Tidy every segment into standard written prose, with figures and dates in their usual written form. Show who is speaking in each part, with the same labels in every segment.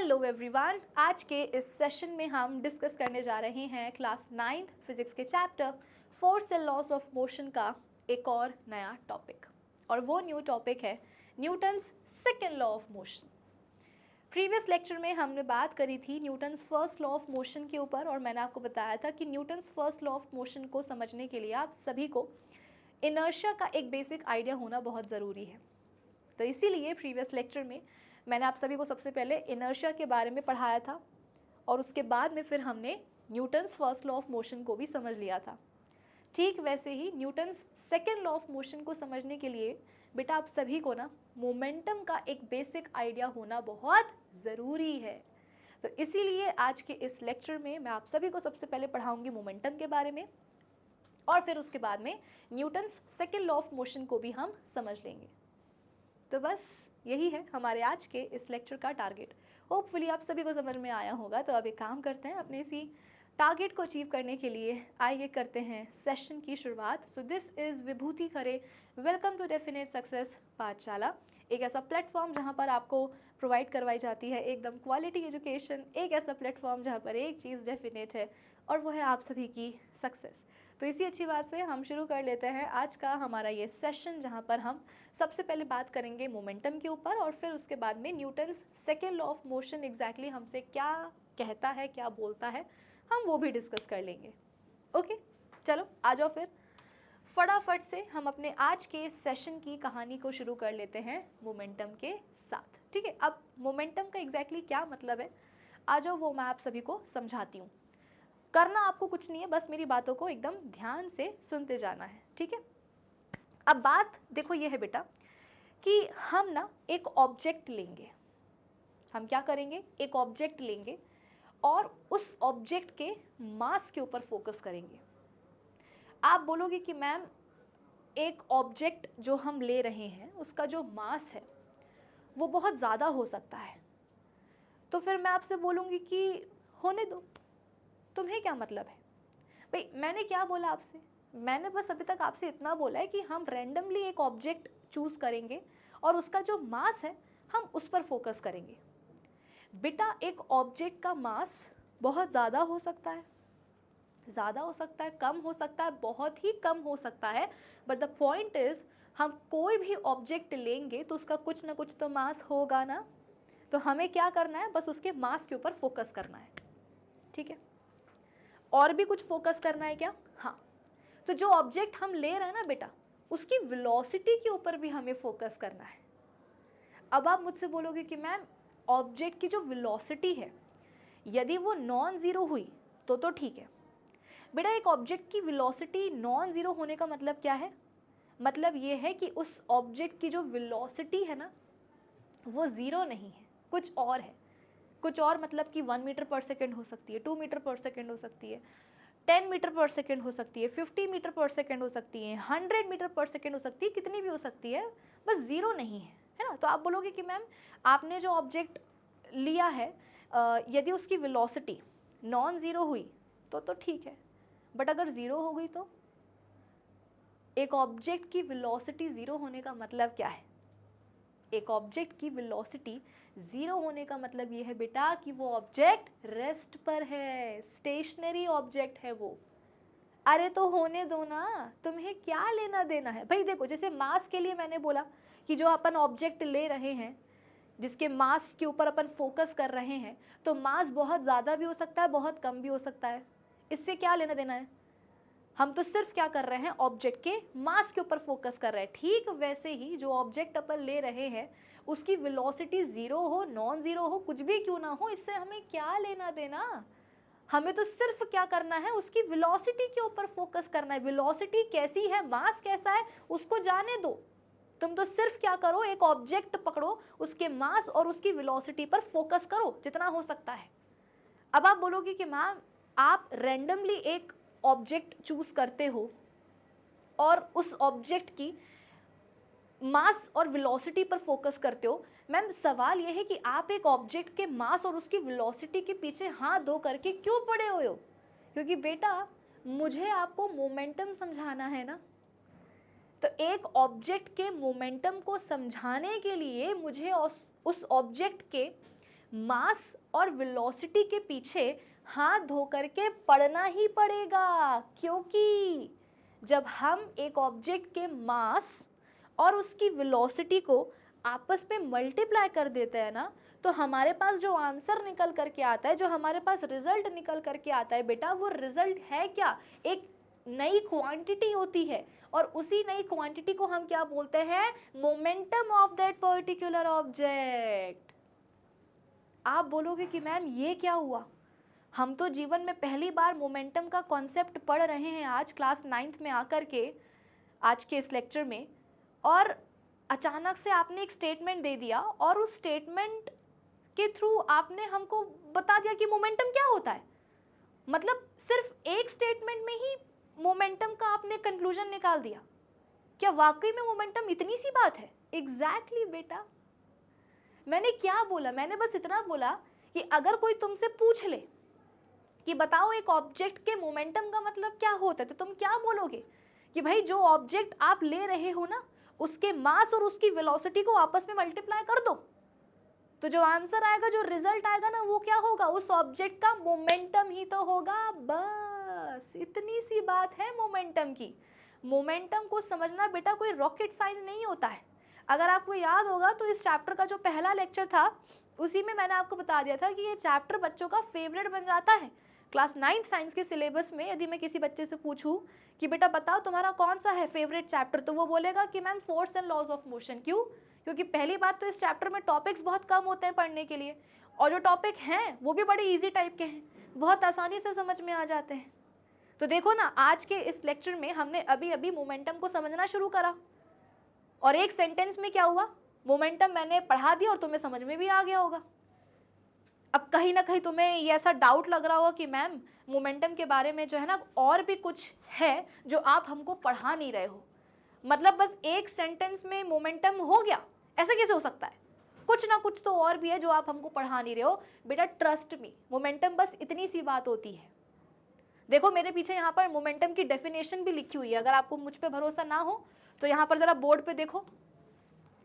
Speaker 1: Hello everyone, आज के इस सेशन में हम डिस्कस करने जा रहे हैं क्लास 9th फिजिक्स के chapter force and loss of motion का एक और नया टॉपिक। और वो न्यू टॉपिक है Newton's second law of motion. Previous lecture में हमने बात करी थी Newton's first law of motion के ऊपर, और मैंने आपको बताया था कि Newton's first law of motion को समझने के लिए आप सभी को इनर्शिया का एक बेसिक आइडिया होना बहुत ज़रूरी है। तो इसीलिए प्रीवियस लेक्चर में मैंने आप सभी को सबसे पहले इनर्शिया के बारे में पढ़ाया था, और उसके बाद में फिर हमने Newton's first law of motion को भी समझ लिया था। ठीक वैसे ही Newton's second law of motion को समझने के लिए बेटा आप सभी को ना मोमेंटम का एक बेसिक आइडिया होना बहुत ज़रूरी है। तो इसीलिए आज के इस लेक्चर में मैं आप सभी को सबसे पहले पढ़ाऊंगी मोमेंटम के बारे में, और फिर उसके बाद में Newton's second law of motion को भी हम समझ लेंगे। तो बस यही है हमारे आज के इस लेक्चर का टारगेट। होपफुली आप सभी को समझ में आया होगा। तो अब एक काम करते हैं, अपने इसी टारगेट को अचीव करने के लिए आइए करते हैं सेशन की शुरुआत। So this is Vibhuti Khare, welcome to definite success Pathshala, एक ऐसा प्लेटफॉर्म जहाँ पर आपको प्रोवाइड करवाई जाती है एकदम क्वालिटी एजुकेशन, एक ऐसा प्लेटफॉर्म जहाँ पर एक चीज़ डेफिनेट है और वो है आप सभी की सक्सेस। तो इसी अच्छी बात से हम शुरू कर लेते हैं आज का हमारा ये सेशन, जहाँ पर हम सबसे पहले बात करेंगे मोमेंटम के ऊपर, और फिर उसके बाद में Newton's second law of motion exactly हमसे क्या कहता है, क्या बोलता है, हम वो भी डिस्कस कर लेंगे। ओके, चलो आ जाओ फिर फटाफट से हम अपने आज के सेशन की कहानी को शुरू कर लेते हैं मोमेंटम के साथ। ठीक है, अब मोमेंटम का एग्जैक्टली क्या मतलब है, आ जाओ वो मैं आप सभी को समझाती हूँ। करना आपको कुछ नहीं है, बस मेरी बातों को एकदम ध्यान से सुनते जाना है। ठीक है, अब बात देखो ये है बेटा कि हम ना एक ऑब्जेक्ट लेंगे। हम क्या करेंगे, एक ऑब्जेक्ट लेंगे और उस ऑब्जेक्ट के मास के ऊपर फोकस करेंगे। आप बोलोगे कि मैम एक ऑब्जेक्ट जो हम ले रहे हैं उसका जो मास है वो बहुत ज़्यादा हो सकता है, तो फिर मैं आपसे बोलूँगी कि होने दो, तुम्हें क्या मतलब है। भाई मैंने क्या बोला आपसे, मैंने बस अभी तक आपसे इतना बोला है कि हम रैंडमली एक ऑब्जेक्ट चूज़ करेंगे और उसका जो मास है हम उस पर फोकस करेंगे। बेटा एक ऑब्जेक्ट का मास बहुत ज़्यादा हो सकता है, ज़्यादा हो सकता है, कम हो सकता है, बहुत ही कम हो सकता है, बट द पॉइंट इज़ हम कोई भी ऑब्जेक्ट लेंगे तो उसका कुछ ना कुछ तो मास होगा ना। तो हमें क्या करना है, बस उसके मास के ऊपर फोकस करना है। ठीक है, और भी कुछ फोकस करना है क्या? हाँ, तो जो ऑब्जेक्ट हम ले रहे हैं ना बेटा उसकी वेलोसिटी के ऊपर भी हमें फोकस करना है। अब आप मुझसे बोलोगे कि मैम ऑब्जेक्ट की जो वेलोसिटी है यदि वो नॉन ज़ीरो हुई तो ठीक है। बेटा एक ऑब्जेक्ट की वेलोसिटी नॉन ज़ीरो होने का मतलब क्या है, मतलब ये है कि उस ऑब्जेक्ट की जो वेलोसिटी है ना वो ज़ीरो नहीं है, कुछ और है। कुछ और मतलब कि 1 मीटर पर सेकेंड हो सकती है, 2 मीटर पर सेकेंड हो सकती है, 10 मीटर पर सेकेंड हो सकती है, 50 मीटर पर सेकेंड हो सकती है, 100 मीटर पर सेकेंड हो सकती है, कितनी भी हो सकती है, बस ज़ीरो नहीं है ना। तो आप बोलोगे कि मैम आपने जो ऑब्जेक्ट लिया है यदि उसकी वेलोसिटी नॉन ज़ीरो हुई तो ठीक है, बट अगर ज़ीरो हो गई तो? एक ऑब्जेक्ट की वेलोसिटी ज़ीरो होने का मतलब क्या है? एक ऑब्जेक्ट की वेलोसिटी ज़ीरो होने का मतलब ये है बेटा कि वो ऑब्जेक्ट रेस्ट पर है, स्टेशनरी ऑब्जेक्ट है वो। अरे तो होने दो ना, तुम्हें क्या लेना देना है भाई। देखो जैसे मास के लिए मैंने बोला कि जो अपन ऑब्जेक्ट ले रहे हैं जिसके मास के ऊपर अपन फोकस कर रहे हैं, तो मास बहुत ज़्यादा भी हो सकता है, बहुत कम भी हो सकता है, इससे क्या लेना देना है। हम तो सिर्फ क्या कर रहे हैं, ऑब्जेक्ट के मास के ऊपर फोकस कर रहे हैं। ठीक वैसे ही जो ऑब्जेक्ट अपन ले रहे हैं उसकी वेलोसिटी ज़ीरो हो, नॉन ज़ीरो हो, कुछ भी क्यों ना हो, इससे हमें क्या लेना देना। हमें तो सिर्फ क्या करना है, उसकी वेलोसिटी के ऊपर फोकस करना है। वेलोसिटी कैसी है, मास कैसा है, उसको जाने दो। तुम तो सिर्फ क्या करो, एक ऑब्जेक्ट पकड़ो, उसके मास और उसकी वेलोसिटी पर फोकस करो जितना हो सकता है। अब आप बोलोगे कि मैम आप रैंडमली एक ऑब्जेक्ट चूज करते हो और उस ऑब्जेक्ट की मास और वेलोसिटी पर फोकस करते हो। मैम सवाल यह है कि आप एक ऑब्जेक्ट के मास और उसकी वेलोसिटी के पीछे हाथ धो करके क्यों पड़े हुए हो? क्योंकि बेटा मुझे आपको मोमेंटम समझाना है ना। तो एक ऑब्जेक्ट के मोमेंटम को समझाने के लिए मुझे उस ऑब्जेक्ट के मास और वेलोसिटी के पीछे हाथ धो करके पढ़ना ही पड़ेगा, क्योंकि जब हम एक ऑब्जेक्ट के मास और उसकी वेलोसिटी को आपस में मल्टीप्लाई कर देते हैं ना, तो हमारे पास जो आंसर निकल करके आता है, जो हमारे पास रिजल्ट निकल करके आता है बेटा, वो रिजल्ट है क्या? एक नई क्वांटिटी होती है, और उसी नई क्वांटिटी को हम क्या बोलते हैं? Momentum of that particular object. आप बोलोगे कि मैम ये क्या हुआ? हम तो जीवन में पहली बार मोमेंटम का कॉन्सेप्ट पढ़ रहे हैं आज क्लास 9th में आकर के, आज के इस लेक्चर में, और अचानक से आपने एक स्टेटमेंट दे दिया और उस स्टेटमेंट के थ्रू आपने हमको बता दिया कि मोमेंटम क्या होता है। मतलब सिर्फ एक स्टेटमेंट में ही मोमेंटम का आपने कंक्लूजन निकाल दिया। क्या वाकई में मोमेंटम इतनी सी बात है? एग्जैक्टली बेटा, मैंने क्या बोला? मैंने बस इतना बोला कि अगर कोई तुमसे पूछ ले कि बताओ एक ऑब्जेक्ट के मोमेंटम का मतलब क्या होता है, तो तुम क्या बोलोगे? कि भाई जो ऑब्जेक्ट आप ले रहे हो ना, उसके मास और उसकी वेलोसिटी को आपस में मल्टीप्लाई कर दो, तो जो आंसर आएगा, जो रिजल्ट आएगा ना, वो क्या होगा? उस ऑब्जेक्ट का मोमेंटम ही तो होगा। बस इतनी सी बात है मोमेंटम की। मोमेंटम को समझना बेटा कोई रॉकेट साइंस नहीं होता है। अगर आपको याद होगा तो इस चैप्टर का जो पहला लेक्चर था, उसी में मैंने आपको बता दिया था कि ये चैप्टर बच्चों का फेवरेट बन जाता है। क्लास 9th साइंस के सिलेबस में यदि मैं किसी बच्चे से पूछूं कि बेटा बताओ तुम्हारा कौन सा है फेवरेट चैप्टर, तो वो बोलेगा कि ma'am force and laws of motion. क्यों? क्योंकि पहली बात तो इस चैप्टर में टॉपिक्स बहुत कम होते हैं पढ़ने के लिए, और जो टॉपिक हैं वो भी बड़े इजी टाइप के हैं, बहुत आसानी से समझ में आ जाते हैं। तो देखो ना, आज के इस लेक्चर में हमने अभी अभी मोमेंटम को समझना शुरू करा, और एक सेंटेंस में क्या हुआ? मोमेंटम मैंने पढ़ा दिया और तुम्हें समझ में भी आ गया होगा। अब कहीं ना कहीं तुम्हें ये ऐसा डाउट लग रहा होगा कि मैम मोमेंटम के बारे में जो है ना और भी कुछ है जो आप हमको पढ़ा नहीं रहे हो। मतलब बस एक सेंटेंस में मोमेंटम हो गया, ऐसा कैसे हो सकता है? कुछ ना कुछ तो और भी है जो आप हमको पढ़ा नहीं रहे हो। बेटा ट्रस्ट मी, मोमेंटम बस इतनी सी बात होती है। देखो मेरे पीछे यहाँ पर मोमेंटम की डेफिनेशन भी लिखी हुई है। अगर आपको मुझ पर भरोसा ना हो तो यहाँ पर जरा बोर्ड पे देखो।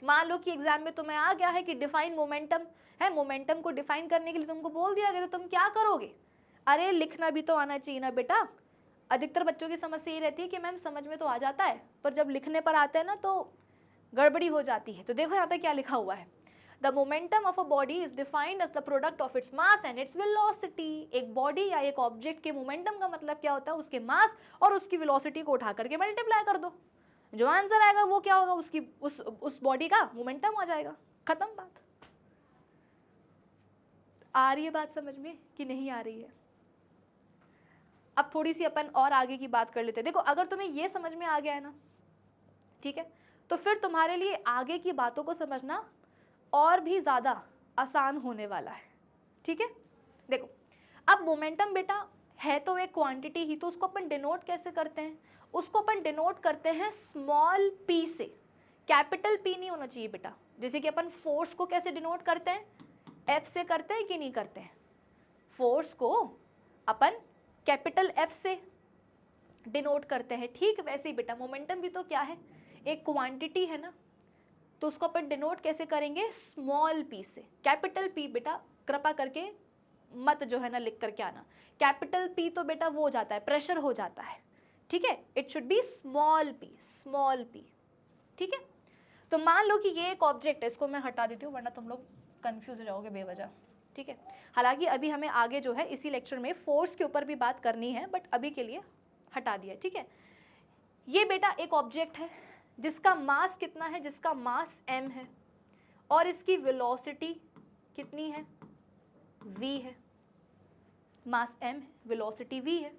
Speaker 1: मान लो कि एग्जाम में तुम्हें आ गया है कि डिफाइन मोमेंटम है, मोमेंटम को डिफाइन करने के लिए तुमको बोल दिया गया, तो तुम क्या करोगे? अरे लिखना भी तो आना चाहिए ना बेटा। अधिकतर बच्चों की समस्या ये रहती है कि मैम समझ में तो आ जाता है, पर जब लिखने पर आते हैं ना तो गड़बड़ी हो जाती है। तो देखो यहाँ पे क्या लिखा हुआ है, the momentum of a body is defined as the product of its mass and its velocity. एक बॉडी या एक ऑब्जेक्ट के मोमेंटम का मतलब क्या होता है? उसके मास और उसकी वेलोसिटी को उठा करके मल्टीप्लाई कर दो, जो आंसर आएगा वो क्या होगा? उसकी उस बॉडी का मोमेंटम आ जाएगा। खत्म बात। आ रही है बात समझ में कि नहीं आ रही है? अब थोड़ी सी अपन और आगे की बात कर लेते हैं। देखो अगर तुम्हें ये समझ में आ गया है ना, ठीक है, तो फिर तुम्हारे लिए आगे की बातों को समझना और भी ज़्यादा आसान होने वाला है। ठीक है, देखो अब मोमेंटम बेटा है तो एक क्वांटिटी ही, तो उसको अपन डिनोट कैसे करते हैं? उसको अपन डिनोट करते हैं स्मॉल p से। कैपिटल P नहीं होना चाहिए बेटा। जैसे कि अपन फोर्स को कैसे डिनोट करते हैं? F से करते हैं कि नहीं करते हैं? फोर्स को अपन कैपिटल F से डिनोट करते हैं। ठीक वैसे ही बेटा मोमेंटम भी तो क्या है? एक क्वांटिटी है ना, तो उसको अपन डिनोट कैसे करेंगे? स्मॉल p से। कैपिटल P बेटा कृपा करके मत जो है ना लिख करके आना। कैपिटल P तो बेटा वो हो जाता है, प्रेशर हो जाता है। ठीक है, it should be small p, small p। ठीक है, तो मान लो कि ये एक ऑब्जेक्ट है, इसको मैं हटा देती हूँ वरना तुम लोग कंफ्यूज हो जाओगे बेवजह। ठीक है, हालांकि अभी हमें आगे जो है इसी लेक्चर में फोर्स के ऊपर भी बात करनी है, बट अभी के लिए हटा दिया। ठीक है, ये बेटा एक ऑब्जेक्ट है जिसका मास कितना है? जिसका मास m है, और इसकी वेलोसिटी कितनी है? v है। मास m है, वेलोसिटी v है।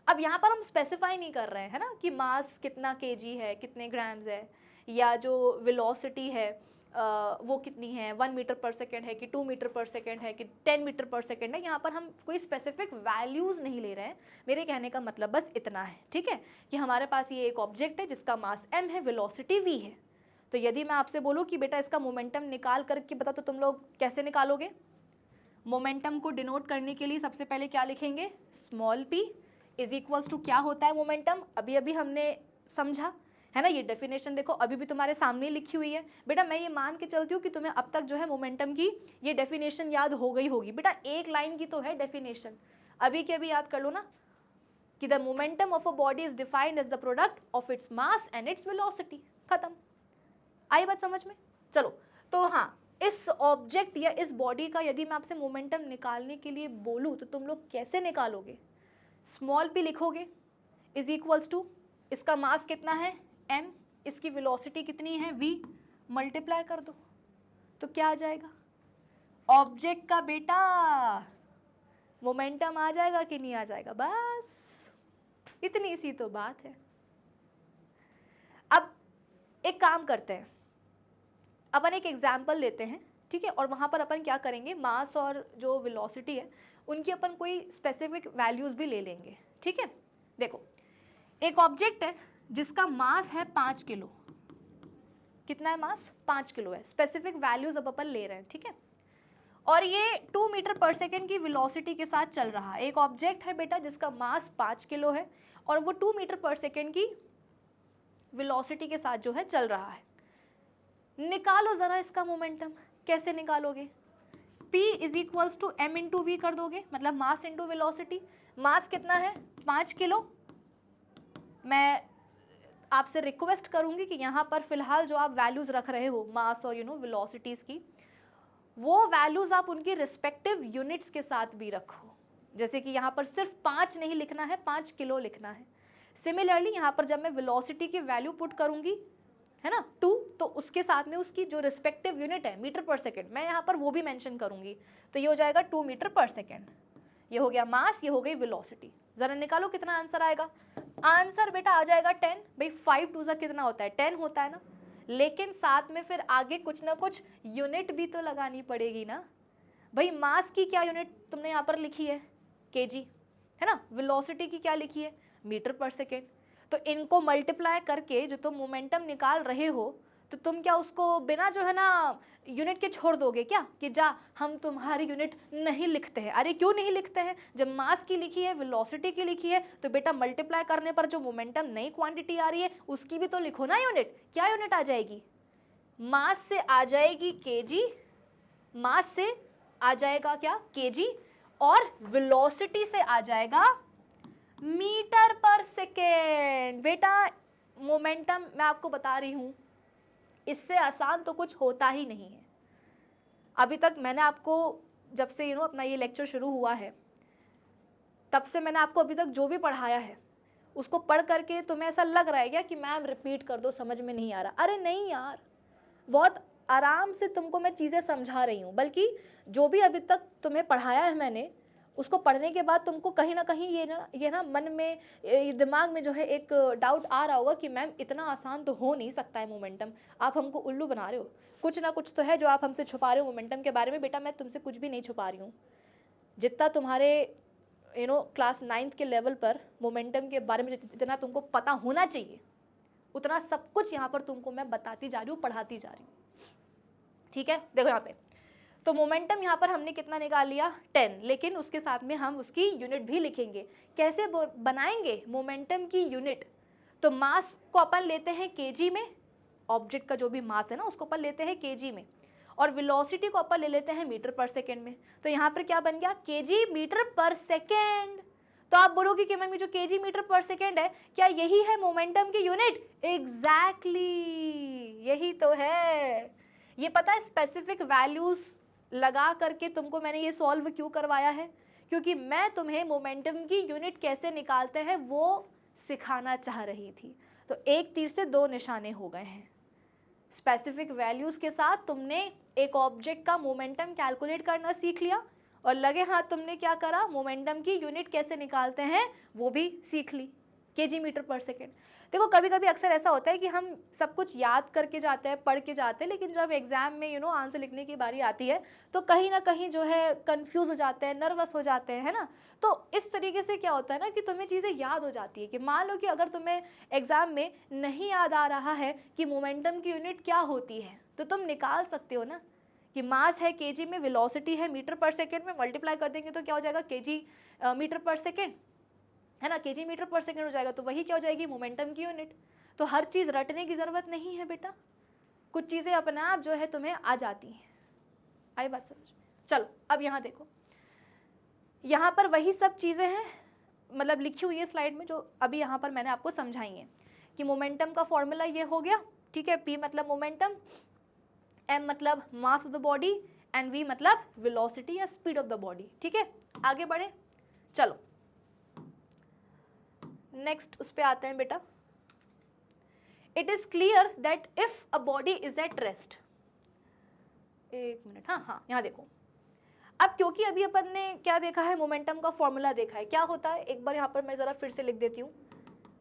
Speaker 1: अब यहाँ पर हम स्पेसिफाई नहीं कर रहे हैं ना कि मास कितना kg है, कितने ग्राम्स है, या जो वेलोसिटी है वो कितनी है, 1 मीटर पर सेकेंड है कि 2 मीटर पर सेकेंड है कि 10 मीटर पर सेकेंड है। यहाँ पर हम कोई स्पेसिफिक वैल्यूज़ नहीं ले रहे हैं। मेरे कहने का मतलब बस इतना है, ठीक है, कि हमारे पास ये एक ऑब्जेक्ट है जिसका मास m है, वेलोसिटी v है। तो यदि मैं आपसे बोलूँ कि बेटा इसका मोमेंटम निकाल करके बता, तो तुम लोग कैसे निकालोगे? मोमेंटम को डिनोट करने के लिए सबसे पहले क्या लिखेंगे? Small p is equals to क्या होता है मोमेंटम? अभी अभी हमने समझा है ना। ये डेफिनेशन देखो अभी भी तुम्हारे सामने लिखी हुई है बेटा। मैं ये मान के चलती हूँ कि तुम्हें अब तक जो है मोमेंटम की ये डेफिनेशन याद हो गई होगी बेटा। एक लाइन की तो है डेफिनेशन, अभी के अभी याद कर लो ना कि the momentum of a body is defined as the product of its mass and its velocity. खत्म। आई बात समझ में? चलो तो हाँ, इस ऑब्जेक्ट या इस बॉडी का यदि मैं आपसे मोमेंटम निकालने के लिए बोलूँ तो तुम लोग कैसे निकालोगे? स्मॉल p लिखोगे इज इक्वल्स टू, इसका मास कितना है m, इसकी वेलोसिटी कितनी है v, मल्टीप्लाई कर दो तो क्या आ जाएगा? ऑब्जेक्ट का बेटा मोमेंटम आ जाएगा कि नहीं आ जाएगा? बस इतनी सी तो बात है। अब एक काम करते हैं, अपन एक एग्जाम्पल लेते हैं, ठीक है, और वहाँ पर अपन क्या करेंगे, मास और जो वेलोसिटी है उनकी अपन कोई स्पेसिफिक वैल्यूज़ भी ले लेंगे, ठीक है। देखो एक ऑब्जेक्ट है जिसका मास है 5 किलो। कितना है मास? 5 किलो है। स्पेसिफिक वैल्यूज़ अब अपन ले रहे हैं, ठीक है। और ये 2 मीटर पर सेकेंड की वेलोसिटी के साथ चल रहा है। एक ऑब्जेक्ट है बेटा जिसका मास 5 किलो है और वो 2 मीटर पर सेकेंड की वेलोसिटी के साथ जो है चल रहा है। निकालो ज़रा इसका मोमेंटम। कैसे निकालोगे? P is equals to m into v कर दोगे, मतलब मास इंटू वेलोसिटी। मास कितना है? 5 किलो। मैं आपसे रिक्वेस्ट करूंगी कि यहाँ पर फिलहाल जो आप वैल्यूज़ रख रहे हो मास और वेलोसिटीज़ की, वो वैल्यूज़ आप उनकी रिस्पेक्टिव यूनिट्स के साथ भी रखो। जैसे कि यहाँ पर सिर्फ 5 नहीं लिखना है, 5 किलो लिखना है। सिमिलरली यहाँ पर जब मैं वेलोसिटी की वैल्यू पुट करूंगी, है ना, 2, तो उसके साथ में उसकी जो रिस्पेक्टिव यूनिट है मीटर पर सेकेंड, मैं यहाँ पर वो भी मेंशन करूंगी। तो ये हो जाएगा 2 मीटर पर सेकेंड। ये हो गया मास, ये हो गई वेलोसिटी। जरा निकालो कितना आंसर आएगा। आंसर बेटा आ जाएगा 10। भाई 5 2 सा कितना होता है? 10 होता है ना। लेकिन साथ में फिर आगे कुछ ना कुछ यूनिट भी तो लगानी पड़ेगी ना। भाई मास की क्या यूनिट तुमने यहाँ पर लिखी है? केजी, है ना। वेलोसिटी की क्या लिखी है? मीटर पर सेकेंड। तो इनको मल्टीप्लाई करके जो तुम मोमेंटम निकाल रहे हो, तो तुम क्या उसको बिना जो है ना यूनिट के छोड़ दोगे क्या कि जा हम तुम्हारी यूनिट नहीं लिखते हैं? अरे क्यों नहीं लिखते हैं? जब मास की लिखी है, वेलोसिटी की लिखी है, तो बेटा मल्टीप्लाई करने पर जो मोमेंटम नई क्वांटिटी आ रही है उसकी भी तो लिखो ना यूनिट। क्या यूनिट आ जाएगी? मास से आ जाएगी केजी, मास से आ जाएगा क्या? केजी, और वेलोसिटी से आ जाएगा मीटर पर सेकेंड। बेटा मोमेंटम मैं आपको बता रही हूं, इससे आसान तो कुछ होता ही नहीं है। अभी तक मैंने आपको जब से अपना ये लेक्चर शुरू हुआ है, तब से मैंने आपको अभी तक जो भी पढ़ाया है उसको पढ़ करके तुम्हें ऐसा लग रहा है क्या कि मैम रिपीट कर दो, समझ में नहीं आ रहा? अरे नहीं यार, बहुत आराम से तुमको मैं चीज़ें समझा रही हूँ। बल्कि जो भी अभी तक तुम्हें पढ़ाया है मैंने, उसको पढ़ने के बाद तुमको कहीं ना कहीं ये ना मन में, दिमाग में जो है एक डाउट आ रहा होगा कि मैम इतना आसान तो हो नहीं सकता है मोमेंटम, आप हमको उल्लू बना रहे हो, कुछ ना कुछ तो है जो आप हमसे छुपा रहे हो मोमेंटम के बारे में। बेटा मैं तुमसे कुछ भी नहीं छुपा रही हूँ। जितना तुम्हारे क्लास 9th के लेवल पर मोमेंटम के बारे में जितना तुमको पता होना चाहिए, उतना सब कुछ यहाँ पर तुमको मैं बताती जा रही हूँ, पढ़ाती जा रही हूँ, ठीक है। देखो यहाँ पे तो मोमेंटम यहाँ पर हमने कितना निकाल लिया? 10। लेकिन उसके साथ में हम उसकी यूनिट भी लिखेंगे। कैसे बनाएंगे मोमेंटम की यूनिट? तो मास को अपन लेते हैं केजी में, ऑब्जेक्ट का जो भी मास है ना उसको अपन लेते हैं केजी में, और वेलोसिटी को अपन ले लेते हैं मीटर पर सेकेंड में। तो यहाँ पर क्या बन गया? केजी मीटर पर सेकेंड। तो आप बोलोगे कि मैम ये जो केजी मीटर पर सेकेंड है, क्या यही है मोमेंटम की यूनिट? एग्जैक्टली यही तो है। ये पता है स्पेसिफिक वैल्यूज लगा करके तुमको मैंने ये सॉल्व क्यों करवाया है? क्योंकि मैं तुम्हें मोमेंटम की यूनिट कैसे निकालते हैं वो सिखाना चाह रही थी। तो एक तीर से दो निशाने हो गए हैं। स्पेसिफिक वैल्यूज के साथ तुमने एक ऑब्जेक्ट का मोमेंटम कैलकुलेट करना सीख लिया, और लगे हाथ तुमने क्या करा? मोमेंटम की यूनिट कैसे निकालते हैं वो भी सीख ली, केजी मीटर पर सेकेंड। देखो कभी कभी अक्सर ऐसा होता है कि हम सब कुछ याद करके जाते हैं, पढ़ के जाते हैं, लेकिन जब एग्जाम में आंसर लिखने की बारी आती है तो कहीं ना कहीं जो है कंफ्यूज हो जाते हैं, नर्वस हो जाते हैं, है ना। तो इस तरीके से क्या होता है ना कि तुम्हें चीज़ें याद हो जाती है। कि मान लो कि अगर तुम्हें एग्जाम में नहीं याद आ रहा है कि मोमेंटम की यूनिट क्या होती है, तो तुम निकाल सकते हो ना कि मास है केजी में, वेलोसिटी है मीटर पर सेकेंड में, मल्टीप्लाई कर देंगे तो क्या हो जाएगा? केजी मीटर पर सेकेंड, है ना, केजी मीटर पर सेकेंड हो जाएगा, तो वही क्या हो जाएगी? मोमेंटम की यूनिट। तो हर चीज़ रटने की ज़रूरत नहीं है बेटा, कुछ चीज़ें अपने आप जो है तुम्हें आ जाती हैं। आई बात समझ में? चलो अब यहाँ देखो, यहाँ पर वही सब चीज़ें हैं मतलब लिखी हुई है स्लाइड में जो अभी यहाँ पर मैंने आपको समझाई है कि मोमेंटम का फॉर्मूला ये हो गया, ठीक है। P मतलब मोमेंटम, M मतलब mass of the body and V मतलब वेलोसिटी या स्पीड ऑफ द बॉडी, ठीक है। आगे बढ़े, चलो नेक्स्ट उस पे आते हैं बेटा। It is clear that if a body is at rest, एक मिनट, हाँ यहाँ देखो। अब क्योंकि अभी अपन ने क्या देखा है, मोमेंटम का फॉर्मूला देखा है, क्या होता है एक बार यहाँ पर मैं जरा फिर से लिख देती हूँ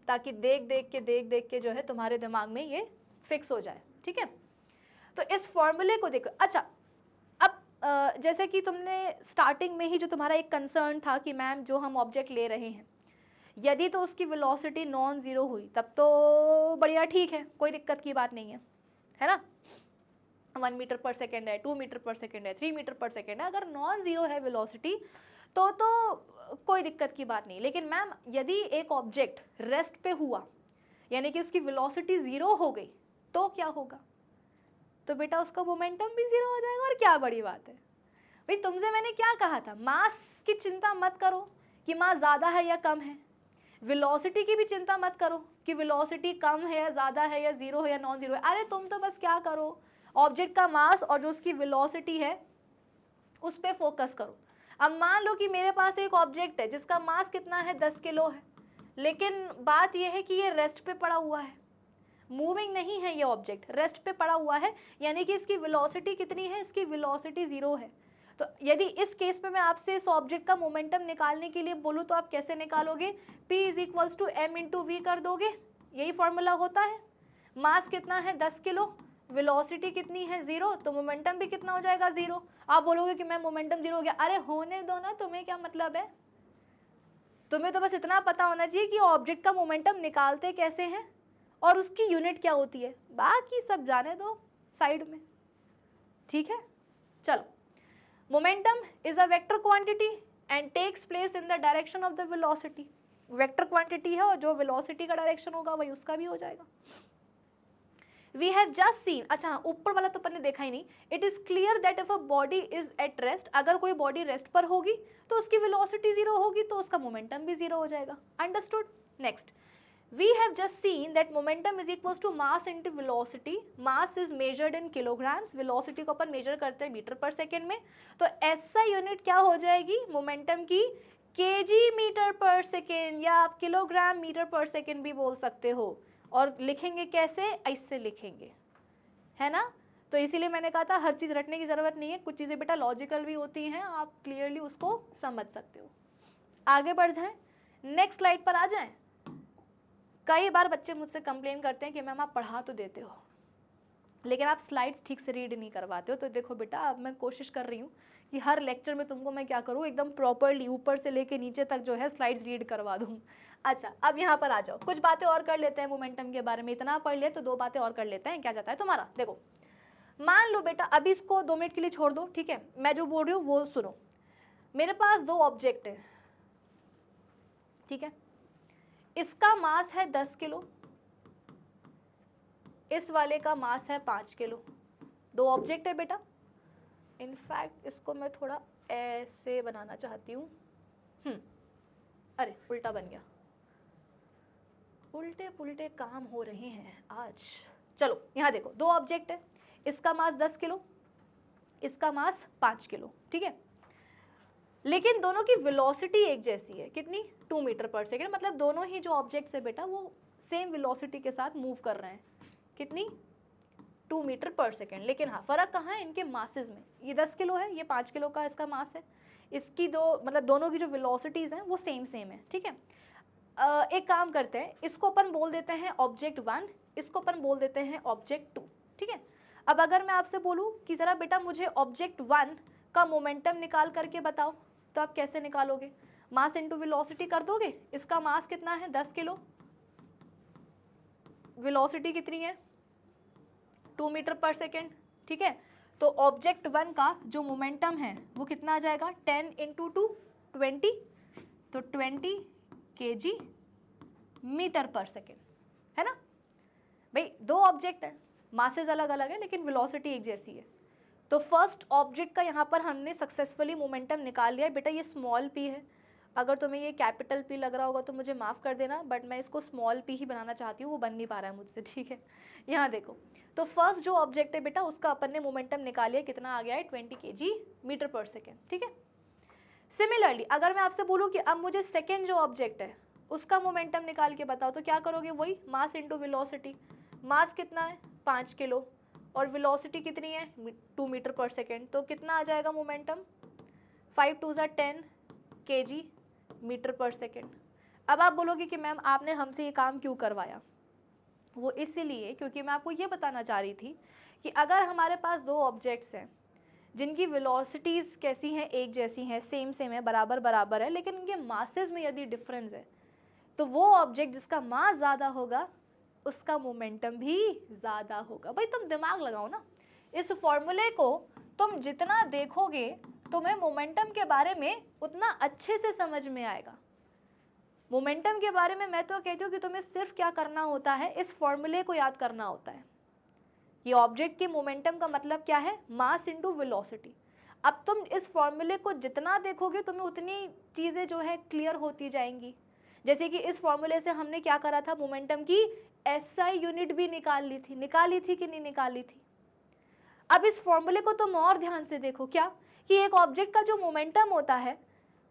Speaker 1: ताकि देख देख के जो है तुम्हारे दिमाग में ये फिक्स हो जाए, ठीक है। तो इस फॉर्मूले को देखो। अच्छा, अब जैसे कि तुमने स्टार्टिंग में ही जो तुम्हारा एक कंसर्न था कि मैम जो हम ऑब्जेक्ट ले रहे हैं यदि तो उसकी वेलोसिटी नॉन जीरो हुई तब तो बढ़िया, ठीक है, कोई दिक्कत की बात नहीं है ना। 1 मीटर पर सेकेंड है, 2 मीटर पर सेकेंड है, 3 मीटर पर सेकेंड है, अगर नॉन जीरो है वेलोसिटी तो कोई दिक्कत की बात नहीं। लेकिन मैम यदि एक ऑब्जेक्ट रेस्ट पे हुआ यानी कि उसकी वेलोसिटी जीरो हो गई तो क्या होगा? तो बेटा उसका मोमेंटम भी जीरो हो जाएगा। और क्या बड़ी बात है भाई, तुमसे मैंने क्या कहा था, मास की चिंता मत करो कि मास ज़्यादा है या कम है, वेलोसिटी की भी चिंता मत करो कि वेलोसिटी कम है या ज़्यादा है या जीरो है या नॉन जीरो है। अरे तुम तो बस क्या करो, ऑब्जेक्ट का मास और जो उसकी वेलोसिटी है उस पर फोकस करो। अब मान लो कि मेरे पास एक ऑब्जेक्ट है जिसका मास कितना है, 10 किलो है, लेकिन बात यह है कि ये रेस्ट पे पड़ा हुआ है, मूविंग नहीं है, ये ऑब्जेक्ट रेस्ट पे पड़ा हुआ है, यानी कि इसकी वेलोसिटी कितनी है, इसकी वेलोसिटी जीरो है। तो यदि इस केस में मैं आपसे इस ऑब्जेक्ट का मोमेंटम निकालने के लिए बोलूँ तो आप कैसे निकालोगे? P = m/v कर दोगे, यही फॉर्मूला होता है। मास कितना है, 10 किलो, वेलोसिटी कितनी है, जीरो, तो मोमेंटम भी कितना हो जाएगा, जीरो। आप बोलोगे कि मैं मोमेंटम जीरो हो गया, अरे होने दो ना, तुम्हें क्या मतलब है, तुम्हें तो बस इतना पता होना चाहिए कि ऑब्जेक्ट का मोमेंटम निकालते कैसे हैं और उसकी यूनिट क्या होती है, बाकी सब जाने दो साइड में, ठीक है। चलो, momentum is a vector quantity and takes place in the direction of the velocity. Vector quantity है और जो वेलोसिटी का डायरेक्शन होगा वही उसका भी हो जाएगा। वी हैव जस्ट सीन, अच्छा ऊपर वाला तो अपन ने देखा ही नहीं। It is clear that if a body is at rest, अगर कोई बॉडी रेस्ट पर होगी तो उसकी वेलोसिटी जीरो होगी तो उसका मोमेंटम भी जीरो हो जाएगा। Understood. Next, we have just seen that momentum is equals to mass into velocity. mass is measured in kilograms, velocity को अपन मेजर करते हैं मीटर पर सेकेंड में, तो ऐसा यूनिट क्या हो जाएगी मोमेंटम की, kg मीटर पर सेकेंड, या आप किलोग्राम मीटर पर सेकेंड भी बोल सकते हो। और लिखेंगे कैसे, ऐसे लिखेंगे, है ना। तो इसीलिए मैंने कहा था हर चीज़ रटने की ज़रूरत नहीं है, कुछ चीज़ें बेटा लॉजिकल भी होती हैं, आप क्लियरली उसको समझ सकते हो। आगे बढ़ जाएं, नेक्स्ट स्लाइड पर आ जाएं। कई बार बच्चे मुझसे कंप्लेन करते हैं कि मैम आप पढ़ा तो देते हो लेकिन आप स्लाइड्स ठीक से रीड नहीं करवाते हो। तो देखो बेटा, अब मैं कोशिश कर रही हूँ कि हर लेक्चर में तुमको मैं क्या करूँ, एकदम प्रॉपरली ऊपर से लेके नीचे तक जो है स्लाइड्स रीड करवा दूँ। अच्छा, अब यहाँ पर आ जाओ, कुछ बातें और कर लेते हैं मोमेंटम के बारे में। इतना पढ़ लिया तो 2 बातें और कर लेते हैं, क्या जाता है तुम्हारा। देखो, मान लो बेटा अभी इसको 2 मिनट के लिए छोड़ दो, ठीक है, मैं जो बोल रही हूँ वो सुनो। मेरे पास 2 ऑब्जेक्ट है, ठीक है, इसका मास है 10 किलो, इस वाले का मास है 5 किलो। 2 ऑब्जेक्ट है बेटा। इनफैक्ट इसको मैं थोड़ा ऐसे बनाना चाहती हूँ। अरे उल्टा बन गया, उल्टे पुल्टे काम हो रहे हैं आज। चलो यहाँ देखो, 2 ऑब्जेक्ट है, इसका मास 10 किलो, इसका मास 5 किलो, ठीक है। लेकिन दोनों की वेलोसिटी एक जैसी है, कितनी, 2 मीटर पर सेकेंड, मतलब दोनों ही जो ऑब्जेक्ट्स है बेटा वो सेम वेलोसिटी के साथ मूव कर रहे हैं, कितनी, 2 मीटर पर सेकेंड। लेकिन हाँ, फर्क कहाँ है, इनके मासेस में। ये 10 किलो है, ये 5 किलो का इसका मास है, इसकी मतलब दोनों की जो वेलोसिटीज़ हैं वो सेम है, ठीक है। एक काम करते हैं, इसको अपन बोल देते हैं ऑब्जेक्ट 1, इसको अपन बोल देते हैं ऑब्जेक्ट 2, ठीक है। अब अगर मैं आपसे बोलूँ कि ज़रा बेटा मुझे ऑब्जेक्ट 1 का मोमेंटम निकाल करके बताओ, तो आप कैसे निकालोगे, मास इंटू वेलोसिटी कर दोगे। इसका मास कितना है, 10 किलो, वेलोसिटी कितनी है, 2 मीटर पर सेकेंड, ठीक है। तो ऑब्जेक्ट 1 का जो मोमेंटम है वो कितना आ जाएगा, 10 × 2 20, तो 20 kg मीटर पर सेकेंड, है ना। भाई दो ऑब्जेक्ट हैं, मासेस अलग अलग है लेकिन वेलोसिटी एक जैसी है। तो फर्स्ट ऑब्जेक्ट का यहाँ पर हमने सक्सेसफुली मोमेंटम निकाल लिया है। बेटा ये स्मॉल p है, अगर तुम्हें ये कैपिटल P लग रहा होगा तो मुझे माफ़ कर देना, बट मैं इसको स्मॉल p ही बनाना चाहती हूँ, वो बन नहीं पा रहा है मुझसे, ठीक है। यहाँ देखो, तो फर्स्ट जो ऑब्जेक्ट है बेटा उसका अपन ने मोमेंटम निकाल लिया, कितना आ गया है 20 kg मीटर पर सेकेंड, ठीक है। सिमिलरली अगर मैं आपसे बोलूँ कि अब मुझे सेकेंड जो ऑब्जेक्ट है उसका मोमेंटम निकाल के बताओ, तो क्या करोगे, वही मास इंटू वेलोसिटी। मास कितना है 5 किलो और वेलोसिटी कितनी है 2 मीटर पर सेकेंड, तो कितना आ जाएगा मोमेंटम 5 2 ज़ा 10 kg मीटर पर सेकेंड। अब आप बोलोगे कि मैम आपने हमसे ये काम क्यों करवाया, वो इसीलिए क्योंकि मैं आपको ये बताना चाह रही थी कि अगर हमारे पास दो ऑब्जेक्ट्स हैं जिनकी वेलोसिटीज़ कैसी हैं, एक जैसी हैं, सेम है, बराबर बराबर है, लेकिन इनके मासेस में यदि डिफरेंस है तो वो ऑब्जेक्ट जिसका मास ज़्यादा होगा उसका मोमेंटम भी ज़्यादा होगा। भाई तुम दिमाग लगाओ ना, इस फॉर्मूले को तुम जितना देखोगे तुम्हें मोमेंटम के बारे में उतना अच्छे से समझ में आएगा। मोमेंटम के बारे में मैं तो कहती हूँ कि तुम्हें सिर्फ क्या करना होता है, इस फॉर्मूले को याद करना होता है। ये ऑब्जेक्ट के मोमेंटम का मतलब क्या है, मास इंटू वेलोसिटी। अब तुम इस फॉर्मूले को जितना देखोगे तुम्हें उतनी चीज़ें जो है क्लियर होती जाएंगी। जैसे कि इस फॉर्मूले से हमने क्या करा था, मोमेंटम की एसआई यूनिट भी निकाली थी कि नहीं निकाली थी। अब इस फॉर्मूले को तुम और ध्यान से देखो, क्या कि एक ऑब्जेक्ट का जो मोमेंटम होता है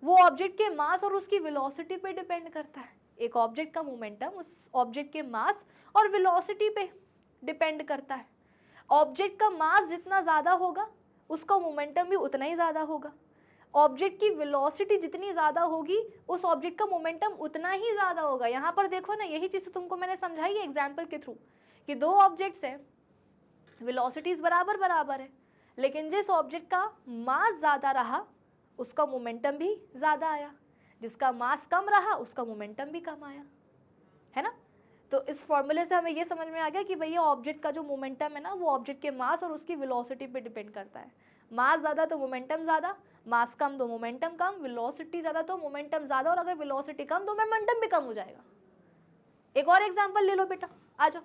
Speaker 1: वो ऑब्जेक्ट के मास और उसकी वेलोसिटी पे डिपेंड करता है। एक ऑब्जेक्ट का मोमेंटम उस ऑब्जेक्ट के मास और वेलोसिटी पे डिपेंड करता है। ऑब्जेक्ट का मास जितना ज़्यादा होगा उसका मोमेंटम भी उतना ही ज़्यादा होगा। ऑब्जेक्ट की वेलोसिटी जितनी ज़्यादा होगी उस ऑब्जेक्ट का मोमेंटम उतना ही ज़्यादा होगा। यहाँ पर देखो ना, यही चीज़ तो तुमको मैंने समझाई है एग्जाम्पल के थ्रू कि दो ऑब्जेक्ट्स हैं, वेलोसिटीज़ बराबर बराबर है, लेकिन जिस ऑब्जेक्ट का मास ज़्यादा रहा उसका मोमेंटम भी ज़्यादा आया, जिसका मास कम रहा उसका मोमेंटम भी कम आया, है ना। तो इस फॉर्मूले से हमें ये समझ में आ गया कि भैया ऑब्जेक्ट का जो मोमेंटम है ना वो ऑब्जेक्ट के मास और उसकी वेलोसिटी पे डिपेंड करता है। मास ज़्यादा तो मोमेंटम ज़्यादा, मास कम तो मोमेंटम कम, वेलोसिटी ज़्यादा तो मोमेंटम ज़्यादा, और अगर वेलोसिटी कम तो मोमेंटम भी कम हो जाएगा। एक और एग्जाम्पल ले लो बेटा, आ जाओ,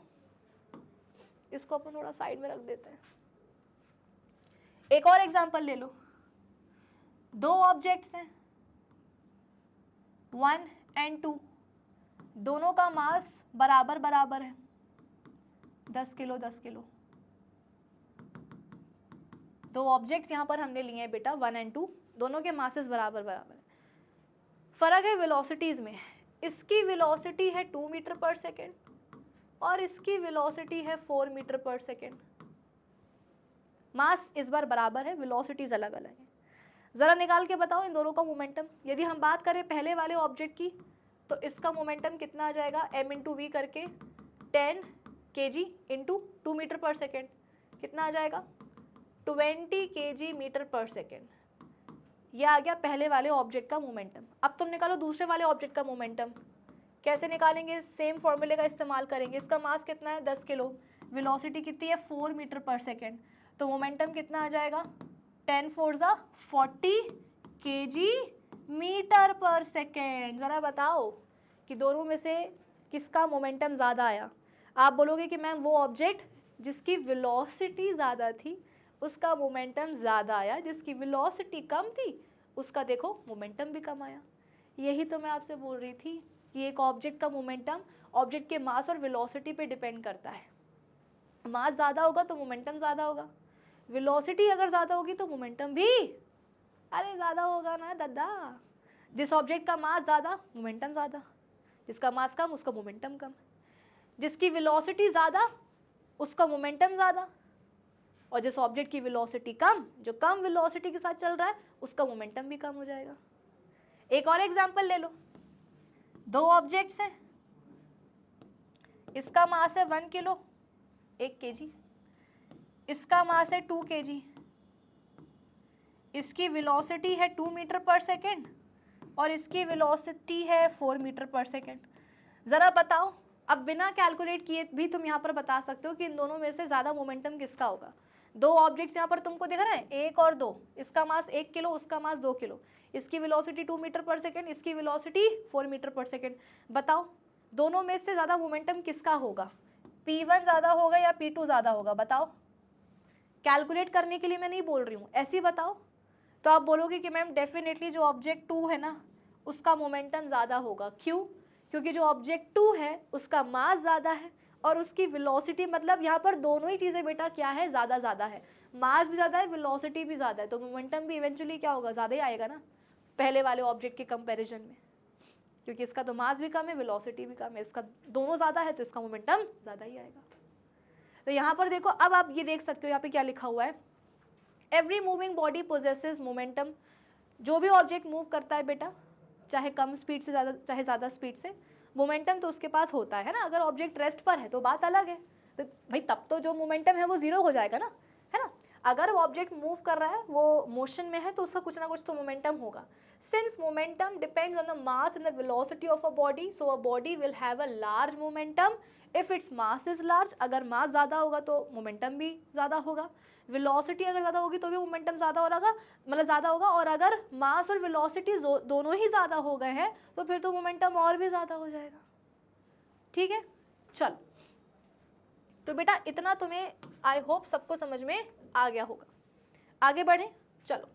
Speaker 1: इसको अपन थोड़ा साइड में रख देते हैं। एक और एग्जाम्पल ले लो, दो ऑब्जेक्ट्स हैं 1 and 2, दोनों का मास बराबर बराबर है 10 किलो 10 किलो। दो ऑब्जेक्ट्स यहाँ पर हमने लिए हैं बेटा 1 and 2, दोनों के मासेस बराबर बराबर है। फर्क है वेलोसिटीज़ में, इसकी वेलोसिटी है 2 मीटर पर सेकेंड और इसकी वेलोसिटी है 4 मीटर पर सेकेंड। मास इस बार बराबर है, वेलोसिटीज अलग अलग है। ज़रा निकाल के बताओ इन दोनों का मोमेंटम। यदि हम बात करें पहले वाले ऑब्जेक्ट की तो इसका मोमेंटम कितना आ जाएगा, m इंटू वी करके 10 kg इंटू 2 मीटर पर सेकेंड, कितना आ जाएगा 20 kg मीटर पर सेकेंड। यह आ गया पहले वाले ऑब्जेक्ट का मोमेंटम। अब तुम निकालो दूसरे वाले ऑब्जेक्ट का मोमेंटम। कैसे निकालेंगे, सेम फॉर्मूले का इस्तेमाल करेंगे। इसका मास कितना है 10 किलो, वेलोसिटी कितनी है 4 मीटर पर सेकेंड, तो मोमेंटम कितना आ जाएगा 10 4 ज़ा 40 kg मीटर पर सेकेंड। ज़रा बताओ कि दोनों में से किसका मोमेंटम ज़्यादा आया। आप बोलोगे कि मैम वो ऑब्जेक्ट जिसकी वेलोसिटी ज़्यादा थी उसका मोमेंटम ज़्यादा आया, जिसकी वेलोसिटी कम थी उसका देखो मोमेंटम भी कम आया। यही तो मैं आपसे बोल रही थी कि एक ऑब्जेक्ट का मोमेंटम ऑब्जेक्ट के मास और वेलोसिटी पे डिपेंड करता है। मास ज़्यादा होगा तो मोमेंटम ज़्यादा होगा, वेलोसिटी अगर ज़्यादा होगी तो मोमेंटम भी अरे ज़्यादा होगा ना दादा। जिस ऑब्जेक्ट का मास ज़्यादा मोमेंटम ज़्यादा, जिसका मास कम उसका मोमेंटम कम, जिसकी वेलोसिटी ज़्यादा उसका मोमेंटम ज़्यादा, और जिस ऑब्जेक्ट की वेलोसिटी कम, जो कम वेलोसिटी के साथ चल रहा है उसका मोमेंटम भी कम हो जाएगा। एक और एग्जांपल ले लो, दो ऑब्जेक्ट्स हैं, इसका मास है 1 किलो 1 kg, इसका मास है 2 kg, इसकी वेलोसिटी है 2 मीटर पर सेकेंड और इसकी वेलोसिटी है 4 मीटर पर सेकेंड। ज़रा बताओ, अब बिना कैलकुलेट किए भी तुम यहाँ पर बता सकते हो कि इन दोनों में से ज़्यादा मोमेंटम किसका होगा। दो ऑब्जेक्ट्स यहाँ पर तुमको दिख रहे हैं 1 और 2, इसका मास 1 किलो उसका मास 2 किलो, इसकी वेलोसिटी 2 मीटर पर सेकेंड इसकी वेलोसिटी 4 मीटर पर सेकेंड। बताओ दोनों में से ज़्यादा मोमेंटम किसका होगा। P1 ज़्यादा होगा या P2 ज़्यादा होगा, बताओ। कैलकुलेट करने के लिए मैं नहीं बोल रही हूँ, ऐसे ही बताओ। तो आप बोलोगे कि मैम डेफिनेटली जो ऑब्जेक्ट 2 है ना उसका मोमेंटम ज़्यादा होगा। क्यों? क्योंकि जो ऑब्जेक्ट 2 है उसका मास ज़्यादा है और उसकी वेलोसिटी, मतलब यहाँ पर दोनों ही चीज़ें बेटा क्या है, ज़्यादा है। मास भी ज़्यादा है, वेलोसिटी भी ज़्यादा है, तो मोमेंटम भी इवेंचुअली क्या होगा, ज़्यादा ही आएगा ना पहले वाले ऑब्जेक्ट के कंपैरिजन में, क्योंकि इसका तो मास भी कम है, वेलोसिटी भी कम है, इसका दोनों ज़्यादा है तो इसका मोमेंटम ज़्यादा ही आएगा। तो यहाँ पर देखो, अब आप ये देख सकते हो यहाँ पे क्या लिखा हुआ है, every moving body possesses momentum. जो भी ऑब्जेक्ट मूव करता है बेटा, चाहे कम स्पीड से ज़्यादा चाहे ज़्यादा स्पीड से, मोमेंटम तो उसके पास होता है ना। अगर ऑब्जेक्ट रेस्ट पर है तो बात अलग है, तो भाई तब तो जो मोमेंटम है वो जीरो हो जाएगा ना, है ना। अगर वो ऑब्जेक्ट मूव कर रहा है, वो मोशन में है, तो उसका कुछ ना कुछ तो मोमेंटम होगा। Since momentum depends on the mass and the velocity of a body, so a body will have a large momentum if its mass is large. अगर मास ज़्यादा होगा तो मोमेंटम भी ज़्यादा होगा, वेलोसिटी अगर ज़्यादा होगी तो भी मोमेंटम ज़्यादा होगा, मतलब ज़्यादा होगा। और अगर मास और वेलोसिटी दोनों ही ज़्यादा हो गए हैं तो फिर तो मोमेंटम और भी ज़्यादा हो जाएगा। ठीक है, चलो। तो बेटा इतना तुम्हें आई होप सबको समझ में आ गया होगा। आगे बढ़े, चलो।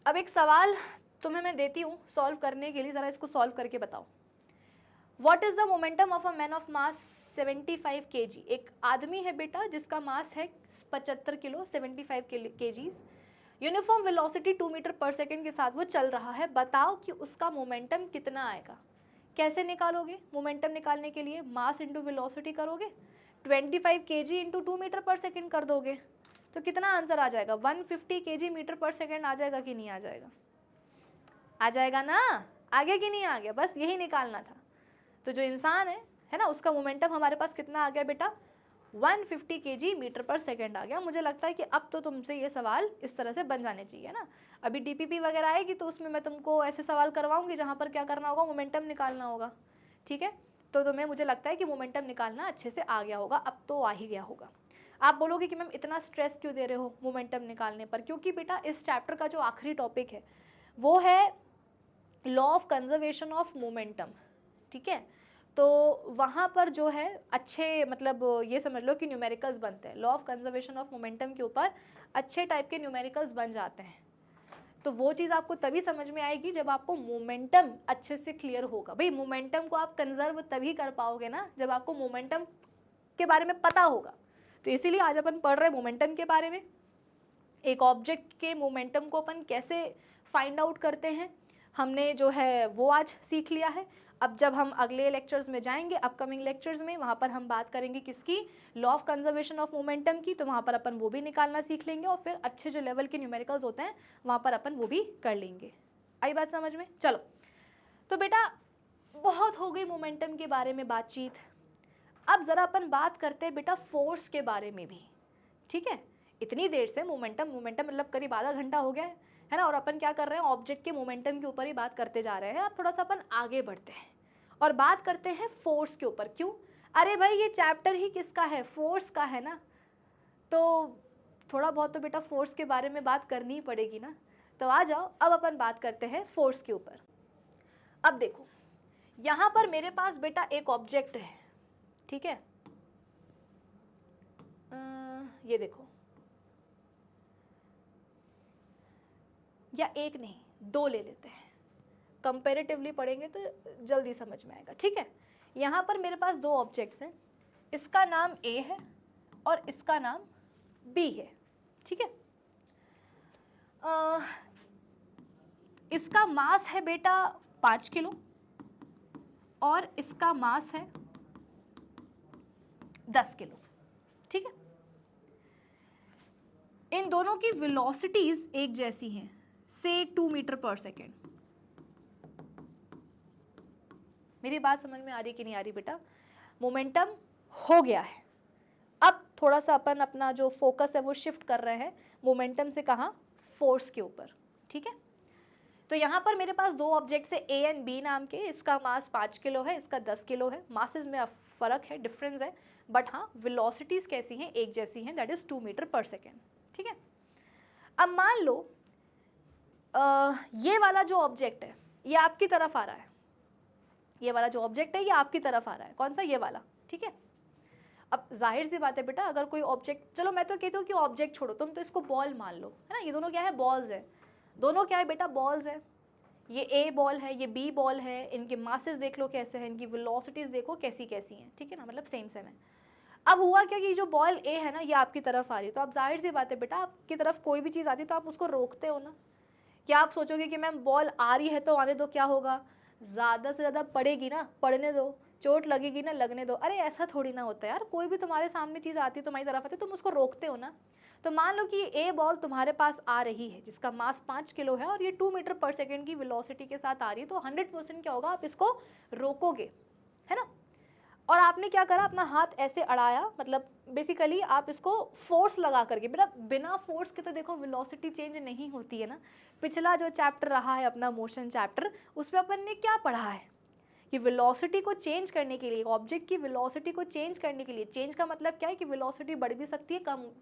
Speaker 1: अब एक सवाल तुम्हें मैं देती हूँ सॉल्व करने के लिए, ज़रा इसको सॉल्व करके बताओ। What is the momentum of a man of mass 75 kg। एक आदमी है बेटा जिसका मास है 75 kilo, 75 kgs। Uniform velocity 2 metre पर सेकेंड के साथ वो चल रहा है। बताओ कि उसका मोमेंटम कितना आएगा। कैसे निकालोगे मोमेंटम? निकालने के लिए मास इंटू वेलोसिटी करोगे, 25 kg इंटू 2 मीटर पर सेकेंड कर दोगे, तो कितना आंसर आ जाएगा? 150 kg मीटर पर सेकेंड आ जाएगा कि नहीं आ जाएगा? आ जाएगा ना, आगे कि नहीं आ गया? बस यही निकालना था। तो जो इंसान है ना, उसका मोमेंटम हमारे पास कितना आ गया बेटा? 150 kg मीटर पर सेकेंड आ गया। मुझे लगता है कि अब तो तुमसे ये सवाल इस तरह से बन जाने चाहिए ना। अभी DPP वगैरह आएगी तो उसमें मैं तुमको ऐसे सवाल करवाऊंगी जहाँ पर क्या करना होगा, मोमेंटम निकालना होगा। ठीक है, तो तुम्हें मुझे लगता है कि मोमेंटम निकालना अच्छे से आ गया होगा, अब तो आ ही गया होगा। आप बोलोगे कि मैम इतना स्ट्रेस क्यों दे रहे हो मोमेंटम निकालने पर? क्योंकि बेटा इस चैप्टर का जो आखिरी टॉपिक है वो है law of conservation of momentum. ठीक है, तो वहाँ पर जो है अच्छे, मतलब ये समझ लो कि न्यूमेरिकल्स बनते हैं। Law of conservation of momentum के ऊपर अच्छे टाइप के न्यूमेरिकल्स बन जाते हैं। तो वो चीज़ आपको तभी समझ में आएगी जब आपको मोमेंटम अच्छे से क्लियर होगा। भाई मोमेंटम को आप कंजर्व तभी कर पाओगे ना जब आपको मोमेंटम के बारे में पता होगा। तो इसीलिए आज अपन पढ़ रहे हैं मोमेंटम के बारे में। एक ऑब्जेक्ट के मोमेंटम को अपन कैसे फाइंड आउट करते हैं हमने जो है वो आज सीख लिया है। अब जब हम अगले लेक्चर्स में जाएंगे, अपकमिंग लेक्चर्स में, वहाँ पर हम बात करेंगे किसकी? Law of conservation of momentum की। तो वहाँ पर अपन वो भी निकालना सीख लेंगे और फिर अच्छे जो लेवल के न्यूमेरिकल्स होते हैं वहाँ पर अपन वो भी कर लेंगे। आई बात समझ में? चलो, तो बेटा बहुत हो गई मोमेंटम के बारे में बातचीत। अब ज़रा अपन बात करते हैं बेटा फोर्स के बारे में भी। ठीक है, इतनी देर से मोमेंटम मतलब करीब आधा घंटा हो गया है ना, और अपन क्या कर रहे हैं? ऑब्जेक्ट के मोमेंटम के ऊपर ही बात करते जा रहे हैं। अब थोड़ा सा अपन आगे बढ़ते हैं और बात करते हैं फोर्स के ऊपर। क्यों? अरे भाई ये चैप्टर ही किसका है? फोर्स का है ना, तो थोड़ा बहुत तो बेटा फोर्स के बारे में बात करनी ही पड़ेगी ना। तो आ जाओ, अब अपन बात करते हैं फोर्स के ऊपर। अब देखो, यहाँ पर मेरे पास बेटा एक ऑब्जेक्ट है। ठीक है, ये देखो, या एक नहीं, दो ले लेते हैं, कंपैरेटिवली पढ़ेंगे तो जल्दी समझ में आएगा। ठीक है, यहाँ पर मेरे पास दो ऑब्जेक्ट्स हैं, इसका नाम A है और इसका नाम B है। ठीक है, इसका मास है बेटा 5 किलो और इसका मास है 10 किलो। ठीक है, इन दोनों की वेलोसिटीज एक जैसी हैं, से 2 मीटर पर सेकेंड। मेरी बात समझ में आ रही कि नहीं आ रही बेटा? मोमेंटम हो गया है, अब थोड़ा सा अपन अपना जो फोकस है वो शिफ्ट कर रहे हैं मोमेंटम से कहाँ? फोर्स के ऊपर। ठीक है, तो यहाँ पर मेरे पास दो ऑब्जेक्ट्स है A एंड B नाम के। इसका मास 5 किलो है, इसका 10 किलो है। मासेस में फर्क है, डिफरेंस है, बट हाँ वेलोसिटीज कैसी हैं? एक जैसी हैं, दैट इज 2 मीटर पर सेकेंड। ठीक है, अब मान लो ये वाला जो ऑब्जेक्ट है ये आपकी तरफ आ रहा है। ये वाला जो ऑब्जेक्ट है ये आपकी तरफ आ रहा है। कौन सा? ये वाला। ठीक है। अब जाहिर सी बात है बेटा, अगर कोई ऑब्जेक्ट, चलो मैं तो कहती हूँ कि ऑब्जेक्ट छोड़ो, तुम तो इसको बॉल मान लो, है ना। ये दोनों क्या है, बॉल्स है। दोनों क्या है बेटा, बॉल्स है। ये ए बॉल है, ये बी बॉल है, इनके मासेस देख लो कैसे हैं, इनकी वेलोसिटीज देखो कैसी कैसी हैं, ठीक है ना, मतलब सेम सेम है। अब हुआ क्या कि जो बॉल ए है ना, ये आपकी तरफ आ रही है, तो आप जाहिर सी बात है बेटा, आपकी तरफ कोई भी चीज़ आती है तो आप उसको रोकते हो ना। क्या आप सोचोगे कि मैम बॉल आ रही है तो आने दो, क्या होगा, ज़्यादा से ज़्यादा पड़ेगी ना, पड़ने दो, चोट लगेगी ना, लगने दो। अरे ऐसा थोड़ी ना होता है यार, कोई भी तुम्हारे सामने चीज़ आती है, तुम्हारी तरफ आती है, तुम उसको रोकते हो ना। तो मान लो कि ए बॉल तुम्हारे पास आ रही है जिसका मास 5 किलो है और ये 2 मीटर पर सेकेंड की वेलोसिटी के साथ आ रही है, तो 100% क्या होगा, आप इसको रोकोगे, है ना। और आपने क्या करा, अपना हाथ ऐसे अड़ाया, मतलब बेसिकली आप इसको फोर्स लगा करके, बिना फोर्स के तो देखो वेलोसिटी चेंज नहीं होती है ना। पिछला जो चैप्टर रहा है अपना मोशन चैप्टर, उसमें अपन ने क्या पढ़ा है कि वेलोसिटी को चेंज करने के लिए, ऑब्जेक्ट की वेलोसिटी को चेंज करने के लिए, चेंज का मतलब क्या है कि वेलोसिटी बढ़ भी सकती है,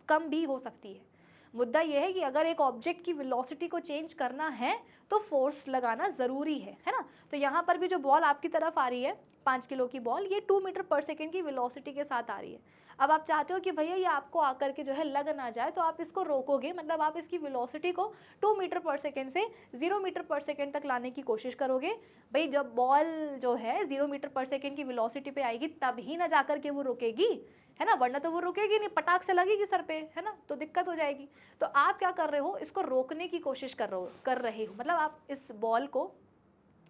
Speaker 1: कम भी हो सकती है। मुद्दा यह है कि अगर एक ऑब्जेक्ट की वेलोसिटी को चेंज करना है तो फोर्स लगाना ज़रूरी है ना। तो यहाँ पर भी जो बॉल आपकी तरफ आ रही है, 5 किलो की बॉल, ये 2 मीटर पर सेकेंड की वेलोसिटी के साथ आ रही है। अब आप चाहते हो कि भैया ये आपको आकर के जो है लग ना जाए, तो आप इसको रोकोगे, मतलब आप इसकी वेलोसिटी को 2 मीटर पर सेकेंड से 0 मीटर पर सेकेंड तक लाने की कोशिश करोगे। भाई जब बॉल जो है 0 मीटर पर सेकेंड की वेलोसिटी पे आएगी तब ही ना जाकर के वो रुकेगी, है ना, वरना तो वो रुकेगी नहीं, पटाख से लगेगी सर पे, है ना, तो दिक्कत हो जाएगी। तो आप क्या कर रहे हो, इसको रोकने की कोशिश कर रहे हो, मतलब आप इस बॉल को,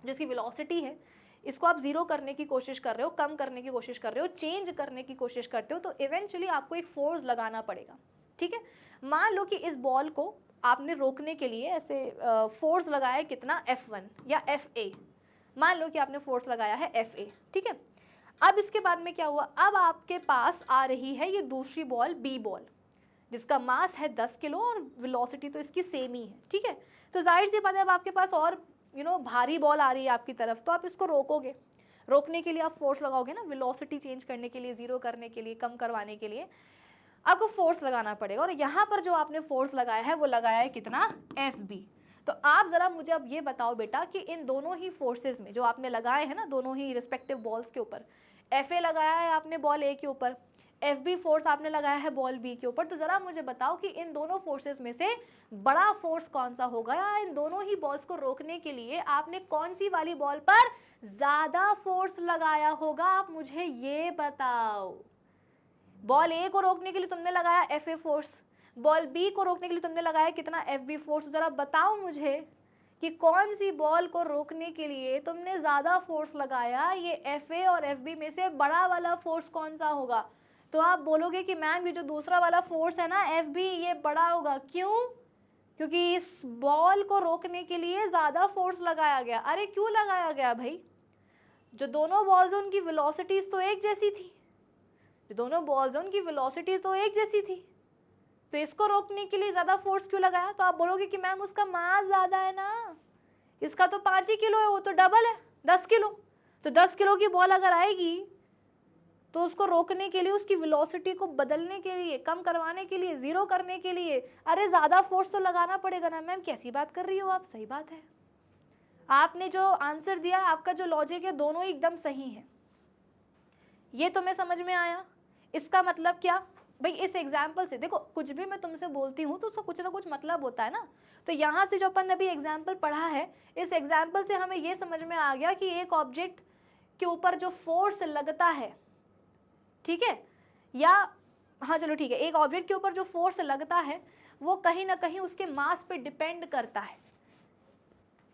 Speaker 1: जिसकी वेलोसिटी है, इसको आप जीरो करने की कोशिश कर रहे हो, कम करने की कोशिश कर रहे हो, चेंज करने की कोशिश करते हो, तो इवेंचुअली आपको एक फोर्स लगाना पड़ेगा, ठीक है। मान लो कि इस बॉल को आपने रोकने के लिए ऐसे फोर्स लगाया कितना, F1 या FA, मान लो कि आपने फोर्स लगाया है FA, ठीक है। अब इसके बाद में क्या हुआ, अब आपके पास आ रही है ये दूसरी बॉल B बॉल, जिसका मास है 10 किलो और वेलोसिटी तो इसकी सेम ही है, ठीक है। तो जाहिर सी बात है, अब आपके पास और भारी बॉल आ रही है आपकी तरफ, तो आप इसको रोकोगे। रोकने के लिए आप फोर्स लगाओगे ना, वेलोसिटी चेंज करने के लिए, जीरो करने के लिए, कम करवाने के लिए आपको फोर्स लगाना पड़ेगा। और यहाँ पर जो आपने फोर्स लगाया है वो लगाया है कितना, FB। तो आप ज़रा मुझे अब ये बताओ बेटा कि इन दोनों ही फोर्सेस में जो आपने लगाए हैं ना, दोनों ही रिस्पेक्टिव बॉल्स के ऊपर, FA लगाया है आपने बॉल A के ऊपर, FB फोर्स आपने लगाया है बॉल B के ऊपर, तो ज़रा मुझे बताओ कि इन दोनों फोर्सेस में से बड़ा फोर्स कौन सा होगा, या इन दोनों ही बॉल्स को रोकने के लिए आपने कौन सी वाली बॉल पर ज़्यादा फोर्स लगाया होगा, आप मुझे ये बताओ। बॉल A को रोकने के लिए तुमने लगाया FA फोर्स, बॉल B को रोकने के लिए तुमने लगाया कितना, FB फोर्स। ज़रा बताओ मुझे कि कौन सी बॉल को रोकने के लिए तुमने ज़्यादा फोर्स लगाया, ये FA और FB में से बड़ा वाला फोर्स कौन सा होगा। तो आप बोलोगे कि मैम ये जो दूसरा वाला फोर्स है ना FB, ये बड़ा होगा, क्यों, क्योंकि इस बॉल को रोकने के लिए ज़्यादा फोर्स लगाया गया। अरे क्यों लगाया गया भाई, जो दोनों बॉल्स हैं उनकी वेलोसिटीज तो एक जैसी थी, जो दोनों बॉल्स हैं उनकी वेलोसिटी तो एक जैसी थी, तो इसको रोकने के लिए ज़्यादा फोर्स क्यों लगाया। तो आप बोलोगे कि मैम उसका मास ज़्यादा है ना, इसका तो 5 ही किलो है, वो तो डबल है 10 किलो। तो 10 किलो की बॉल अगर आएगी तो उसको रोकने के लिए, उसकी वेलोसिटी को बदलने के लिए, कम करवाने के लिए, जीरो करने के लिए, अरे ज़्यादा फोर्स तो लगाना पड़ेगा ना। मैम कैसी बात कर रही हो आप, सही बात है, आपने जो आंसर दिया, आपका जो लॉजिक है, दोनों ही एकदम सही है। ये तुम्हें समझ में आया। इसका मतलब क्या भाई, इस एग्जाम्पल से देखो, कुछ भी मैं तुमसे बोलती हूँ तो उसका कुछ ना कुछ मतलब होता है ना। तो यहाँ से जो अपन ने अभी एग्जाम्पल पढ़ा है, इस एग्जाम्पल से हमें ये समझ में आ गया कि एक ऑब्जेक्ट के ऊपर जो फोर्स लगता है, ठीक है, या हाँ चलो ठीक है, एक ऑब्जेक्ट के ऊपर जो फोर्स लगता है वो कहीं ना कहीं उसके मास पे डिपेंड करता है।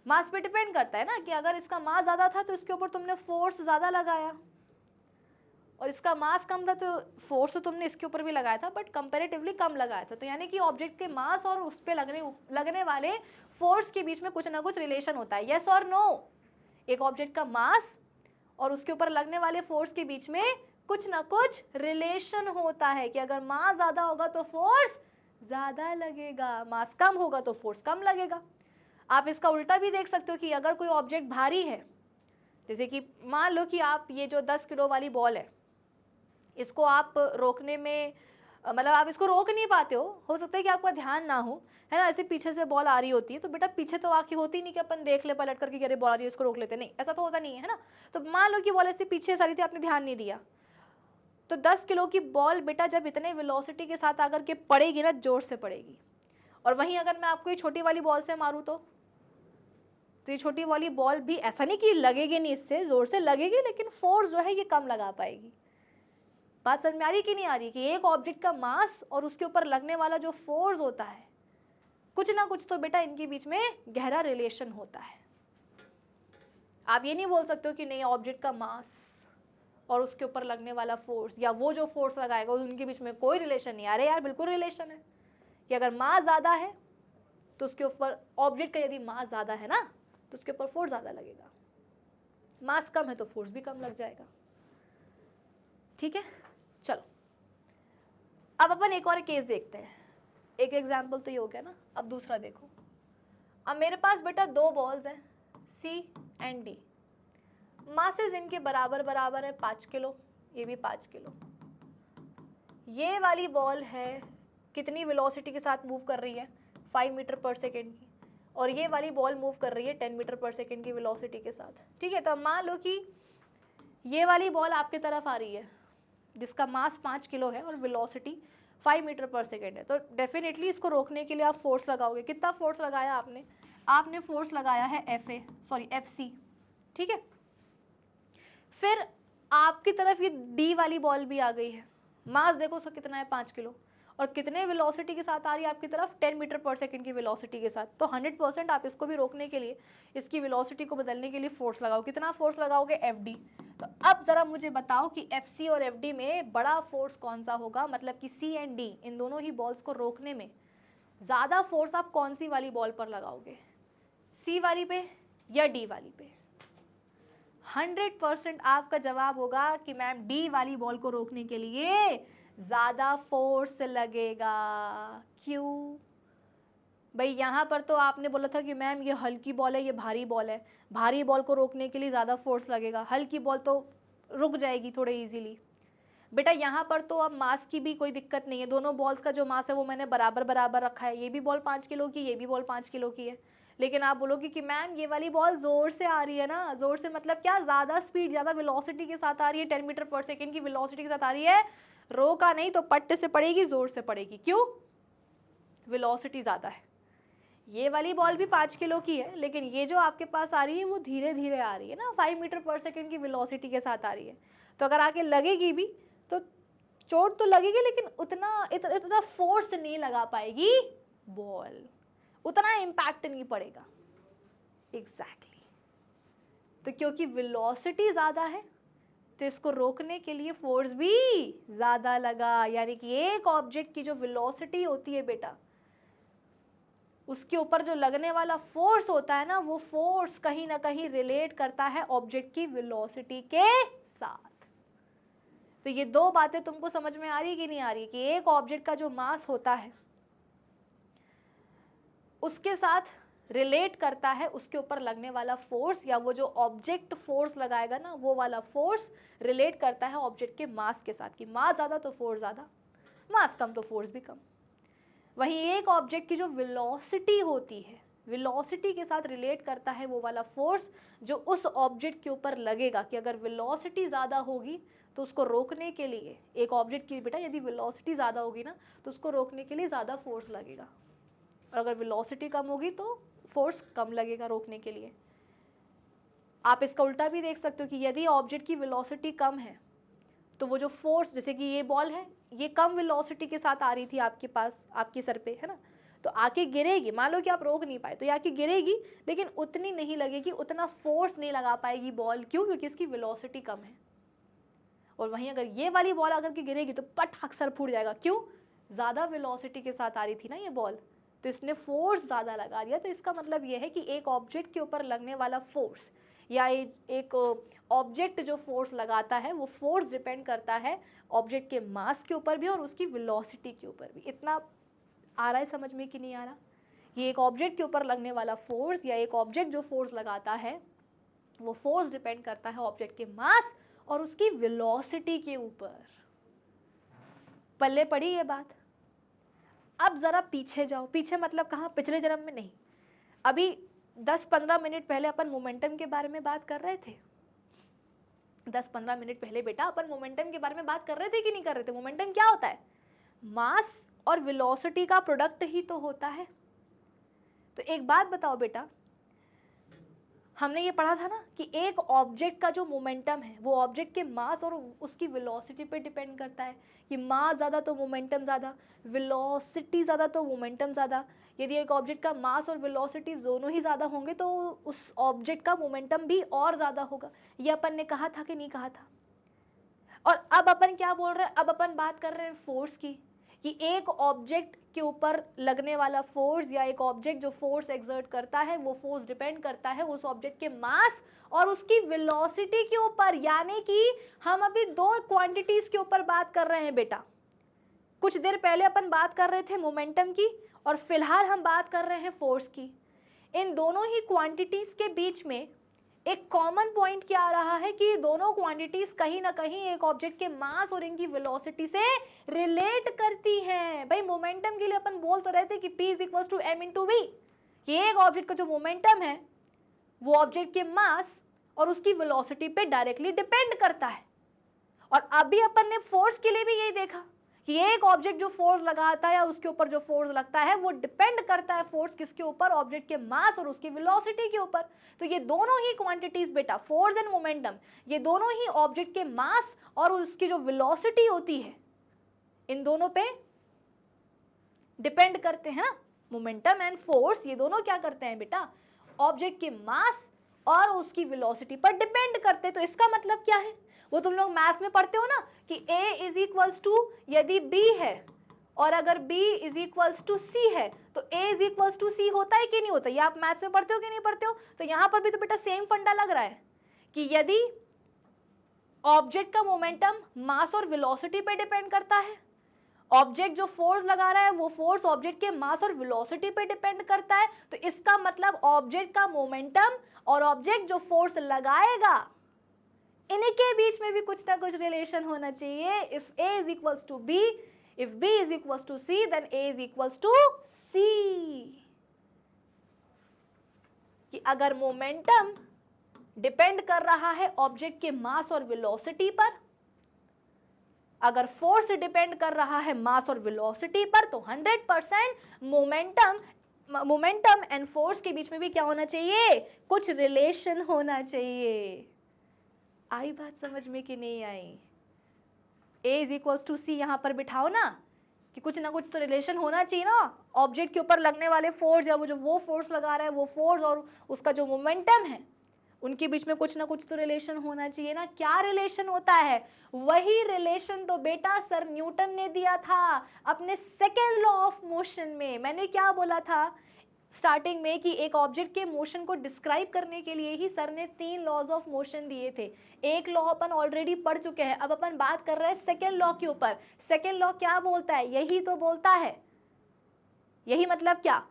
Speaker 1: मास पे डिपेंड करता है ना, कि अगर इसका मास ज़्यादा था तो इसके ऊपर तुमने फोर्स ज़्यादा लगाया, और इसका मास कम था तो फोर्स तो तुमने इसके ऊपर भी लगाया था बट कंपैरेटिवली कम लगाया था। तो यानी कि ऑब्जेक्ट के मास और उस पर लगने वाले फोर्स के बीच में कुछ ना कुछ रिलेशन होता है, यस और नो। एक ऑब्जेक्ट का मास और उसके ऊपर लगने वाले फोर्स के बीच में कुछ ना कुछ रिलेशन होता है, कि अगर मास ज़्यादा होगा तो फोर्स ज़्यादा लगेगा, मास कम होगा तो फोर्स कम लगेगा। आप इसका उल्टा भी देख सकते हो कि अगर कोई ऑब्जेक्ट भारी है, जैसे कि मान लो कि आप ये जो 10 किलो वाली बॉल है, इसको आप रोकने में, मतलब आप इसको रोक नहीं पाते हो सकता है कि आपका ध्यान ना हो, है ना, ऐसे पीछे से बॉल आ रही होती है, तो बेटा पीछे तो आंखें होती नहीं कि अपन देख ले पलट करके, अरे बॉल आ रही है इसको रोक लेते, नहीं, ऐसा तो होता नहीं है ना। तो मान लो कि बॉल ऐसे पीछे से आ रही थी, आपने ध्यान नहीं दिया, तो 10 किलो की बॉल बेटा जब इतने वेलोसिटी के साथ आकर के पड़ेगी ना, जोर से पड़ेगी। और वहीं अगर मैं आपको ये छोटी वाली बॉल से मारूं तो ये छोटी वाली बॉल भी ऐसा नहीं कि लगेगी नहीं, इससे जोर से लगेगी, लेकिन फोर्स जो है ये कम लगा पाएगी। बात समझ में आ रही कि नहीं आ रही कि एक ऑब्जेक्ट का मास और उसके ऊपर लगने वाला जो फोर्स होता है, कुछ ना कुछ तो बेटा इनके बीच में गहरा रिलेशन होता है। आप ये नहीं बोल सकते हो कि नहीं ऑब्जेक्ट का मास और उसके ऊपर लगने वाला फोर्स या वो जो फोर्स लगाएगा उनके बीच में कोई रिलेशन नहीं। अरे यार बिल्कुल रिलेशन है कि अगर मास ज़्यादा है तो उसके ऊपर ऑब्जेक्ट का यदि मास ज़्यादा है ना तो उसके ऊपर फोर्स ज़्यादा लगेगा, मास कम है तो फोर्स भी कम लग जाएगा। ठीक है, चलो अब अपन एक और केस देखते हैं। एक एग्जाम्पल तो ये हो गया ना, अब दूसरा देखो। अब मेरे पास बेटा दो बॉल्स हैं C एंड D, मासेस इनके बराबर बराबर है 5 किलो, ये भी 5 किलो। ये वाली बॉल है कितनी वेलोसिटी के साथ मूव कर रही है, 5 मीटर पर सेकेंड की, और ये वाली बॉल मूव कर रही है 10 मीटर पर सेकेंड की वेलोसिटी के साथ। ठीक है, तो अब मान लो कि ये वाली बॉल आपकी तरफ आ रही है जिसका मास 5 किलो है और वेलोसिटी 5 मीटर पर सेकेंड है, तो डेफिनेटली इसको रोकने के लिए आप फोर्स लगाओगे। कितना फोर्स लगाया आपने? आपने फोर्स लगाया है FC। ठीक है, फिर आपकी तरफ ये D वाली बॉल भी आ गई है, मास देखो उसका कितना है 5 किलो, और कितने वेलोसिटी के साथ आ रही है आपकी तरफ, 10 मीटर पर सेकंड की वेलोसिटी के साथ। तो 100% आप इसको भी रोकने के लिए, इसकी वेलोसिटी को बदलने के लिए फोर्स लगाओ। कितना फोर्स लगाओगे? FD। तो अब जरा मुझे बताओ कि FC और FD में बड़ा फोर्स कौन सा होगा, मतलब कि C एंड D इन दोनों ही बॉल्स को रोकने में ज़्यादा फोर्स आप कौन सी वाली बॉल पर लगाओगे, C वाली पे या D वाली पे? 100% आपका जवाब होगा कि मैम D वाली बॉल को रोकने के लिए ज़्यादा फोर्स लगेगा। क्यों भाई? यहाँ पर तो आपने बोला था कि मैम ये हल्की बॉल है, ये भारी बॉल है, भारी बॉल को रोकने के लिए ज़्यादा फोर्स लगेगा, हल्की बॉल तो रुक जाएगी थोड़े इजीली। बेटा यहाँ पर तो अब मास की भी कोई दिक्कत नहीं है, दोनों बॉल्स का जो मास है वो मैंने बराबर बराबर रखा है। ये भी बॉल 5 किलो की, ये भी बॉल 5 किलो की है। लेकिन आप बोलोगे कि मैम ये वाली बॉल ज़ोर से आ रही है ना, ज़ोर से मतलब क्या? ज़्यादा स्पीड, ज़्यादा वेलोसिटी के साथ आ रही है, 10 मीटर पर सेकेंड की वेलोसिटी के साथ आ रही है, रोका नहीं तो पट्टे से पड़ेगी, ज़ोर से पड़ेगी। क्यों? वेलोसिटी ज़्यादा है। ये वाली बॉल भी 5 किलो की है, लेकिन ये जो आपके पास आ रही है वो धीरे धीरे आ रही है ना, 5 मीटर पर सेकेंड की वेलोसिटी के साथ आ रही है। तो अगर आके लगेगी भी तो चोट तो लगेगी, लेकिन इतना फोर्स नहीं लगा पाएगी बॉल, उतना इम्पैक्ट नहीं पड़ेगा। एग्जैक्टली। तो क्योंकि वेलोसिटी ज़्यादा है तो इसको रोकने के लिए फोर्स भी ज़्यादा लगा। यानी कि एक ऑब्जेक्ट की जो वेलोसिटी होती है बेटा, उसके ऊपर जो लगने वाला फोर्स होता है ना, वो फोर्स कहीं ना कहीं रिलेट करता है ऑब्जेक्ट की वेलोसिटी के साथ। तो ये दो बातें तुमको समझ में आ रही कि नहीं आ रही कि एक ऑब्जेक्ट का जो मास होता है उसके साथ रिलेट करता है उसके ऊपर लगने वाला फोर्स, या वो जो ऑब्जेक्ट फोर्स लगाएगा ना वो वाला फोर्स रिलेट करता है ऑब्जेक्ट के मास के साथ, कि मास ज़्यादा तो फोर्स ज़्यादा, मास कम तो फोर्स भी कम। वहीं एक ऑब्जेक्ट की जो वेलोसिटी होती है, वेलोसिटी के साथ रिलेट करता है वो वाला फोर्स जो उस ऑब्जेक्ट के ऊपर लगेगा, कि अगर वेलोसिटी ज़्यादा होगी तो उसको रोकने के लिए, एक ऑब्जेक्ट की बेटा यदि वेलोसिटी ज़्यादा होगी ना तो उसको रोकने के लिए ज़्यादा फोर्स लगेगा, और अगर वेलोसिटी कम होगी तो फोर्स कम लगेगा रोकने के लिए। आप इसका उल्टा भी देख सकते हो कि यदि ऑब्जेक्ट की वेलोसिटी कम है तो वो जो फोर्स, जैसे कि ये बॉल है, ये कम वेलोसिटी के साथ आ रही थी आपके पास, आपके सर पे, है ना, तो आके गिरेगी। मान लो कि आप रोक नहीं पाए तो ये आके गिरेगी, लेकिन उतनी नहीं लगेगी, उतना फोर्स नहीं लगा पाएगी बॉल। क्यों? क्योंकि इसकी वेलोसिटी कम है। और वहीं अगर ये वाली बॉल अगर के गिरेगी तो पटाख सर फूट जाएगा। क्यों? ज़्यादा वेलोसिटी के साथ आ रही थी ना ये बॉल, तो इसने फोर्स ज़्यादा लगा दिया। तो इसका मतलब ये है कि एक ऑब्जेक्ट के ऊपर लगने वाला फोर्स, या एक ऑब्जेक्ट जो फोर्स लगाता है वो फोर्स डिपेंड करता है ऑब्जेक्ट के मास के ऊपर भी और उसकी वेलोसिटी के ऊपर भी। इतना आ रहा है समझ में कि नहीं आ रहा? ये एक ऑब्जेक्ट के ऊपर लगने वाला फोर्स, या एक ऑब्जेक्ट जो फोर्स लगाता है वो फोर्स डिपेंड करता है ऑब्जेक्ट के मास और उसकी वेलोसिटी के ऊपर। पल्ले पड़ी ये बात? अब ज़रा पीछे जाओ। पीछे मतलब कहाँ? पिछले जन्म में नहीं, अभी 10-15 मिनट पहले अपन मोमेंटम के बारे में बात कर रहे थे। 10-15 मिनट पहले बेटा अपन मोमेंटम के बारे में बात कर रहे थे कि नहीं कर रहे थे? मोमेंटम क्या होता है? मास और वेलोसिटी का प्रोडक्ट ही तो होता है। तो एक बात बताओ बेटा, हमने ये पढ़ा था ना कि एक ऑब्जेक्ट का जो मोमेंटम है वो ऑब्जेक्ट के मास और उसकी वेलोसिटी पे डिपेंड करता है कि मास ज़्यादा तो मोमेंटम ज़्यादा, वेलोसिटी ज़्यादा तो मोमेंटम ज़्यादा। यदि एक ऑब्जेक्ट का मास और वेलोसिटी दोनों ही ज़्यादा होंगे तो उस ऑब्जेक्ट का मोमेंटम भी और ज़्यादा होगा। ये अपन ने कहा था कि नहीं कहा था? और अब अपन क्या बोल रहे हैं? अब अपन बात कर रहे हैं फोर्स की, कि एक ऑब्जेक्ट के ऊपर लगने वाला फोर्स या एक ऑब्जेक्ट जो फोर्स एक्सर्ट करता है वो फोर्स डिपेंड करता है उस ऑब्जेक्ट के मास और उसकी वेलोसिटी के ऊपर। यानी कि हम अभी दो क्वांटिटीज के ऊपर बात कर रहे हैं बेटा। कुछ देर पहले अपन बात कर रहे थे मोमेंटम की और फिलहाल हम बात कर रहे हैं फोर्स की। इन दोनों ही क्वांटिटीज के बीच में एक कॉमन पॉइंट क्या आ रहा है कि दोनों क्वांटिटीज कहीं ना कहीं एक ऑब्जेक्ट के मास और इनकी वेलोसिटी से रिलेट करती हैं। भाई मोमेंटम के लिए अपन बोल तो रहे थे कि P = m × v। ये एक ऑब्जेक्ट का जो मोमेंटम है वो ऑब्जेक्ट के मास और उसकी वेलोसिटी पे डायरेक्टली डिपेंड करता है। और अभी अपन ने फोर्स के लिए भी यही देखा कि एक ऑब्जेक्ट जो फोर्स लगाता है या उसके ऊपर जो फोर्स लगता है वो डिपेंड करता है फोर्स किसके ऊपर? ऑब्जेक्ट के मास और उसकी वेलोसिटी के ऊपर। तो ये दोनों ही क्वांटिटीज बेटा, फोर्स एंड मोमेंटम, ये दोनों ही ऑब्जेक्ट के मास और उसकी जो वेलोसिटी होती है इन दोनों पे डिपेंड करते हैं ना। मोमेंटम एंड फोर्स ये दोनों क्या करते हैं बेटा? ऑब्जेक्ट के मास और उसकी वेलोसिटी पर डिपेंड करते हैं। तो इसका मतलब क्या है? वो तुम लोग मैथ्स में पढ़ते हो ना कि A = यदि B है और अगर B = C है तो A = C होता है कि नहीं होता? ये आप मैथ्स में पढ़ते हो कि नहीं पढ़ते हो? तो यहां पर भी तो बेटा सेम फंडा लग रहा है कि यदि ऑब्जेक्ट का मोमेंटम मास और वेलोसिटी पे डिपेंड करता है, ऑब्जेक्ट जो फोर्स लगा रहा है वो फोर्स ऑब्जेक्ट के मास और वेलोसिटी पे डिपेंड करता है, तो इसका मतलब ऑब्जेक्ट का मोमेंटम और ऑब्जेक्ट जो फोर्स लगाएगा इनके बीच में भी कुछ ना कुछ रिलेशन होना चाहिए। If A = B, if B = C, then A = C। कि अगर मोमेंटम डिपेंड कर रहा है ऑब्जेक्ट के मास और वेलोसिटी पर, अगर फोर्स डिपेंड कर रहा है मास और वेलोसिटी पर, तो 100% मोमेंटम एंड फोर्स के बीच में भी क्या होना चाहिए? कुछ रिलेशन होना चाहिए। आई बात समझ में कि नहीं आई? A = C यहां पर बिठाओ ना कि कुछ ना कुछ तो रिलेशन होना चाहिए ना। ऑब्जेक्ट के ऊपर लगने वाले फोर्स या वो फोर्स लगा रहा है वो फोर्स और उसका जो मोमेंटम है उनके बीच में कुछ ना कुछ तो रिलेशन होना चाहिए ना। क्या रिलेशन होता है? वही रिलेशन तो बेटा सर न्यूटन ने दिया था अपने सेकेंड लॉ ऑफ मोशन में। मैंने क्या बोला था स्टार्टिंग में कि एक ऑब्जेक्ट के मोशन को डिस्क्राइब करने के लिए ही सर ने 3 लॉज ऑफ मोशन दिए थे। एक लॉ अपन ऑलरेडी पढ़ चुके हैं, अब अपन बात कर रहे हैं सेकेंड लॉ के ऊपर। सेकेंड लॉ क्या बोलता है? यही तो बोलता है, यही मतलब क्या?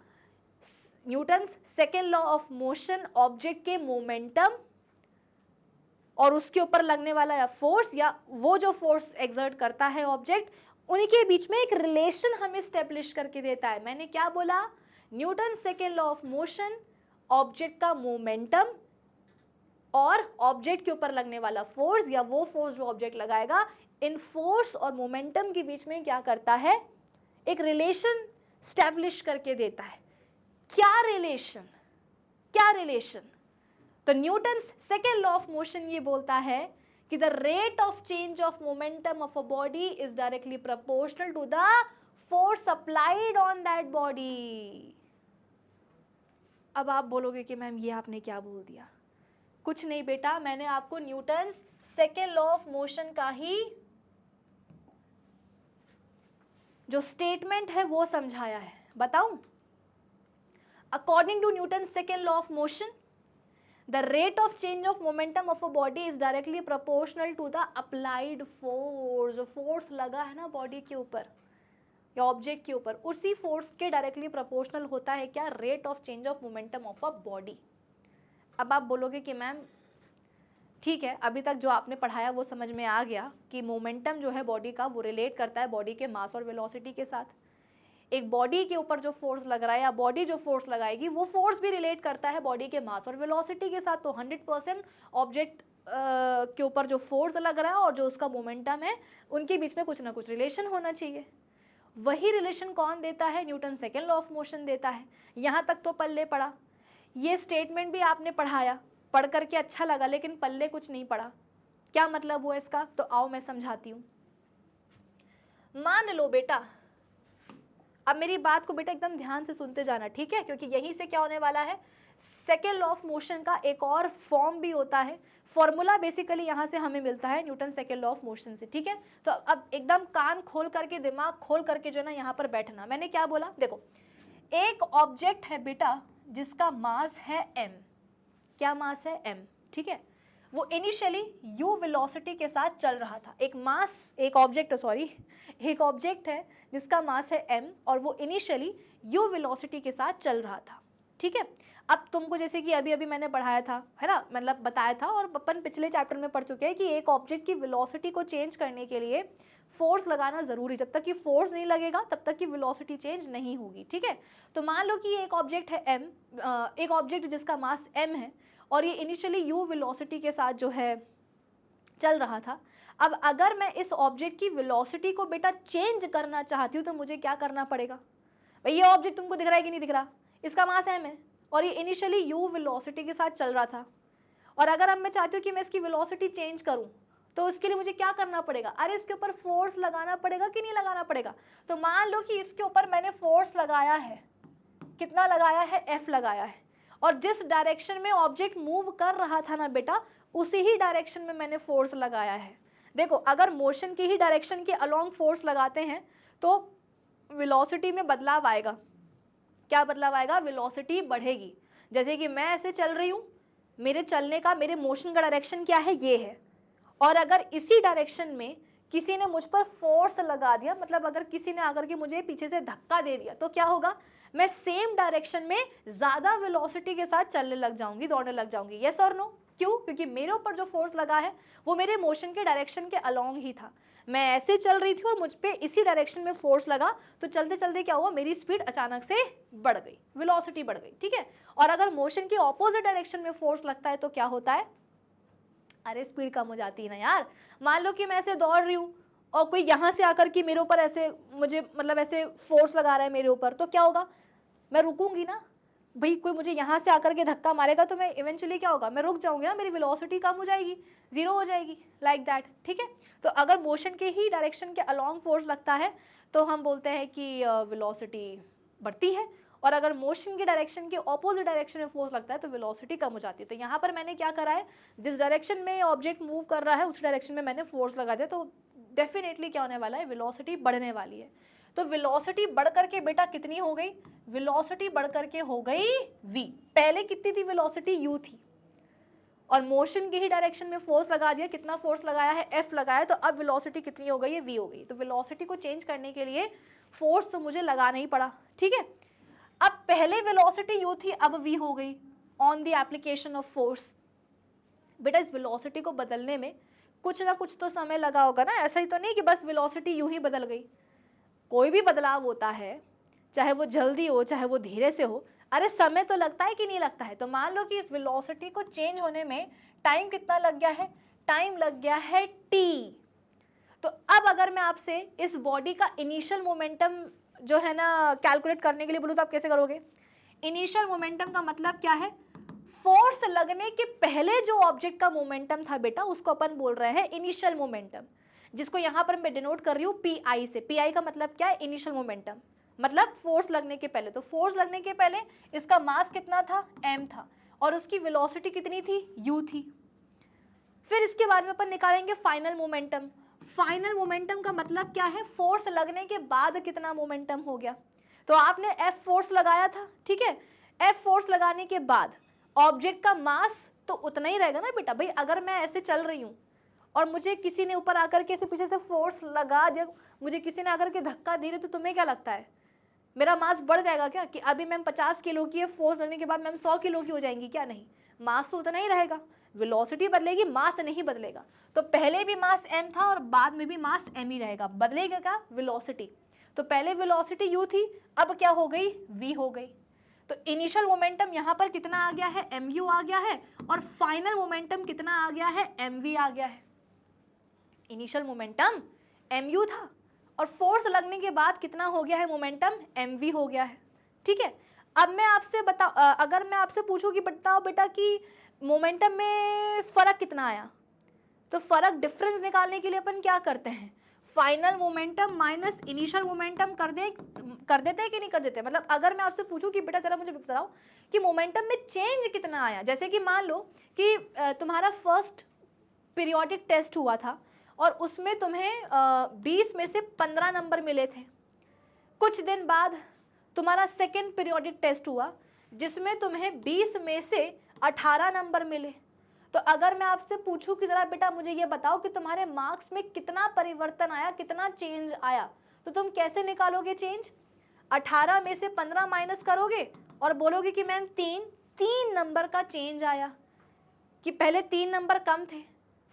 Speaker 1: Newton's second law of motion, object के मोमेंटम और उसके ऊपर लगने वाला या फोर्स या वो जो फोर्स एक्सर्ट करता है ऑब्जेक्ट, उनके बीच में एक रिलेशन हमें स्टेब्लिश करके देता है। मैंने क्या बोला? Newton second law of motion, object का मोमेंटम और ऑब्जेक्ट के ऊपर लगने वाला फोर्स या वो फोर्स जो ऑब्जेक्ट लगाएगा, इन फोर्स और मोमेंटम के बीच में क्या करता है? एक रिलेशन स्टैब्लिश करके देता है। क्या रिलेशन? क्या रिलेशन? तो Newton second law of motion ये बोलता है कि the rate of change of momentum of a body is directly proportional to the force applied on that body. अब आप बोलोगे कि मैम ये आपने क्या बोल दिया? कुछ नहीं बेटा, मैंने आपको Newton second law of motion का ही जो स्टेटमेंट है वो समझाया है। बताऊं? According to Newton second law of motion, the rate of change of momentum of a body is directly proportional to the applied force। जो फोर्स लगा है ना बॉडी के ऊपर या ऑब्जेक्ट के ऊपर, उसी फोर्स के डायरेक्टली प्रोपोर्शनल होता है क्या? Rate of change of momentum of a body. अब आप बोलोगे कि मैम ठीक है, अभी तक जो आपने पढ़ाया वो समझ में आ गया कि मोमेंटम जो है बॉडी का वो रिलेट करता है बॉडी के मास और वेलोसिटी के साथ। एक बॉडी के ऊपर जो फोर्स लग रहा है या बॉडी जो फोर्स लगाएगी वो फोर्स भी रिलेट करता है बॉडी के मास और वेलोसिटी के साथ। तो 100% ऑब्जेक्ट के ऊपर जो फोर्स लग रहा है और जो उसका मोमेंटम है उनके बीच में कुछ ना कुछ रिलेशन होना चाहिए। वही रिलेशन कौन देता है? Newton second law of motion देता है। यहाँ तक तो पल्ले पड़ा, ये स्टेटमेंट भी आपने पढ़ाया, पढ़ करके अच्छा लगा, लेकिन पल्ले कुछ नहीं पड़ा। क्या मतलब हुआ इसका? तो आओ मैं समझाती हूँ। मान लो बेटा, अब मेरी बात को बेटा एकदम ध्यान से सुनते जाना, ठीक है, क्योंकि यहीं से क्या होने वाला है, सेकेंड लॉ ऑफ मोशन का एक और फॉर्म भी होता है। फॉर्मूला बेसिकली यहाँ से हमें मिलता है Newton second law of motion से, ठीक है। तो अब एकदम कान खोल करके, दिमाग खोल करके जो है ना यहाँ पर बैठना। मैंने क्या बोला? देखो, एक ऑब्जेक्ट है बेटा जिसका मास है m। क्या मास है? m, ठीक है। वो इनिशियली u वेलोसिटी के साथ चल रहा था। एक ऑब्जेक्ट है जिसका मास है m और वो इनिशियली u वेलोसिटी के साथ चल रहा था, ठीक है। अब तुमको जैसे कि अभी अभी मैंने पढ़ाया था, है ना, मतलब बताया था, और अपन पिछले चैप्टर में पढ़ चुके हैं कि एक ऑब्जेक्ट की वेलोसिटी को चेंज करने के लिए फोर्स लगाना जरूरी। जब तक कि फोर्स नहीं लगेगा तब तक कि वेलोसिटी चेंज नहीं होगी, ठीक है। तो मान लो कि एक ऑब्जेक्ट है m, एक ऑब्जेक्ट जिसका मास m है और ये इनिशियली u वेलोसिटी के साथ जो है चल रहा था। अब अगर मैं इस ऑब्जेक्ट की वेलोसिटी को बेटा चेंज करना चाहती हूँ तो मुझे क्या करना पड़ेगा? भाई ये ऑब्जेक्ट तुमको दिख रहा है कि नहीं दिख रहा? इसका मास m है और ये इनिशियली u वेलोसिटी के साथ चल रहा था। और अगर अब मैं चाहती हूँ कि मैं इसकी वेलोसिटी चेंज करूँ तो उसके लिए मुझे क्या करना पड़ेगा? अरे इसके ऊपर फोर्स लगाना पड़ेगा कि नहीं लगाना पड़ेगा? तो मान लो कि इसके ऊपर मैंने फोर्स लगाया है, कितना लगाया है? F लगाया है, और जिस डायरेक्शन में ऑब्जेक्ट मूव कर रहा था ना बेटा, उसी ही डायरेक्शन में मैंने फोर्स लगाया है। देखो, अगर मोशन की ही डायरेक्शन के अलोंग फोर्स लगाते हैं तो वेलोसिटी में बदलाव आएगा। क्या बदलाव आएगा? वेलोसिटी बढ़ेगी। जैसे कि मैं ऐसे चल रही हूँ, मेरे चलने का, मेरे मोशन का डायरेक्शन क्या है? ये है। और अगर इसी डायरेक्शन में किसी ने मुझ पर फोर्स लगा दिया, मतलब अगर किसी ने आकर के मुझे पीछे से धक्का दे दिया, तो क्या होगा? मैं सेम डायरेक्शन में ज्यादा वेलोसिटी के साथ चलने लग जाऊंगी, दौड़ने लग जाऊंगी। यस और नो? क्यों? क्योंकि मेरे ऊपर जो फोर्स लगा है वो मेरे मोशन के डायरेक्शन के अलोंग ही था। मैं ऐसे चल रही थी और मुझ पे इसी डायरेक्शन में फोर्स लगा, तो चलते चलते क्या हुआ? मेरी स्पीड अचानक से बढ़ गई, वेलोसिटी बढ़ गई, ठीक है। और अगर मोशन के ऑपोजिट डायरेक्शन में फोर्स लगता है तो क्या होता है? अरे स्पीड कम हो जाती है ना यार। मान लो कि मैं ऐसे दौड़ रही हूँ और कोई यहाँ से आकर के मेरे ऊपर ऐसे मुझे, मतलब ऐसे फोर्स लगा रहा है मेरे ऊपर, तो क्या होगा? मैं रुकूंगी ना भाई। कोई मुझे यहाँ से आकर के धक्का मारेगा तो मैं इवेंचुअली क्या होगा? मैं रुक जाऊंगी ना, मेरी वेलोसिटी कम हो जाएगी, जीरो हो जाएगी, लाइक दैट, ठीक है। तो अगर मोशन के ही डायरेक्शन के अलोंग फोर्स लगता है तो हम बोलते हैं कि वेलोसिटी बढ़ती है, और अगर मोशन के डायरेक्शन के ऑपोजिट डायरेक्शन में फोर्स लगता है तो वेलोसिटी कम हो जाती है। तो यहाँ पर मैंने क्या करा है? जिस डायरेक्शन में ऑब्जेक्ट मूव कर रहा है उस डायरेक्शन में मैंने फोर्स लगा दिया, तो डेफिनेटली क्या होने वाला है? वेलोसिटी बढ़ने वाली है। तो वेलोसिटी बढ़ करके बेटा कितनी हो गई? वेलोसिटी बढ़ करके हो गई v। पहले कितनी थी वेलोसिटी? u थी, और मोशन के ही डायरेक्शन में फोर्स लगा दिया। कितना फोर्स लगाया है? F लगाया। तो अब वेलोसिटी कितनी हो गई है? v हो गई। तो वेलोसिटी को चेंज करने के लिए फोर्स तो मुझे लगाना ही पड़ा, ठीक है। अब पहले वेलोसिटी u थी, अब v हो गई on the application of force. बेटा इस वेलोसिटी को बदलने में कुछ ना कुछ तो समय लगा होगा ना। ऐसा ही तो नहीं कि बस वेलोसिटी यूं ही बदल गई। कोई भी बदलाव होता है, चाहे वो जल्दी हो चाहे वो धीरे से हो, अरे समय तो लगता है कि नहीं लगता है। तो मान लो कि इस वेलोसिटी को चेंज होने में टाइम कितना लग गया है? टाइम लग गया है t। तो अब अगर मैं आपसे इस बॉडी का इनिशियल मोमेंटम जो है ना कैलकुलेट करने के लिए बोलूँ तो आप कैसे करोगे? इनिशियल मोमेंटम का मतलब क्या है? फोर्स लगने के पहले जो ऑब्जेक्ट का मोमेंटम था बेटा, उसको अपन बोल रहे हैं इनिशियल मोमेंटम, जिसको यहाँ पर मैं डिनोट कर रही हूँ PI से। PI का मतलब क्या है? इनिशियल मोमेंटम, मतलब फोर्स लगने के पहले। तो फोर्स लगने के पहले इसका मास कितना था? m था, और उसकी वेलोसिटी कितनी थी? u थी। फिर इसके बाद में अपन निकालेंगे फाइनल मोमेंटम। फाइनल मोमेंटम का मतलब क्या है? फोर्स लगने के बाद कितना मोमेंटम हो गया। तो आपने F फोर्स लगाया था, ठीक है। F फोर्स लगाने के बाद ऑब्जेक्ट का मास तो उतना ही रहेगा ना बेटा। भाई अगर मैं ऐसे चल रही हूँ और मुझे किसी ने ऊपर आकर के ऐसे पीछे से फोर्स लगा दिया, मुझे किसी ने आकर के धक्का दे रहे, तो तुम्हें क्या लगता है? मेरा मास बढ़ जाएगा क्या? कि अभी मैम 50 किलो की है, फोर्स लगने के बाद मैम 100 किलो की हो जाएंगी क्या? नहीं, मास तो उतना ही रहेगा। वेलोसिटी बदलेगी, मास नहीं बदलेगा। तो पहले भी मास m था और बाद में भी मास m ही रहेगा। बदलेगा क्या? वेलोसिटी। तो पहले वेलोसिटी u थी, अब क्या हो गई? v हो गई। तो इनिशियल मोमेंटम यहाँ पर कितना आ गया है, mu आ गया है, और फाइनल मोमेंटम कितना आ गया है, mv आ गया है। इनिशियल मोमेंटम mu था और फोर्स लगने के बाद कितना हो गया है मोमेंटम, mv हो गया है। ठीक है, अब मैं आपसे अगर मैं आपसे पूछूं कि बताओ बेटा कि मोमेंटम में फर्क कितना आया, तो फर्क डिफरेंस निकालने के लिए अपन क्या करते हैं, final momentum minus initial momentum कर देते हैं कि नहीं कर देते। मतलब अगर मैं आपसे पूछूं कि बेटा जरा मुझे बताओ कि मोमेंटम में चेंज कितना आया, जैसे कि मान लो कि तुम्हारा फर्स्ट पीरियोडिक टेस्ट हुआ था और उसमें तुम्हें 20 में से 15 नंबर मिले थे। कुछ दिन बाद तुम्हारा सेकेंड पीरियोडिक टेस्ट हुआ जिसमें तुम्हें 20 में से 18 नंबर मिले। तो अगर मैं आपसे पूछूं कि जरा बेटा मुझे ये बताओ कि तुम्हारे मार्क्स में कितना परिवर्तन आया, कितना चेंज आया, तो तुम कैसे निकालोगे चेंज, 18 में से 15 माइनस करोगे और बोलोगे कि मैम 3 नंबर का चेंज आया, कि पहले 3 नंबर कम थे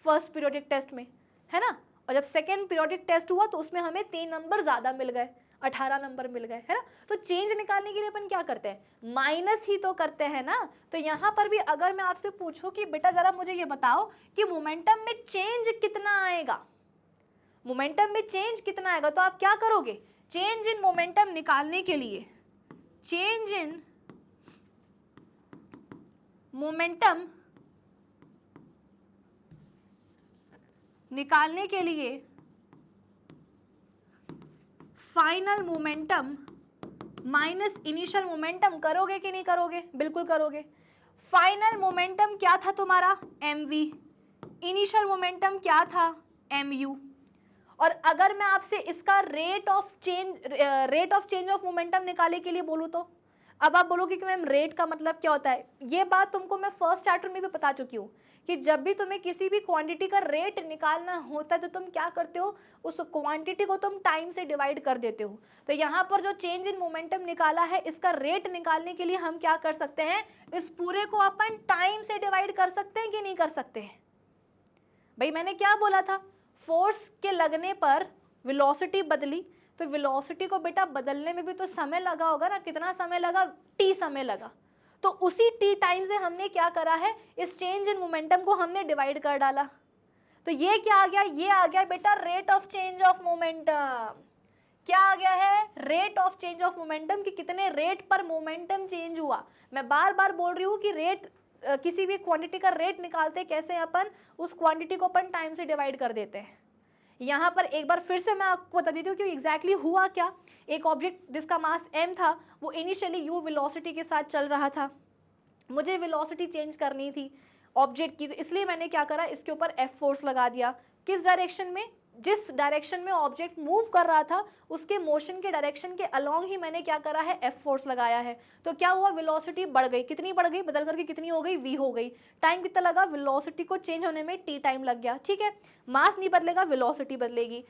Speaker 1: फर्स्ट पीरियोडिक टेस्ट में, है ना, और जब सेकेंड पीरियोडिक टेस्ट हुआ तो उसमें हमें 3 नंबर ज़्यादा मिल गए, 18 नंबर मिल गए, है ना। तो चेंज निकालने के लिए अपन क्या करते हैं, माइनस ही तो करते हैं ना। तो यहाँ पर भी अगर मैं आपसे पूछूं कि बेटा जरा मुझे ये बताओ कि मोमेंटम में चेंज कितना आएगा, मोमेंटम में चेंज कितना आएगा, तो आप क्या करोगे, चेंज इन मोमेंटम निकालने के लिए, चेंज इन मोमेंटम निकालने के लिए final momentum minus initial momentum करोगे कि नहीं करोगे, बिल्कुल करोगे। फाइनल मोमेंटम क्या था तुम्हारा, mv, इनिशियल मोमेंटम क्या था, mu। और अगर मैं आपसे इसका rate of change of momentum निकालने के लिए बोलूँ तो अब आप बोलोगे कि मैम रेट का मतलब क्या होता है। ये बात तुमको मैं फर्स्ट चैप्टर में भी बता चुकी हूँ कि जब भी तुम्हें किसी भी क्वांटिटी का रेट निकालना होता है तो तुम क्या करते हो, उस क्वांटिटी को तुम टाइम से डिवाइड कर देते हो। तो यहाँ पर जो चेंज इन मोमेंटम निकाला है, इसका रेट निकालने के लिए हम क्या कर सकते हैं, इस पूरे को अपन टाइम से डिवाइड कर सकते हैं कि नहीं कर सकते हैं। भाई मैंने क्या बोला था, फोर्स के लगने पर वेलोसिटी बदली, तो वेलोसिटी को बेटा बदलने में भी तो समय लगा होगा ना, कितना समय लगा, t समय लगा। तो उसी t टाइम से हमने क्या करा है, इस चेंज इन मोमेंटम को हमने डिवाइड कर डाला। तो ये क्या आ गया, ये आ गया बेटा rate of change of momentum. क्या आ गया है, rate of change of momentum, कि कितने रेट पर मोमेंटम चेंज हुआ। मैं बार बार बोल रही हूँ कि रेट, किसी भी क्वांटिटी का रेट निकालते कैसे, अपन उस क्वांटिटी को अपन टाइम से डिवाइड कर देते हैं। यहाँ पर एक बार फिर से मैं आपको बता देती हूँ कि एग्जैक्टली हुआ क्या। एक ऑब्जेक्ट जिसका मास m था, वो इनिशियली u वेलोसिटी के साथ चल रहा था, मुझे वेलोसिटी चेंज करनी थी ऑब्जेक्ट की, तो इसलिए मैंने क्या करा, इसके ऊपर F फोर्स लगा दिया। किस डायरेक्शन में, जिस डायरेक्शन में ऑब्जेक्ट मूव कर रहा था उसके मोशन के डायरेक्शन के अलोंग ही मैंने क्या करा है, F फोर्स लगाया है। तो क्या हुआ, वेलोसिटी बढ़ गई, कितनी बढ़ गई, बदल करके कितनी हो गई, v हो गई। टाइम कितना लगा, वेलोसिटी को चेंज होने में t टाइम लग गया। ठीक है, मास नहीं बदलेगा, वेलोसिटी बदलेगी।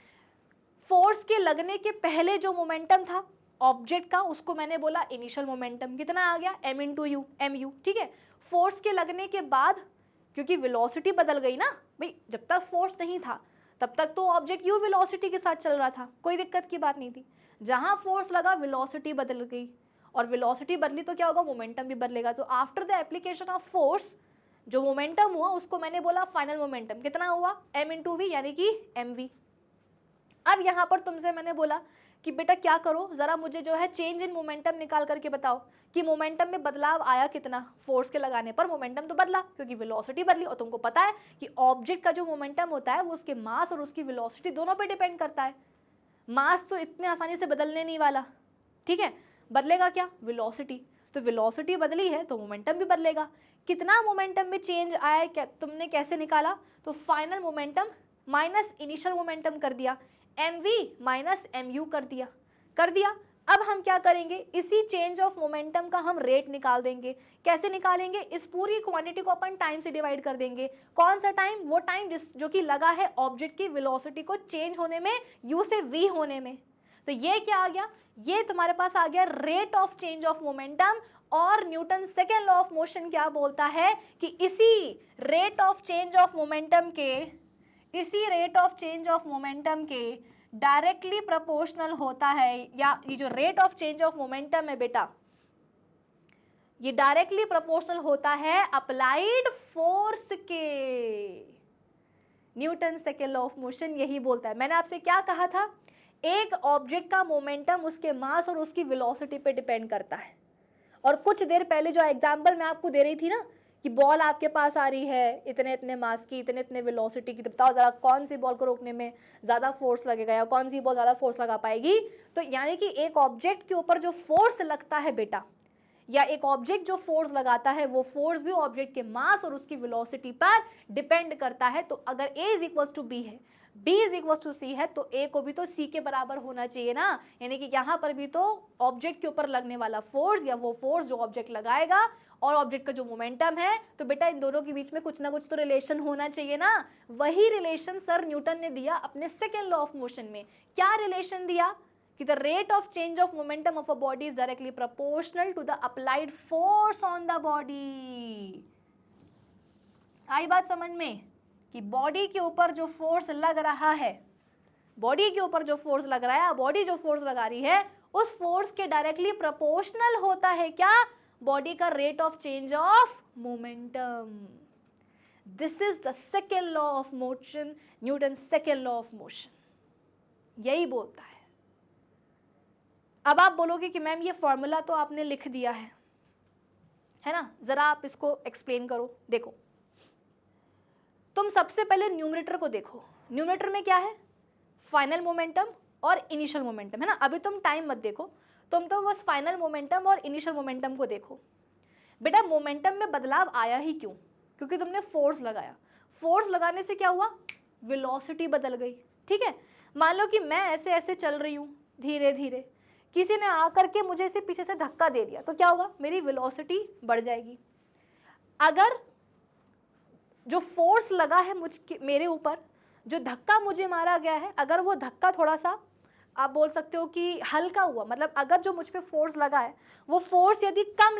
Speaker 1: फोर्स के लगने के पहले जो मोमेंटम था ऑब्जेक्ट का, उसको मैंने बोला इनिशियल मोमेंटम, कितना आ गया, m इंटू यू, mu। ठीक है, फोर्स के लगने के बाद, क्योंकि वेलोसिटी बदल गई ना भाई, जब तक फोर्स नहीं था तब तक तो ऑब्जेक्ट यू वेलोसिटी के साथ चल रहा था, कोई दिक्कत की बात नहीं थी। जहां फोर्स लगा वेलोसिटी बदल गई, और वेलोसिटी बदली तो क्या होगा, मोमेंटम भी बदलेगा। तो after the application of force जो मोमेंटम हुआ उसको मैंने बोला फाइनल मोमेंटम, कितना हुआ, m इंटू वी, यानी कि mv। अब यहाँ पर तुमसे मैंने बोला कि बेटा क्या करो, जरा मुझे जो है चेंज इन मोमेंटम निकाल करके बताओ कि मोमेंटम में बदलाव आया कितना। फोर्स के लगाने पर मोमेंटम तो बदला क्योंकि वेलोसिटी बदली, और तुमको पता है कि ऑब्जेक्ट का जो मोमेंटम होता है वो उसके मास और उसकी वेलोसिटी दोनों पे डिपेंड करता है। मास तो इतने आसानी से बदलने नहीं वाला, ठीक है, बदलेगा क्या, वेलोसिटी। तो वेलोसिटी बदली है तो मोमेंटम भी बदलेगा। कितना मोमेंटम में चेंज आया है, क्या तुमने कैसे निकाला, तो final momentum minus initial momentum कर दिया, mv माइनस mu कर दिया। अब हम क्या करेंगे, इसी चेंज ऑफ मोमेंटम का हम रेट निकाल देंगे। कैसे निकालेंगे, इस पूरी क्वांटिटी को अपन टाइम से डिवाइड कर देंगे। कौन सा टाइम, वो टाइम जो कि लगा है ऑब्जेक्ट की वेलोसिटी को चेंज होने में, u से v होने में। तो ये क्या आ गया, ये तुम्हारे पास आ गया rate of change of momentum. और Newton second law of motion क्या बोलता है कि इसी rate of change of momentum के, इसी rate of change of momentum के डायरेक्टली प्रोपोर्शनल होता है, या ये जो rate of change of momentum है बेटा, ये डायरेक्टली प्रोपोर्शनल होता है अप्लाइड फोर्स के। Newton second law of motion यही बोलता है। मैंने आपसे क्या कहा था, एक ऑब्जेक्ट का मोमेंटम उसके मास और उसकी वेलोसिटी पे डिपेंड करता है। और कुछ देर पहले जो एग्जांपल मैं आपको दे रही थी ना कि बॉल आपके पास आ रही है इतने इतने मास की, इतने इतने वेलोसिटी की, तो बताओ जरा कौन सी बॉल को रोकने में ज़्यादा फोर्स लगेगा या कौन सी बॉल ज़्यादा फोर्स लगा पाएगी। तो यानी कि एक ऑब्जेक्ट के ऊपर जो फोर्स लगता है बेटा, या एक ऑब्जेक्ट जो फोर्स लगाता है, वो फोर्स भी ऑब्जेक्ट के मास और उसकी वेलोसिटी पर डिपेंड करता है। तो अगर A is equal to B है, B is equal to C है, तो A को भी तो C के बराबर होना चाहिए ना। यानी कि यहाँ पर भी तो ऑब्जेक्ट के ऊपर लगने वाला फोर्स या वो फोर्स जो ऑब्जेक्ट लगाएगा और ऑब्जेक्ट का जो मोमेंटम है, तो बेटा इन दोनों के बीच में कुछ ना कुछ तो रिलेशन होना चाहिए ना। वही रिलेशन सर न्यूटन ने दिया अपने सेकेंड लॉ ऑफ मोशन में। क्या रिलेशन दिया कि the rate of change of momentum of a body is directly proportional to the applied force on the body। आई बात समझ में कि बॉडी के ऊपर जो फोर्स लग रहा है, बॉडी के ऊपर जो फोर्स लग रहा है, बॉडी जो फोर्स लगा रही है, उस फोर्स के डायरेक्टली प्रोपोर्शनल होता है क्या, बॉडी का rate of change of momentum. This is the second law of motion, Newton second law of motion यही बोलता है। अब आप बोलोगे कि मैम ये फॉर्मूला तो आपने लिख दिया है ना, जरा आप इसको एक्सप्लेन करो। देखो तुम सबसे पहले न्यूमरेटर को देखो। न्यूमरेटर में क्या है, फाइनल मोमेंटम और इनिशियल मोमेंटम है ना। अभी तुम टाइम मत देखो, तुम तो बस फाइनल मोमेंटम और इनिशियल मोमेंटम को देखो। बेटा मोमेंटम में बदलाव आया ही क्यों, क्योंकि तुमने फोर्स लगाया। फोर्स लगाने से क्या हुआ, वेलोसिटी बदल गई। ठीक है, मान लो कि मैं ऐसे ऐसे चल रही हूँ धीरे धीरे, किसी ने आकर के मुझे इसे पीछे से धक्का दे दिया, तो क्या होगा, मेरी वेलोसिटी बढ़ जाएगी। अगर जो फोर्स लगा है मेरे ऊपर, जो धक्का मुझे मारा गया है, अगर वो धक्का थोड़ा सा आप बोल सकते हो कि हल्का हुआ, मतलब अगर जो मुझ पे फोर्स लगा है वो फोर्स यदि कम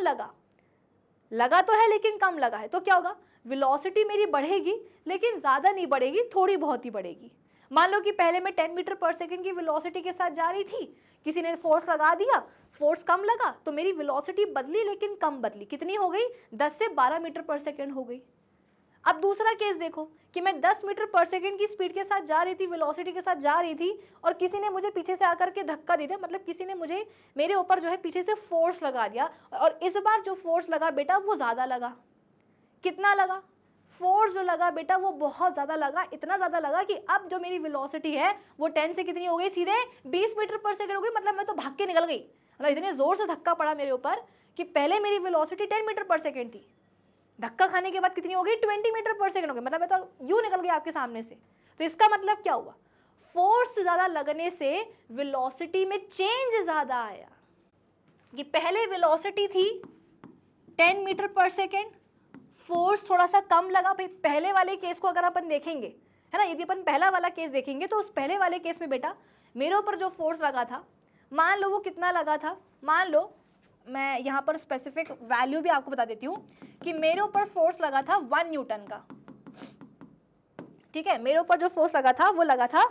Speaker 1: लगा तो है लेकिन कम लगा है, तो क्या होगा, वेलोसिटी मेरी बढ़ेगी लेकिन ज़्यादा नहीं बढ़ेगी, थोड़ी बहुत ही बढ़ेगी। मान लो कि पहले मैं 10 मीटर पर सेकेंड की वेलोसिटी के साथ जा रही थी, किसी ने फोर्स लगा दिया, फोर्स कम लगा तो मेरी वेलोसिटी बदली लेकिन कम बदली। कितनी हो गई, 10 से 12 मीटर पर सेकेंड हो गई। अब दूसरा केस देखो कि मैं 10 मीटर पर सेकेंड की स्पीड के साथ जा रही थी, वेलोसिटी के साथ जा रही थी, और किसी ने मुझे पीछे से आकर के धक्का दे दिया, मतलब किसी ने मुझे मेरे ऊपर जो है पीछे से फोर्स लगा दिया, और इस बार जो फोर्स लगा बेटा वो ज़्यादा लगा। कितना लगा, फोर्स जो लगा बेटा वो बहुत ज़्यादा लगा, इतना ज़्यादा लगा कि अब जो मेरी वेलोसिटी है वो 10 से कितनी हो गई, सीधे 20 मीटर पर सेकेंड हो गई। मतलब मैं तो भाग के निकल गई, मतलब इतने ज़ोर से धक्का पड़ा मेरे ऊपर कि पहले मेरी वेलोसिटी 10 मीटर पर सेकेंड थी, धक्का खाने के बाद कितनी हो गई, 20 मीटर पर सेकेंड हो गई। मतलब मैं तो यूँ निकल गई आपके सामने से। तो इसका मतलब क्या हुआ, फोर्स ज़्यादा लगने से वेलोसिटी में चेंज ज़्यादा आया। कि पहले वेलोसिटी थी 10 मीटर पर सेकेंड, फोर्स थोड़ा सा कम लगा। भाई पहले वाले केस को अगर अपन देखेंगे है ना, यदि अपन पहला वाला केस देखेंगे तो उस पहले वाले केस में बेटा मेरे ऊपर जो फोर्स लगा था, मान लो वो कितना लगा था, मान लो मैं यहाँ पर स्पेसिफिक वैल्यू भी आपको बता देती हूँ कि मेरे ऊपर फोर्स लगा था 1 न्यूटन का। ठीक है, मेरे ऊपर जो फोर्स लगा था वो लगा था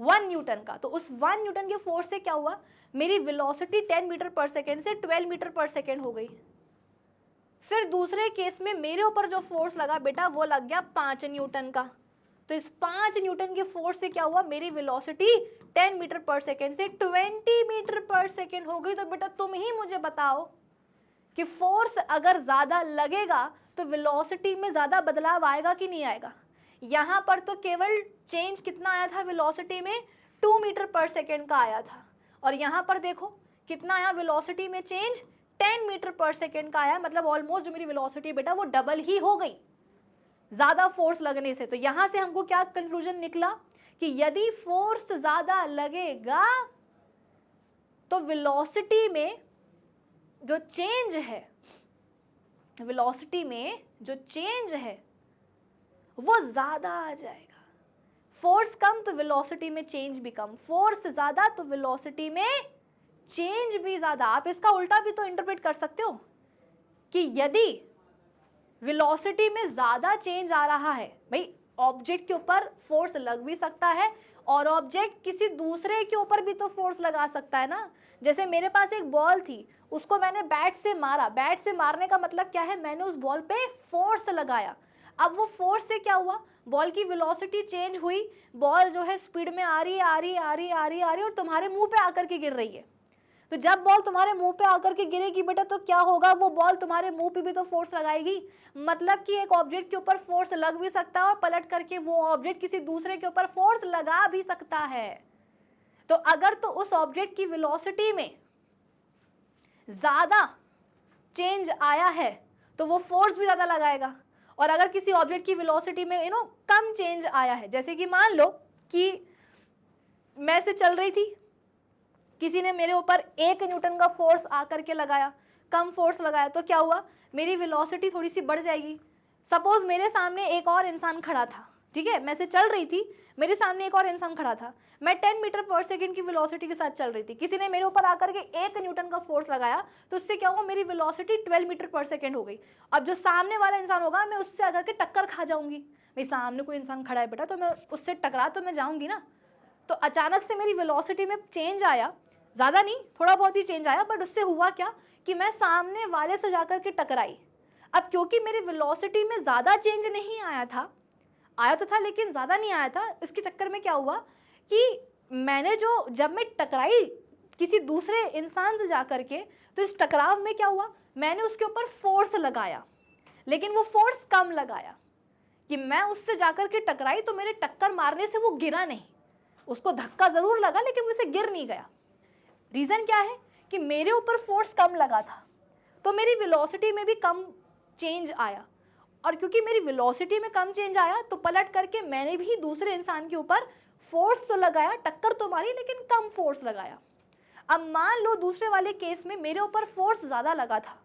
Speaker 1: 1 न्यूटन का। तो उस 1 न्यूटन के फोर्स से क्या हुआ, मेरी वेलोसिटी 10 मीटर पर सेकेंड से 12 मीटर पर सेकेंड हो गई। फिर दूसरे केस में मेरे ऊपर जो फोर्स लगा बेटा वो लग गया 5 न्यूटन का। तो इस 5 न्यूटन के फोर्स से क्या हुआ, मेरी वेलोसिटी 10 मीटर पर सेकेंड से 20 मीटर पर सेकेंड हो गई। तो बेटा तुम ही मुझे बताओ कि फोर्स अगर ज़्यादा लगेगा तो वेलोसिटी में ज़्यादा बदलाव आएगा कि नहीं आएगा। यहाँ पर तो केवल चेंज कितना आया था वेलोसिटी में, 2 मीटर पर सेकेंड का आया था, और यहाँ पर देखो कितना आया वेलोसिटी में चेंज, 10 मीटर पर सेकेंड का आया। मतलब ऑलमोस्ट जो मेरी वेलोसिटी बेटा वो डबल ही हो गई ज़्यादा फोर्स लगने से। तो यहाँ से हमको क्या कंक्लूजन निकला कि यदि फोर्स ज़्यादा लगेगा तो वेलोसिटी में जो चेंज है, वेलोसिटी में जो चेंज है वो ज़्यादा आ जाएगा। फोर्स कम तो वेलोसिटी में चेंज भी कम, फोर्स ज़्यादा तो वेलोसिटी में चेंज भी ज़्यादा। आप इसका उल्टा भी तो इंटरप्रेट कर सकते हो कि यदि वेलोसिटी में ज़्यादा चेंज आ रहा है, भाई ऑब्जेक्ट के ऊपर फोर्स लग भी सकता है और ऑब्जेक्ट किसी दूसरे के ऊपर भी तो फोर्स लगा सकता है ना। जैसे मेरे पास एक बॉल थी, उसको मैंने बैट से मारा, बैट से मारने का मतलब क्या है, मैंने उस बॉल पे फोर्स लगाया। अब वो फोर्स से क्या हुआ, बॉल की वेलोसिटी चेंज हुई, बॉल जो है स्पीड में आ रही है और तुम्हारे मुंह पे आकर के गिर रही है। तो जब बॉल तुम्हारे मुंह पे आकर के गिरेगी बेटा, तो क्या होगा, वो बॉल तुम्हारे मुंह पे भी तो फोर्स लगाएगी। मतलब कि एक ऑब्जेक्ट के ऊपर फोर्स लग भी सकता है और पलट करके वो ऑब्जेक्ट किसी दूसरे के ऊपर फोर्स लगा भी सकता है। तो अगर तो उस ऑब्जेक्ट की वेलोसिटी में ज्यादा चेंज आया है तो वो फोर्स भी ज्यादा लगाएगा, और अगर किसी ऑब्जेक्ट की वेलोसिटी में कम चेंज आया है, जैसे कि मान लो कि मैं से चल रही थी, किसी ने मेरे ऊपर 1 न्यूटन का फोर्स आकर के लगाया, कम फोर्स लगाया, तो क्या हुआ, मेरी वेलोसिटी थोड़ी सी बढ़ जाएगी। सपोज मेरे सामने एक और इंसान खड़ा था, ठीक है, मैं से चल रही थी, मेरे सामने एक और इंसान खड़ा था, मैं 10 मीटर पर सेकेंड की वेलोसिटी के साथ चल रही थी, किसी ने मेरे ऊपर आकर के 1 न्यूटन का फोर्स लगाया, तो उससे क्या हुआ, मेरी वेलोसिटी 12 मीटर पर सेकेंड हो गई। अब जो सामने वाला इंसान होगा, मैं उससे आकर के टक्कर खा जाऊंगी। मेरे सामने कोई इंसान खड़ा है बेटा, तो मैं उससे टकरा तो मैं जाऊंगी ना। तो अचानक से मेरी वेलोसिटी में चेंज आया, ज़्यादा नहीं, थोड़ा बहुत ही चेंज आया, बट उससे हुआ क्या कि मैं सामने वाले से जाकर के टकराई। अब क्योंकि मेरी वेलोसिटी में ज़्यादा चेंज नहीं आया था, आया तो था लेकिन ज़्यादा नहीं आया था, इसके चक्कर में क्या हुआ कि मैंने जब मैं टकराई किसी दूसरे इंसान से जाकर के, तो इस टकराव में क्या हुआ, मैंने उसके ऊपर फोर्स लगाया, लेकिन वो फोर्स कम लगाया कि मैं उससे जाकर के टकराई, तो मेरे टक्कर मारने से वो गिरा नहीं, उसको धक्का ज़रूर लगा लेकिन वो उसे गिर नहीं गया। रीज़न क्या है कि मेरे ऊपर फोर्स कम लगा था, तो मेरी वेलोसिटी में भी कम चेंज आया, और क्योंकि मेरी वेलोसिटी में कम चेंज आया तो पलट करके मैंने भी दूसरे इंसान के ऊपर फोर्स तो लगाया, टक्कर तो मारी लेकिन कम फोर्स लगाया। अब मान लो दूसरे वाले केस में मेरे ऊपर फोर्स ज़्यादा लगा था,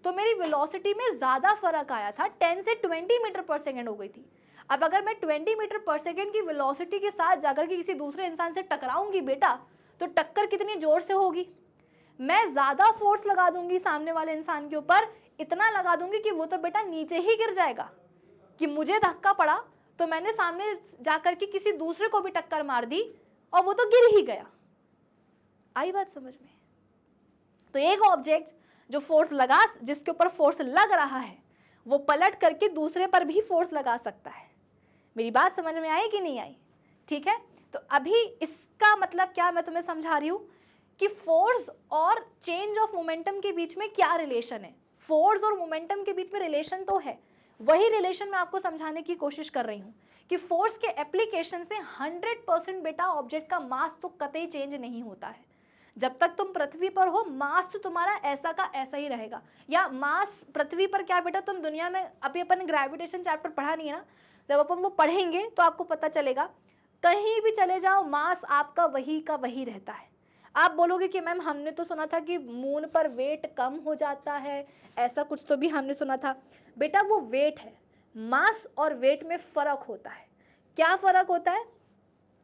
Speaker 1: तो मेरी वेलोसिटी में ज़्यादा फर्क आया था, 10 से 20 मीटर पर सेकेंड हो गई थी। अब अगर मैं 20 मीटर पर सेकेंड की वेलोसिटी के साथ जाकर के किसी दूसरे इंसान से टकराऊंगी बेटा, तो टक्कर कितनी जोर से होगी, मैं ज्यादा फोर्स लगा दूंगी सामने वाले इंसान के ऊपर, इतना लगा दूंगी कि वो तो बेटा नीचे ही गिर जाएगा। कि मुझे धक्का पड़ा तो मैंने सामने जाकर के किसी दूसरे को भी टक्कर मार दी और वो तो गिर ही गया। आई बात समझ में? तो एक ऑब्जेक्ट जो फोर्स लगा, जिसके ऊपर फोर्स लग रहा है, वो पलट करके दूसरे पर भी फोर्स लगा सकता है। मेरी बात समझ में आई कि नहीं आई? ठीक है, तो अभी इसका मतलब क्या मैं तुम्हें समझा रही हूं कि फोर्स और चेंज ऑफ मोमेंटम के बीच में क्या रिलेशन है। फोर्स और मोमेंटम के बीच में रिलेशन तो है, वही रिलेशन मैं आपको समझाने की कोशिश कर रही हूं कि फोर्स के एप्लीकेशन से 100% बेटा ऑब्जेक्ट का मास तो कतई चेंज नहीं होता है। जब तक तुम पृथ्वी पर हो, मास तो तुम्हारा ऐसा का ऐसा ही रहेगा। या मास पृथ्वी पर क्या बेटा, तुम दुनिया में, अभी अपन ग्रेविटेशन चैप्टर पढ़ा नहीं है ना, जब अपन वो पढ़ेंगे तो आपको पता चलेगा, कहीं भी चले जाओ मास आपका वही का वही रहता है। आप बोलोगे कि मैम हमने तो सुना था कि मून पर वेट कम हो जाता है, ऐसा कुछ तो भी हमने सुना था। बेटा वो वेट है, मास और वेट में फ़र्क होता है। क्या फ़र्क होता है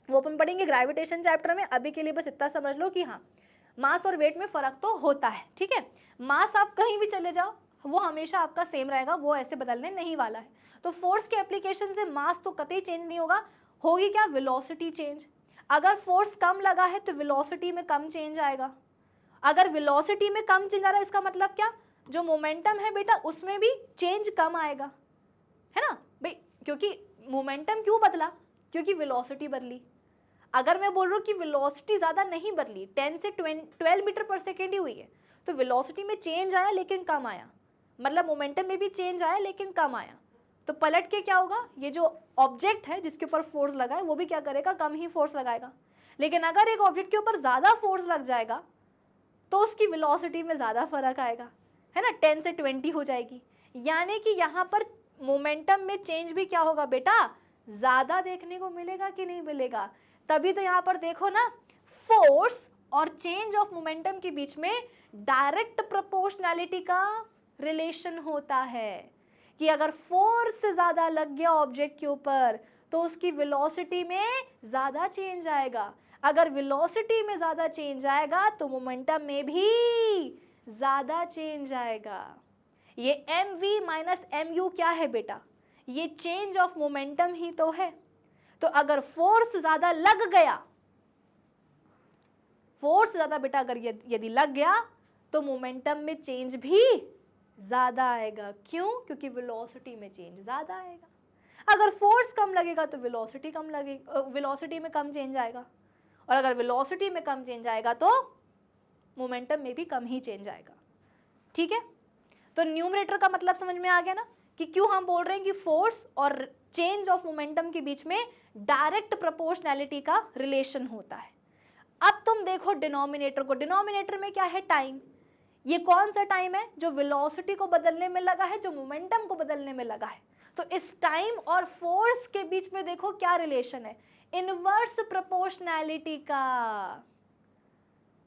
Speaker 1: वो अपन पढ़ेंगे ग्रेविटेशन चैप्टर में। अभी के लिए बस इतना समझ लो कि हाँ, मास और वेट में फ़र्क तो होता है। ठीक है, मास आप कहीं भी चले जाओ वो हमेशा आपका सेम रहेगा, वो ऐसे बदलने नहीं वाला है। तो फोर्स के एप्लीकेशन से मास तो कतई चेंज नहीं होगा, होगी क्या, वेलोसिटी चेंज। अगर फोर्स कम लगा है तो वेलोसिटी में कम चेंज आएगा। अगर वेलोसिटी में कम चेंज आ रहा है, इसका मतलब क्या, जो मोमेंटम है बेटा उसमें भी चेंज कम आएगा, है ना भाई। क्योंकि मोमेंटम क्यों बदला, क्योंकि वेलोसिटी बदली। अगर मैं बोल रहा हूँ कि वेलोसिटी ज़्यादा नहीं बदली, 10 से 12 मीटर पर सेकेंड ही हुई है, तो वेलोसिटी में चेंज आया लेकिन कम आया, मतलब मोमेंटम में भी चेंज आया लेकिन कम आया। तो पलट के क्या होगा, ये जो ऑब्जेक्ट है जिसके ऊपर फोर्स लगा है वो भी क्या करेगा, कम ही फोर्स लगाएगा। लेकिन अगर एक ऑब्जेक्ट के ऊपर ज़्यादा फोर्स लग जाएगा तो उसकी वेलोसिटी में ज़्यादा फर्क आएगा, है ना, 10 से 20 हो जाएगी। यानी कि यहाँ पर मोमेंटम में चेंज भी क्या होगा बेटा, ज़्यादा देखने को मिलेगा कि नहीं मिलेगा। तभी तो यहाँ पर देखो ना, फोर्स और चेंज ऑफ मोमेंटम के बीच में डायरेक्ट प्रोपोर्शनैलिटी का रिलेशन होता है कि अगर फोर्स ज़्यादा लग गया ऑब्जेक्ट के ऊपर तो उसकी वेलोसिटी में ज़्यादा चेंज आएगा। अगर वेलोसिटी में ज़्यादा चेंज आएगा तो मोमेंटम में भी ज़्यादा चेंज आएगा। ये mv माइनस mu क्या है बेटा, ये चेंज ऑफ मोमेंटम ही तो है। तो अगर फोर्स ज्यादा लग गया, फोर्स ज्यादा बेटा अगर यदि लग गया तो मोमेंटम में चेंज भी ज्यादा आएगा। क्यों? क्योंकि वेलोसिटी में चेंज ज्यादा आएगा। अगर फोर्स कम लगेगा तो वेलोसिटी कम लगेगा, वेलोसिटी में कम चेंज आएगा, और अगर वेलोसिटी में कम चेंज आएगा तो मोमेंटम में भी कम ही चेंज आएगा। ठीक है, तो न्यूमरेटर का मतलब समझ में आ गया ना कि क्यों हम बोल रहे हैं कि फोर्स और चेंज ऑफ मोमेंटम के बीच में डायरेक्ट प्रोपोर्शनैलिटी का रिलेशन होता है। अब तुम देखो डिनोमिनेटर को, डिनोमिनेटर में क्या है? टाइम। ये कौन सा टाइम है? जो वेलोसिटी को बदलने में लगा है, जो मोमेंटम को बदलने में लगा है। तो इस टाइम और फोर्स के बीच में देखो क्या रिलेशन है? इनवर्स प्रोपोर्शनैलिटी का।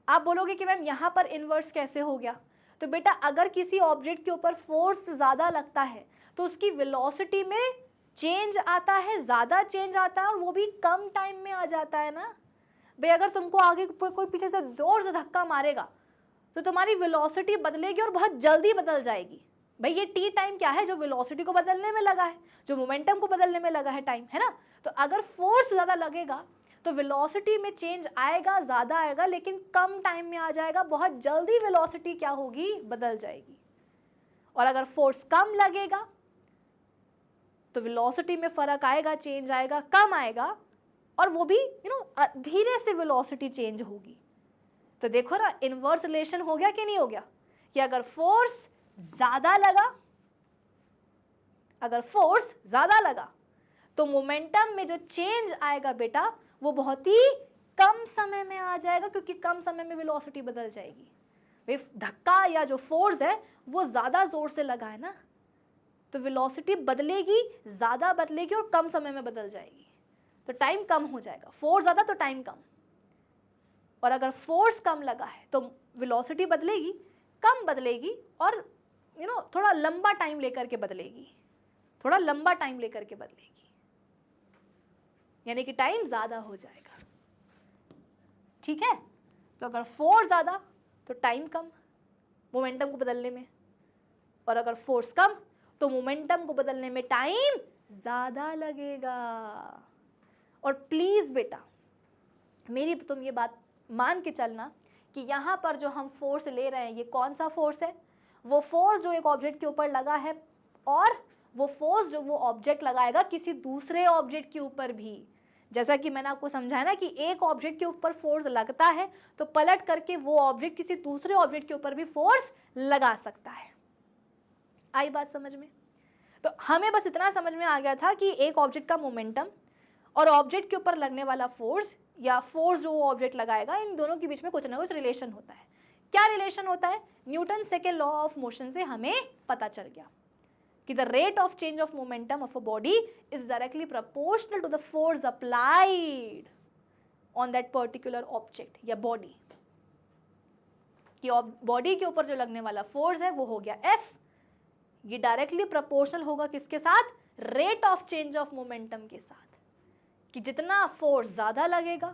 Speaker 1: आप बोलोगे कि मैम यहां पर इनवर्स कैसे हो गया? तो बेटा अगर किसी ऑब्जेक्ट के ऊपर फोर्स ज्यादा लगता है तो उसकी वेलोसिटी में चेंज आता है, ज्यादा चेंज आता है, और वो भी कम टाइम में आ जाता है ना। भाई अगर तुमको आगे कोई पीछे से जोर से धक्का मारेगा तो तुम्हारी वेलोसिटी बदलेगी और बहुत जल्दी बदल जाएगी। भाई ये टी टाइम क्या है? जो वेलोसिटी को बदलने में लगा है, जो मोमेंटम को बदलने में लगा है टाइम, है ना। तो अगर फोर्स ज्यादा लगेगा तो वेलोसिटी में चेंज आएगा, ज्यादा आएगा, लेकिन कम टाइम में आ जाएगा, बहुत जल्दी वेलोसिटी क्या होगी? बदल जाएगी। और अगर फोर्स कम लगेगा तो वेलोसिटी में फर्क आएगा, चेंज आएगा, कम आएगा, और वो भी धीरे से वेलोसिटी चेंज होगी। तो देखो ना इनवर्स रिलेशन हो गया कि नहीं हो गया? कि अगर फोर्स ज्यादा लगा, अगर फोर्स ज्यादा लगा तो मोमेंटम में जो चेंज आएगा बेटा वो बहुत ही कम समय में आ जाएगा, क्योंकि कम समय में वेलोसिटी बदल जाएगी। वे धक्का या जो फोर्स है वो ज्यादा जोर से लगा है ना, तो वेलोसिटी बदलेगी, ज्यादा बदलेगी और कम समय में बदल जाएगी, तो टाइम कम हो जाएगा। फोर्स ज्यादा तो टाइम कम, और अगर फोर्स कम लगा है तो वेलोसिटी बदलेगी, कम बदलेगी, और थोड़ा लंबा टाइम लेकर के बदलेगी, थोड़ा लंबा टाइम लेकर के बदलेगी, यानी कि टाइम ज्यादा हो जाएगा। ठीक है, तो अगर फोर्स ज्यादा तो टाइम कम मोमेंटम को बदलने में, और अगर फोर्स कम तो मोमेंटम को बदलने में टाइम ज्यादा लगेगा। और प्लीज बेटा मेरी तुम ये बात मान के चलना कि यहाँ पर जो हम फोर्स ले रहे हैं ये कौन सा फोर्स है? वो फोर्स जो एक ऑब्जेक्ट के ऊपर लगा है, और वो फोर्स जो वो ऑब्जेक्ट लगाएगा किसी दूसरे ऑब्जेक्ट के ऊपर भी। जैसा कि मैंने आपको समझाया ना कि एक ऑब्जेक्ट के ऊपर फोर्स लगता है तो पलट करके वो ऑब्जेक्ट किसी दूसरे ऑब्जेक्ट के ऊपर भी फोर्स लगा सकता है। आई बात समझ में? तो हमें बस इतना समझ में आ गया था कि एक ऑब्जेक्ट का मोमेंटम और ऑब्जेक्ट के ऊपर लगने वाला फोर्स या फोर्स जो वो ऑब्जेक्ट लगाएगा, इन दोनों के बीच में कुछ ना कुछ रिलेशन होता है। क्या रिलेशन होता है? Newton second law of motion से हमें पता चल गया कि the rate of change of momentum of a body is directly proportional to the force applied on that particular object या बॉडी। कि बॉडी के ऊपर जो लगने वाला फोर्स है वो हो गया F, ये डायरेक्टली प्रोपोर्शनल होगा किसके साथ? Rate of change of momentum के साथ। कि जितना फोर्स ज्यादा लगेगा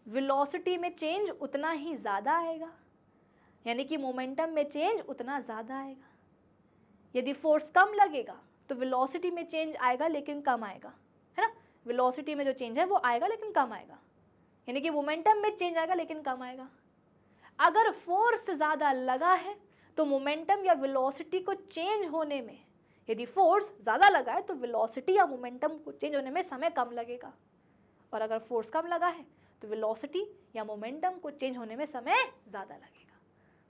Speaker 1: वेलोसिटी में चेंज उतना ही ज्यादा आएगा, यानी कि मोमेंटम में चेंज उतना ज्यादा आएगा। यदि फोर्स कम लगेगा तो वेलोसिटी में चेंज आएगा लेकिन कम आएगा, है ना। वेलोसिटी में जो चेंज है वो आएगा लेकिन कम आएगा, यानी कि मोमेंटम में चेंज आएगा लेकिन कम आएगा। अगर फोर्स ज्यादा लगा है तो मोमेंटम या वेलोसिटी को चेंज होने में, यदि फोर्स ज्यादा लगा है तो वेलोसिटी या मोमेंटम को चेंज होने में समय कम लगेगा, और अगर फोर्स कम लगा है तो वेलोसिटी या मोमेंटम को चेंज होने में समय ज्यादा लगेगा।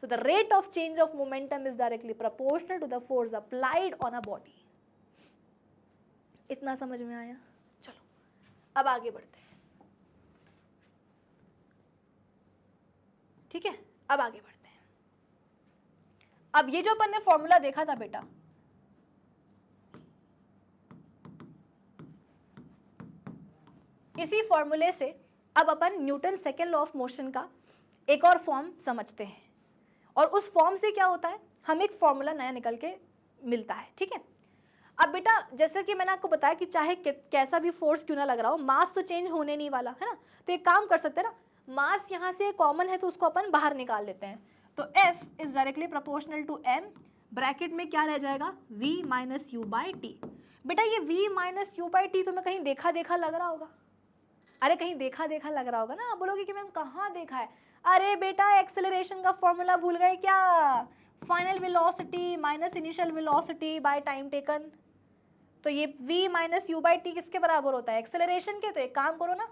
Speaker 1: So the rate of change of momentum is directly proportional to the force applied on a body. इतना समझ में आया? चलो अब आगे बढ़ते हैं। ठीक है, अब आगे बढ़ते हैं। अब ये जो अपन ने फॉर्मूला देखा था बेटा, इसी फॉर्मूले से अब अपन Newton second law of motion का एक और फॉर्म समझते हैं, और उस फॉर्म से क्या होता है, हमें एक फॉर्मूला नया निकल के मिलता है। ठीक है, अब बेटा जैसे कि मैंने आपको बताया कि चाहे कैसा भी फोर्स क्यों ना लग रहा हो, मास तो चेंज होने नहीं वाला है ना। तो एक काम कर सकते हैं ना, मास यहाँ से कॉमन है तो उसको अपन बाहर निकाल लेते हैं। तो F is directly proportional to m, bracket में क्या रह जाएगा? v minus u by t. बेटा ये v minus u by t तुम्हें कहीं देखा देखा लग रहा होगा, अरे कहीं देखा देखा लग रहा होगा ना। आप बोलोगे कि मैम कहाँ देखा है, अरे बेटा एक्सेलरेशन का फॉर्मूला भूल गए क्या, final velocity minus initial velocity by time taken. तो ये v minus u by T किसके बराबर होता है, एक्सेलरेशन के। तो एक काम करो ना,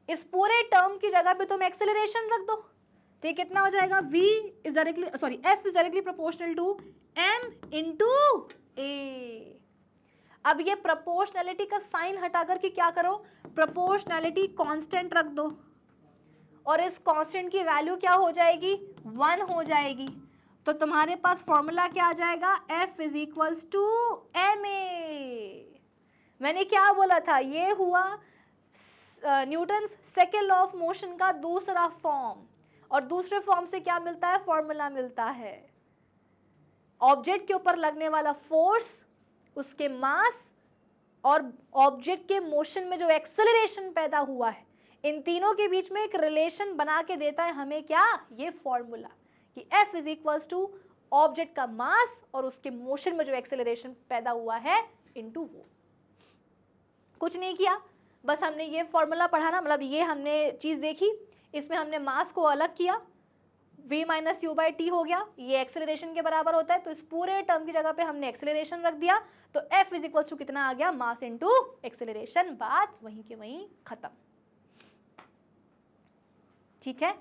Speaker 1: इस पूरे टर्म की जगह पे तुम एक्सेलरेशन रख दो, तो ये कितना हो जाएगा, v is directly sorry f is directly proportional to m into a। अब ये प्रोपोर्शनैलिटी का साइन हटा करके क्या करो, प्रोपोर्शनैलिटी कांस्टेंट रख दो, और इस कांस्टेंट की वैल्यू क्या हो जाएगी, 1 हो जाएगी। तो तुम्हारे पास फॉर्मूला क्या आ जाएगा, F is equals to ma। मैंने क्या बोला था, ये हुआ Newton second law of motion का दूसरा फॉर्म, और दूसरे फॉर्म से क्या मिलता है, फॉर्मूला मिलता है ऑब्जेक्ट के ऊपर लगने वाला फोर्स, उसके मास और ऑब्जेक्ट के मोशन में जो एक्सेलरेशन पैदा हुआ है, इन तीनों के बीच में एक रिलेशन बना के देता है हमें क्या, ये फॉर्मूला, कि F is equals to object का मास और उसके मोशन में जो एक्सेलरेशन पैदा हुआ है इनटू वो। कुछ नहीं किया, बस हमने ये फॉर्मूला पढ़ा ना, मतलब ये हमने चीज देखी, इसमें हमने मास को अलग किया, v minus u by T हो गया, ये एक्सेलरेशन के बराबर होता है, तो इस पूरे टर्म की जगह पे हमने एक्सेलरेशन रख दिया, तो F इज इक्वल्स टू कितना आ गया, मास इनटू एक्सेलरेशन, बात वहीं के वहीं खत्म। ठीक है,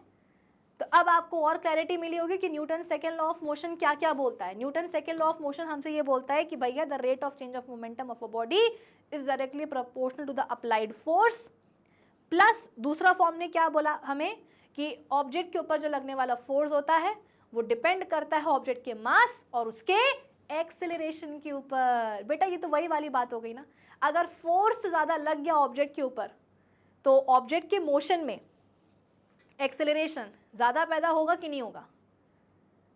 Speaker 1: तो अब आपको और क्लैरिटी मिली होगी कि Newton second law of motion क्या क्या बोलता है। Newton second law of motion हमसे ये बोलता है कि भैया the rate of change of momentum of a body is directly proportional to the applied force, plus दूसरा फॉर्म ने क्या बोला हमें कि ऑब्जेक्ट के ऊपर जो लगने वाला फोर्स होता है वो डिपेंड करता है ऑब्जेक्ट के मास और उसके एक्सेलरेशन के ऊपर। बेटा ये तो वही वाली बात हो गई ना, अगर फोर्स ज़्यादा लग गया ऑब्जेक्ट के ऊपर तो ऑब्जेक्ट के मोशन में एक्सेलरेशन ज़्यादा पैदा होगा कि नहीं होगा।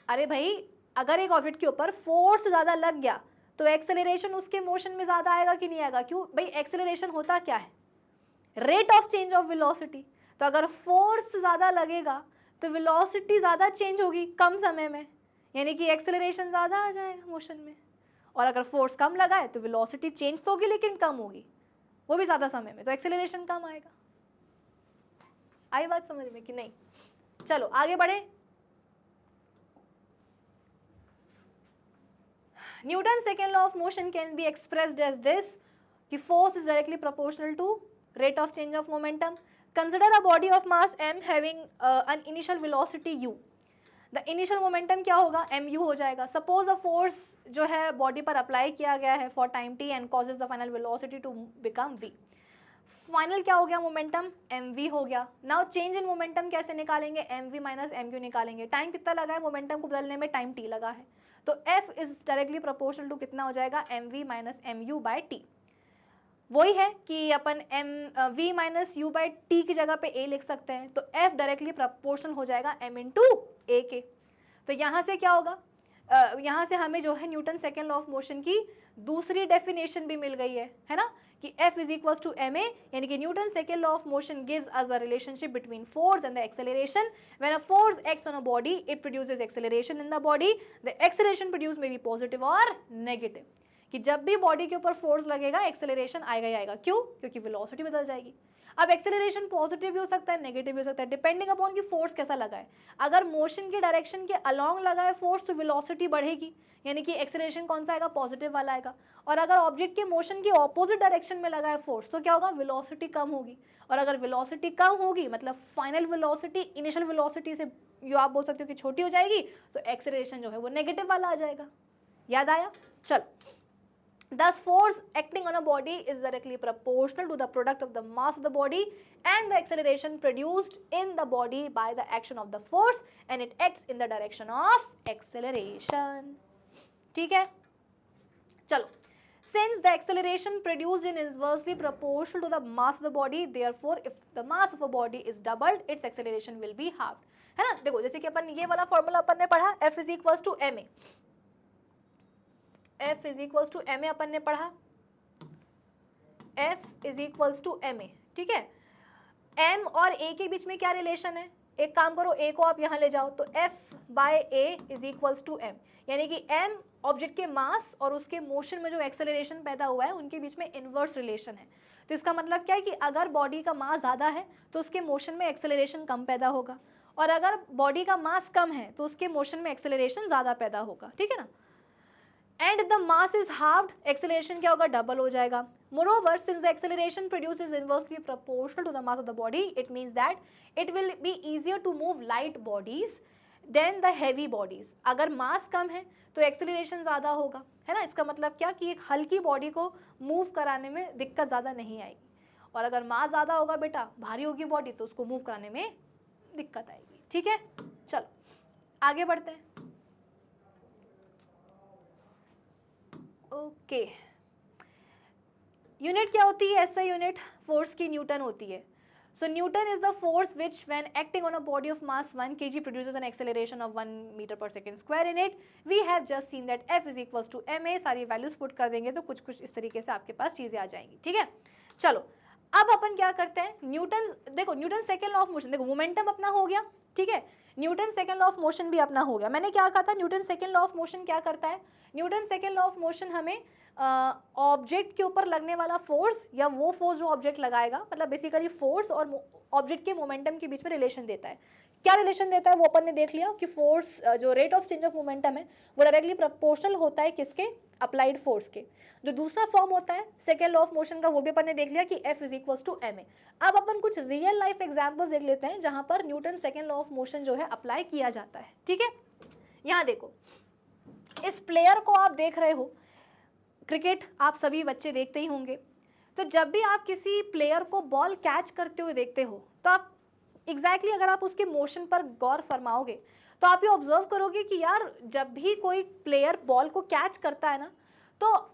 Speaker 1: अरे भाई अगर एक ऑब्जेक्ट के ऊपर फोर्स ज़्यादा लग गया तो एक्सेलरेशन उसके मोशन में ज़्यादा आएगा कि नहीं आएगा। क्यों भाई, एक्सेलरेशन होता क्या है, rate of change of velocity. तो अगर फोर्स ज़्यादा लगेगा तो वेलोसिटी ज़्यादा चेंज होगी कम समय में, यानी कि एक्सेलरेशन ज़्यादा आ जाएगा मोशन में। और अगर फोर्स कम लगा है तो वेलोसिटी चेंज तो होगी लेकिन कम होगी, वो भी ज़्यादा समय में, तो एक्सेलरेशन कम आएगा। आई बात समझ में कि नहीं। चलो आगे बढ़े। Newton second law of motion can be expressed as this कि force is directly proportional to rate of change of momentum. Consider a body of mass m having an initial velocity u. The initial momentum क्या होगा, mu हो जाएगा. Suppose a force जो है body पर apply किया गया है for time t and causes the final velocity to become v. Final क्या हो गया मोमेंटम, mv हो गया. नाउ चेंज इन मोमेंटम कैसे निकालेंगे, mv माइनस mu निकालेंगे. टाइम कितना लगा है मोमेंटम को बदलने में, टाइम t लगा है, तो f is directly proportional to कितना हो जाएगा, mv minus mu by t. वही है कि अपन v minus u by t की जगह पे a लिख सकते हैं, तो f डायरेक्टली प्रोपोर्शनल हो जाएगा m इंटू ए के. तो यहाँ से क्या होगा, यहाँ से हमें जो है Newton second law of motion की दूसरी डेफिनेशन भी मिल गई है ना, कि f is equals to ma, यानी कि Newton second law of motion gives us a relationship between force and the acceleration. When a force acts on a body it produces acceleration in the body. The acceleration produce may be positive और negative, कि जब भी body के ऊपर force लगेगा acceleration आएगा ही आएगा. क्यों, क्योंकि वेलोसिटी बदल जाएगी. अब एक्सेलरेशन पॉजिटिव भी हो सकता है, नेगेटिव भी हो सकता है, डिपेंडिंग अपॉन कि फोर्स कैसा लगा है. अगर मोशन के डायरेक्शन के अलोंग लगा है फोर्स तो वेलोसिटी बढ़ेगी, यानी कि एक्सेलरेशन कौन सा आएगा, पॉजिटिव वाला आएगा. और अगर ऑब्जेक्ट के मोशन के ऑपोजिट डायरेक्शन में लगा है फोर्स तो क्या होगा, वेलोसिटी कम होगी. और अगर वेलोसिटी कम होगी मतलब फाइनल वेलोसिटी इनिशियल वेलोसिटी से जो आप बोल सकते हो कि छोटी हो जाएगी, तो एक्सेलरेशन जो है वो नेगेटिव वाला आ जाएगा. याद आया. चल, thus force acting on a body is directly proportional to the product of the mass of the body and the acceleration produced in the body by the action of the force, and it acts in the direction of acceleration. ठीक है, चलो. Since the acceleration produced is inversely proportional to the mass of the body, therefore if the mass of a body is doubled, its acceleration will be halved. है ना. देखो जैसे कि अपन ये वाला फॉर्मूला अपन ने पढ़ा, F is equals to ma. F is equals to ma अपन ने पढ़ा, F is equals to ma. ठीक है, m और a के बीच में क्या रिलेशन है, एक काम करो, ए को आप यहाँ ले जाओ, तो F by A is equals to m, यानी कि m ऑब्जेक्ट के मास और उसके मोशन में जो एक्सेलरेशन पैदा हुआ है उनके बीच में इनवर्स रिलेशन है। तो इसका मतलब क्या है कि अगर बॉडी का मास ज़्यादा है तो उसके मोशन में एक्सेलरेशन कम पैदा होगा, और अगर बॉडी का मास कम है तो उसके मोशन में एक्सेलरेशन ज़्यादा पैदा होगा, ठीक है ना। And the mass is halved, acceleration क्या होगा, डबल हो जाएगा। Moreover, since the acceleration produced is inversely proportional to the mass of the body, it means that it will be easier to move light bodies than the heavy bodies. अगर मास कम है तो acceleration ज़्यादा होगा, है ना। इसका मतलब क्या कि एक हल्की बॉडी को मूव कराने में दिक्कत ज़्यादा नहीं आएगी, और अगर मास ज़्यादा होगा बेटा, भारी होगी बॉडी, तो उसको मूव कराने में दिक्कत आएगी, ठीक है। चलो आगे बढ़ते हैं। ओके, यूनिट क्या होती है, एसआई यूनिट फोर्स की न्यूटन होती है। So newton is the force which when acting on a body of mass 1 kg produces an acceleration of 1 metre पर second square in it. We have just seen that F is equals to ma। सारी values put कर देंगे तो कुछ कुछ इस तरीके से आपके पास चीजें आ जाएंगी, ठीक है। चलो अब अपन क्या करते हैं, न्यूटन, देखो Newton second law of motion, देखो मोमेंटम अपना हो गया, ठीक है, Newton second law of motion भी अपना हो गया। मैंने क्या कहा था, Newton second law of motion क्या करता है, Newton second law of motion हमें ऑब्जेक्ट के ऊपर लगने वाला फोर्स या वो फोर्स जो ऑब्जेक्ट लगाएगा, मतलब बेसिकली फोर्स और ऑब्जेक्ट के मोमेंटम के बीच में रिलेशन देता है। क्या रिलेशन देता है वो अपन ने देख लिया कि फोर्स जो rate of change of momentum है वो डायरेक्टली प्रोपोर्शनल होता है किसके, अप्लाइड फोर्स के। जो दूसरा फॉर्म होता है सेकेंड लॉ ऑफ मोशन का, वो भी अपन ने देख लिया कि F is equals to ma। अब अपन कुछ रियल लाइफ एग्जाम्पल्स देख लेते हैं जहां पर Newton second law of motion जो है अप्लाई किया जाता है, ठीक है। यहाँ देखो, इस प्लेयर को आप देख रहे हो, क्रिकेट आप सभी बच्चे देखते ही होंगे, तो जब भी आप किसी प्लेयर को बॉल कैच करते हुए देखते हो तो आप एग्जैक्टली अगर आप उसके मोशन पर गौर फरमाओगे तो आप ये ऑब्जर्व करोगे कि यार जब भी कोई प्लेयर बॉल को कैच करता है ना, तो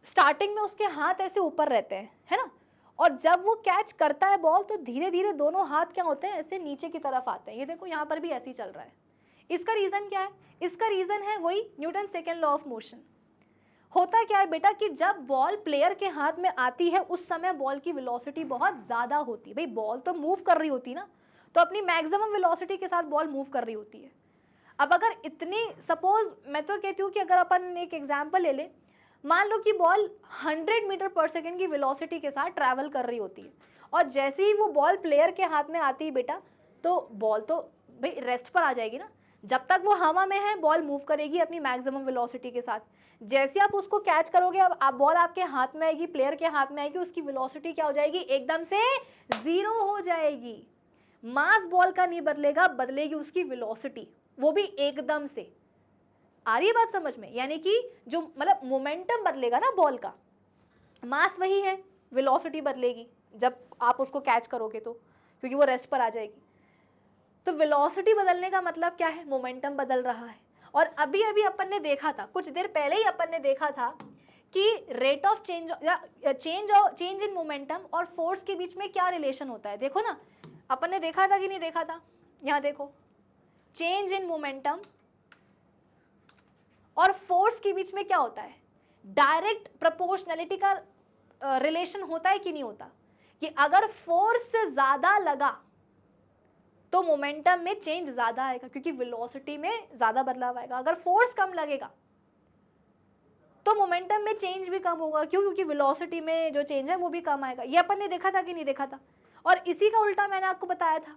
Speaker 1: स्टार्टिंग में उसके हाथ ऐसे ऊपर रहते हैं, है ना, और जब वो कैच करता है बॉल तो धीरे धीरे दोनों हाथ क्या होते हैं, ऐसे नीचे की तरफ आते हैं। ये देखो यहाँ पर भी ऐसे ही चल रहा है। इसका रीजन क्या है, इसका रीजन है वही Newton second law of motion. होता क्या है बेटा कि जब बॉल प्लेयर के हाथ में आती है उस समय बॉल की वेलोसिटी बहुत ज्यादा होती है। भाई बॉल तो मूव कर रही होती ना, तो अपनी मैक्सिमम वेलोसिटी के साथ बॉल मूव कर रही होती है। अब अगर इतनी, सपोज मैं तो कहती हूँ कि अगर अपन एक एग्जांपल ले लें, मान लो कि बॉल 100 मीटर पर सेकेंड की वेलोसिटी के साथ ट्रैवल कर रही होती है, और जैसे ही वो बॉल प्लेयर के हाथ में आती है बेटा, तो बॉल तो भाई रेस्ट पर आ जाएगी ना। जब तक वो हवा में है बॉल मूव करेगी अपनी मैक्सिमम वेलोसिटी के साथ। जैसे आप उसको कैच करोगे, अब आप बॉल आपके हाथ में आएगी, प्लेयर के हाथ में आएगी, उसकी वेलोसिटी क्या हो जाएगी, एकदम से 0 हो जाएगी। मास बॉल का नहीं बदलेगा, बदलेगी उसकी वेलोसिटी, वो भी एकदम से। आ रही है बात समझ में, यानी कि जो मतलब मोमेंटम बदलेगा ना बॉल का, मास वही है, वेलोसिटी बदलेगी जब आप उसको कैच करोगे तो, क्योंकि वो रेस्ट पर आ जाएगी। तो वेलोसिटी बदलने का मतलब क्या है, मोमेंटम बदल रहा है। और अभी अभी अपन ने देखा था, कुछ देर पहले ही अपन ने देखा था कि रेट ऑफ चेंज या चेंज इन मोमेंटम और फोर्स के बीच में क्या रिलेशन होता है। देखो ना, अपन ने देखा था कि नहीं देखा था, यहाँ देखो, चेंज इन मोमेंटम और फोर्स के बीच में क्या होता है, डायरेक्ट प्रोपोर्शनलिटी का रिलेशन होता है कि नहीं होता, कि अगर फोर्स से ज्यादा लगा तो मोमेंटम में चेंज ज्यादा आएगा, क्योंकि वेलोसिटी में ज्यादा बदलाव आएगा। अगर फोर्स कम लगेगा तो मोमेंटम में चेंज भी कम होगा, क्यों, क्योंकि वेलोसिटी में जो चेंज है वो भी कम आएगा। ये अपन ने देखा था कि नहीं देखा था। और इसी का उल्टा मैंने आपको बताया था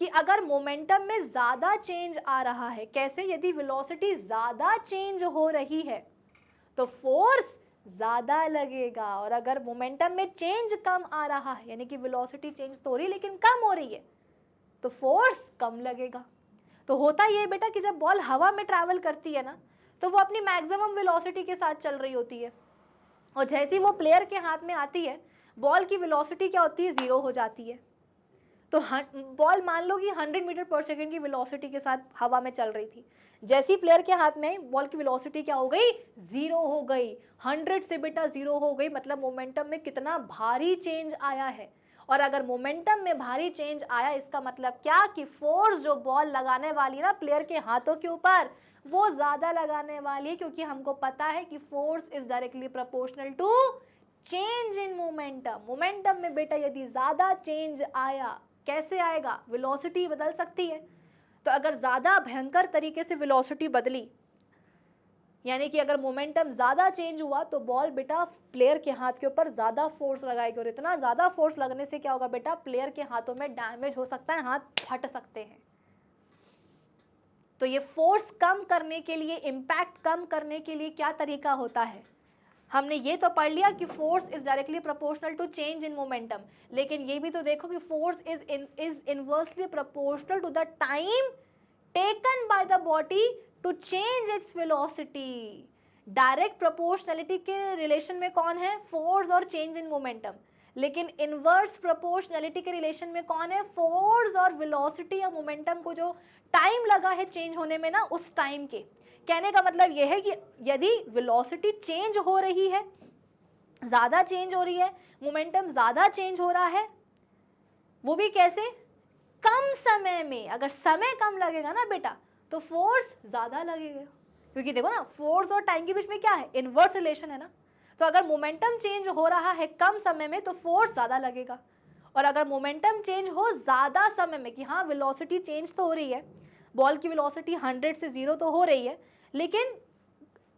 Speaker 1: कि अगर मोमेंटम में ज्यादा चेंज आ रहा है, कैसे, यदि वेलोसिटी ज्यादा चेंज हो रही है तो फोर्स ज्यादा लगेगा, और अगर मोमेंटम में चेंज कम आ रहा है, यानी कि वेलोसिटी चेंज तो हो रही है लेकिन कम हो रही है, तो फोर्स कम लगेगा। तो होता ये बेटा कि जब बॉल हवा में ट्रैवल करती है ना, तो वो अपनी मैक्सिमम वेलोसिटी के साथ चल रही होती है, और जैसे ही वो प्लेयर के हाथ में आती है बॉल की वेलोसिटी क्या होती है, 0 हो जाती है। तो बॉल मान लो कि 100 मीटर पर सेकेंड की वेलोसिटी के साथ हवा में चल रही थी, जैसे ही प्लेयर के हाथ में बॉल की वेलोसिटी क्या हो गई, 0 हो गई। 100 से बेटा 0 हो गई, मतलब मोमेंटम में कितना भारी चेंज आया है। और अगर मोमेंटम में भारी चेंज आया, इसका मतलब क्या कि फोर्स जो बॉल लगाने वाली ना प्लेयर के हाथों के ऊपर, वो ज्यादा लगाने वाली है, क्योंकि हमको पता है कि force is directly proportional to change in momentum. Momentum में बेटा यदि ज्यादा चेंज आया, कैसे आएगा? वेलोसिटी बदल सकती है। तो अगर ज़्यादा भयंकर तरीके से वेलोसिटी बदली, यानी कि अगर मोमेंटम ज़्यादा चेंज हुआ तो बॉल बेटा प्लेयर के हाथ के ऊपर ज़्यादा फोर्स लगाएगी, और इतना ज़्यादा फोर्स लगने से क्या होगा बेटा, प्लेयर के हाथों में डैमेज हो सकता है, हाथ फट सकते हैं। तो ये फोर्स कम करने के लिए, इम्पैक्ट कम करने के लिए क्या तरीका होता है? हमने ये तो पढ़ लिया कि force is directly proportional to change in momentum, लेकिन ये भी तो देखो कि force is inversely proportional to the time taken by the body to change its velocity. Direct proportionality के रिलेशन में कौन है? फोर्स और चेंज इन मोमेंटम। लेकिन इनवर्स प्रोपोर्शनलिटी के रिलेशन में कौन है? फोर्स और वेलोसिटी या मोमेंटम को जो टाइम लगा है चेंज होने में ना, उस टाइम के। कहने का मतलब यह है कि यदि वेलोसिटी चेंज हो रही है, ज़्यादा चेंज हो रही है, मोमेंटम ज़्यादा चेंज हो रहा है, वो भी कैसे? कम समय में। अगर समय कम लगेगा ना बेटा तो फोर्स ज़्यादा लगेगा, क्योंकि देखो ना फोर्स और टाइम के बीच में क्या है? इनवर्स रिलेशन है ना। तो अगर मोमेंटम चेंज हो रहा है कम समय में तो फोर्स ज़्यादा लगेगा, और अगर मोमेंटम चेंज हो ज़्यादा समय में, कि हाँ वेलोसिटी चेंज तो हो रही है, बॉल की वेलोसिटी 100 से 0 तो हो रही है, लेकिन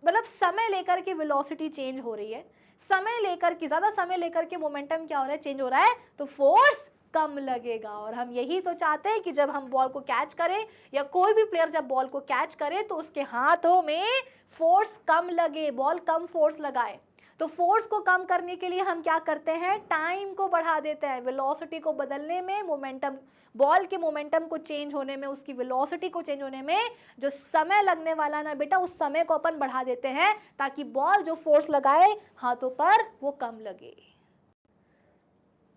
Speaker 1: मतलब समय लेकर के वेलोसिटी चेंज हो रही है, समय लेकर के, ज़्यादा समय लेकर के मोमेंटम क्या हो रहा है? चेंज हो रहा है, तो फोर्स कम लगेगा। और हम यही तो चाहते हैं कि जब हम बॉल को कैच करें, या कोई भी प्लेयर जब बॉल को कैच करे, तो उसके हाथों में फोर्स कम लगे, बॉल कम फोर्स लगाए। तो फोर्स को कम करने के लिए हम क्या करते हैं? टाइम को बढ़ा देते हैं। वेलोसिटी को बदलने में, मोमेंटम, बॉल के मोमेंटम को चेंज होने में, उसकी वेलोसिटी को चेंज होने में जो समय लगने वाला ना बेटा, उस समय को अपन बढ़ा देते हैं, ताकि बॉल जो फोर्स लगाए हाथों पर वो कम लगे।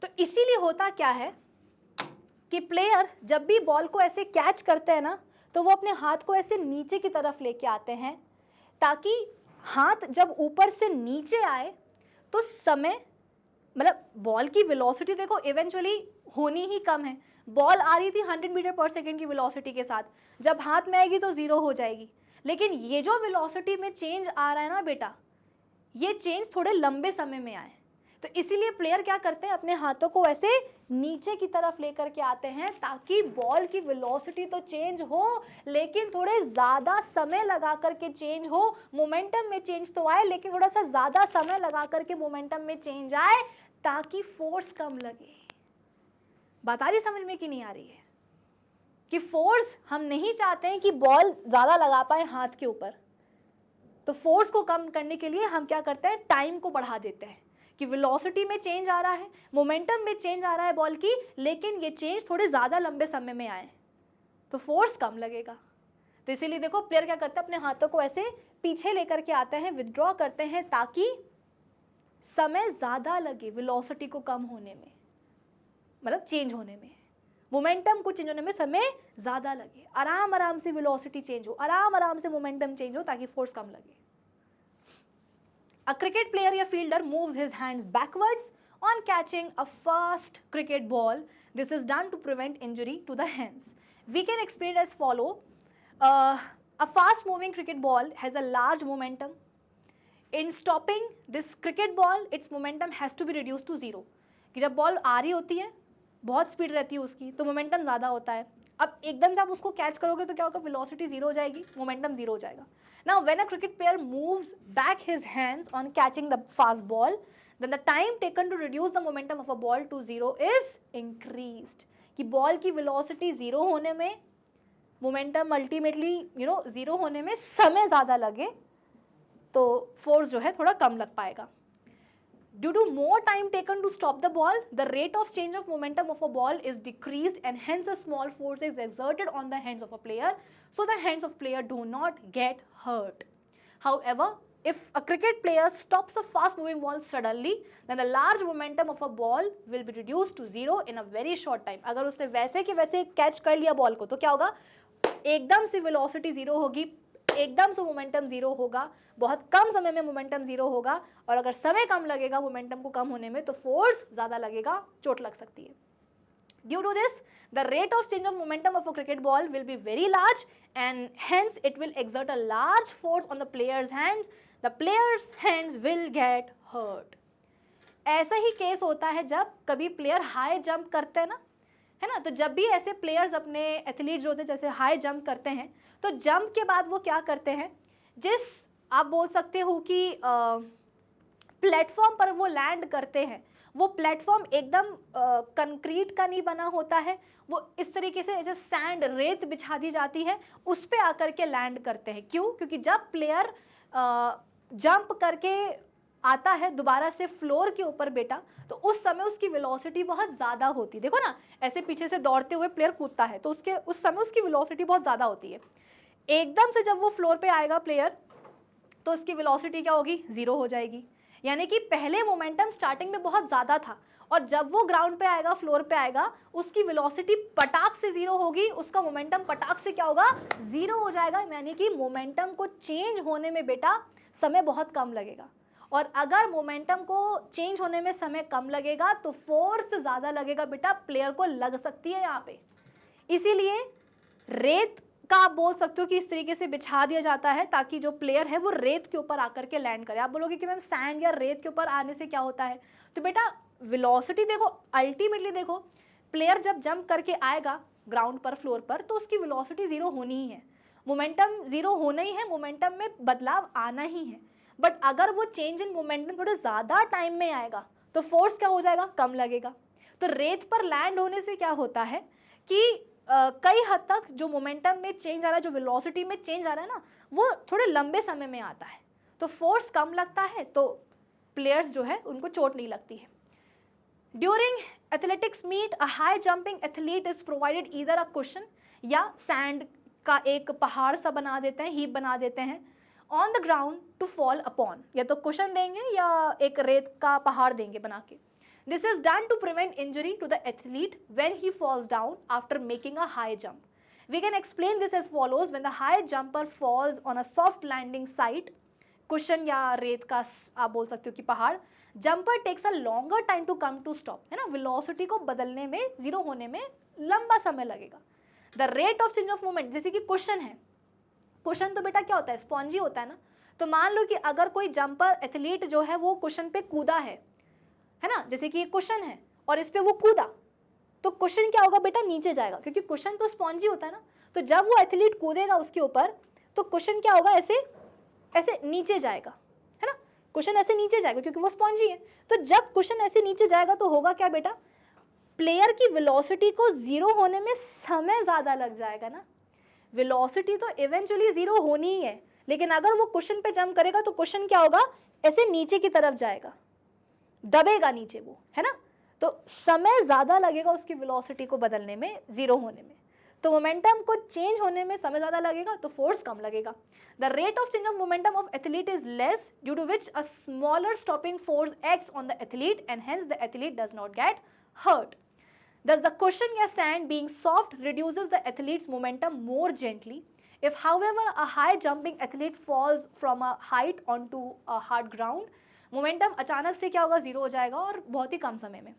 Speaker 1: तो इसीलिए होता क्या है कि प्लेयर जब भी बॉल को ऐसे कैच करते हैं ना, तो वो अपने हाथ को ऐसे नीचे की तरफ लेके आते हैं, ताकि हाथ जब ऊपर से नीचे आए तो समय, मतलब बॉल की वेलोसिटी देखो इवेंचुअली होनी ही कम है। बॉल आ रही थी 100 मीटर पर सेकेंड की वेलोसिटी के साथ, जब हाथ में आएगी तो 0 हो जाएगी। लेकिन ये जो वेलोसिटी में चेंज आ रहा है ना बेटा, ये चेंज थोड़े लंबे समय में आए। तो इसीलिए प्लेयर क्या करते हैं? अपने हाथों को ऐसे नीचे की तरफ लेकर के आते हैं, ताकि बॉल की वेलोसिटी तो चेंज हो, लेकिन थोड़े ज़्यादा समय लगा करके चेंज हो। मोमेंटम में चेंज तो आए, लेकिन थोड़ा सा ज़्यादा समय लगा करके मोमेंटम में चेंज आए, ताकि फोर्स कम लगे। बात आ रही समझ में कि नहीं आ रही है? कि फोर्स हम नहीं चाहते हैं कि बॉल ज़्यादा लगा पाए हाथ के ऊपर, तो फोर्स को कम करने के लिए हम क्या करते हैं? टाइम को बढ़ा देते हैं, कि वेलोसिटी में चेंज आ रहा है, मोमेंटम में चेंज आ रहा है बॉल की, लेकिन ये चेंज थोड़े ज़्यादा लंबे समय में आए तो फोर्स कम लगेगा। तो इसीलिए देखो प्लेयर क्या करते हैं? अपने हाथों को ऐसे पीछे लेकर के आते हैं, विथड्रॉ करते हैं, ताकि समय ज़्यादा लगे वेलोसिटी को कम होने में, मतलब चेंज होने में, मोमेंटम को चेंज होने में समय ज़्यादा लगे। आराम आराम से वेलोसिटी चेंज हो, आराम आराम से मोमेंटम चेंज हो, ताकि फोर्स कम लगे। A cricket player या fielder moves his hands backwards on catching a fast cricket ball. This is done to prevent injury to the hands. We can explain as follow. A fast moving cricket ball has a large momentum. In stopping this cricket ball, its momentum has to be reduced to 0. कि जब ball आ रही होती है, बहुत speed रहती है उसकी, तो मोमेंटम ज़्यादा होता है। अब एकदम से आप उसको कैच करोगे तो क्या होगा? वेलोसिटी 0 हो जाएगी, मोमेंटम 0 हो जाएगा। Now when a cricket player moves back his hands on catching the fast ball, then the time taken to reduce the momentum of a ball to 0 is increased. कि ball की velocity 0 होने में, momentum ultimately 0 होने में समय ज़्यादा लगे, तो फोर्स जो है थोड़ा कम लग पाएगा। Due to more time taken to stop the ball, the rate of change of momentum of a ball is decreased, and hence a small force is exerted on the hands of a player, so the hands of player do not get hurt. However, if a cricket player stops a fast moving ball suddenly, then the large momentum of a ball will be reduced to 0 in a very short time. अगर उसने वैसे के वैसे catch कर लिया ball को, तो क्या होगा? एकदम से वेलोसिटी 0 होगी, एकदम से मोमेंटम 0 होगा, बहुत कम समय में मोमेंटम 0 होगा, और अगर समय कम लगेगा मोमेंटम को कम होने में, तो फोर्स ज़्यादा लगेगा, चोट लग सकती है। Due to this, the rate of change of momentum of a cricket ball will be very large, and hence it will exert a large force on the player's hands. The player's hands will get hurt. ऐसा ही case होता है जब कभी player high jump करते हैं ना, है ना। तो जब भी ऐसे प्लेयर्स अपने एथलीट जो होते हैं जैसे हाई जंप करते हैं, तो जंप के बाद वो क्या करते हैं, जिस आप बोल सकते हो कि प्लेटफॉर्म पर वो लैंड करते हैं, वो प्लेटफॉर्म एकदम कंक्रीट का नहीं बना होता है, वो इस तरीके से जैसे सैंड रेत बिछा दी जाती है उस पे आकर के लैंड करते हैं। क्यों? क्योंकि जब प्लेयर जंप करके आता है दोबारा से फ्लोर के ऊपर बेटा, तो उस समय उसकी वेलोसिटी बहुत ज़्यादा होती है। देखो ना, ऐसे पीछे से दौड़ते हुए प्लेयर कूदता है तो उस समय उसकी वेलोसिटी बहुत ज़्यादा होती है। एकदम से जब वो फ्लोर पे आएगा प्लेयर, तो उसकी वेलोसिटी क्या होगी, ज़ीरो हो जाएगी। यानी कि पहले मोमेंटम स्टार्टिंग में बहुत ज़्यादा था और जब वो ग्राउंड पे आएगा, फ्लोर पे आएगा, उसकी वेलोसिटी पटाख से ज़ीरो होगी, उसका मोमेंटम पटाख से क्या होगा, ज़ीरो हो जाएगा। यानी कि मोमेंटम को चेंज होने में बेटा समय बहुत कम लगेगा। और अगर मोमेंटम को चेंज होने में समय कम लगेगा तो फोर्स ज़्यादा लगेगा बेटा, प्लेयर को लग सकती है यहाँ पे। इसीलिए रेत का आप बोल सकते हो कि इस तरीके से बिछा दिया जाता है ताकि जो प्लेयर है वो रेत के ऊपर आकर के लैंड करे। आप बोलोगे कि मैम सैंड या रेत के ऊपर आने से क्या होता है, तो बेटा वेलोसिटी देखो, अल्टीमेटली देखो, प्लेयर जब जंप करके आएगा ग्राउंड पर, फ्लोर पर, तो उसकी वेलोसिटी ज़ीरो होनी ही है, मोमेंटम ज़ीरो होना ही है, मोमेंटम में बदलाव आना ही है। बट अगर वो चेंज इन मोमेंटम थोड़ा ज़्यादा टाइम में आएगा तो फोर्स क्या हो जाएगा, कम लगेगा। तो रेत पर लैंड होने से क्या होता है कि कई हद तक जो मोमेंटम में चेंज आ रहा है, जो वेलोसिटी में चेंज आ रहा है ना, वो थोड़े लंबे समय में आता है, तो फोर्स कम लगता है, तो प्लेयर्स जो है उनको चोट नहीं लगती है। During athletics meet a high jumping athlete is provided either a cushion, या सैंड का एक पहाड़ सा बना देते हैं, हीप बना देते हैं, on the ground to fall upon, या तो कुशन देंगे या एक रेत का पहाड़ देंगे बना के। This is done to prevent injury to the athlete when he falls down after making a high jump. We can explain this as follows. When the high jumper falls on a soft landing site, cushion या रेत का आप बोल सकते हो कि पहाड़, jumper takes a longer time to come to stop, है ना, velocity को बदलने में, जीरो होने में लंबा समय लगेगा। The rate of change of movement, जैसे कि कुशन है, कुशन तो बेटा क्या होता है, स्पॉन्जी होता है ना। तो मान लो कि अगर कोई जंपर एथलीट जो है वो कुशन पे कूदा है ना, जैसे कि ये कुशन है और इस पे वो कूदा, तो कुशन क्या होगा बेटा, नीचे जाएगा, क्योंकि कुशन तो स्पॉन्जी होता है ना। तो जब वो एथलीट कूदेगा उसके ऊपर, तो कुशन क्या होगा, ऐसे ऐसे नीचे जाएगा, है ना, कुशन ऐसे नीचे जाएगा क्योंकि वो स्पॉन्जी है। तो जब कुशन ऐसे नीचे जाएगा तो होगा क्या बेटा, प्लेयर की वेलोसिटी को जीरो होने में समय ज़्यादा लग जाएगा ना। वेलोसिटी तो इवेंचुअली जीरो होनी ही है, लेकिन अगर वो कुशन पे जंप करेगा तो कुशन क्या होगा, ऐसे नीचे की तरफ जाएगा, दबेगा नीचे वो, है ना। तो समय ज़्यादा लगेगा उसकी वेलोसिटी को बदलने में, जीरो होने में। तो मोमेंटम को चेंज होने में समय ज़्यादा लगेगा तो फोर्स कम लगेगा। The rate of change of momentum of athlete is less due to which a smaller stopping force acts on the athlete and hence the athlete does not get hurt. Thus, the cushion या sand being soft reduces the athlete's momentum more gently. If, however, a high jumping athlete falls from a height onto a hard ground, momentum अचानक से क्या होगा, zero हो जाएगा और बहुत ही कम समय में।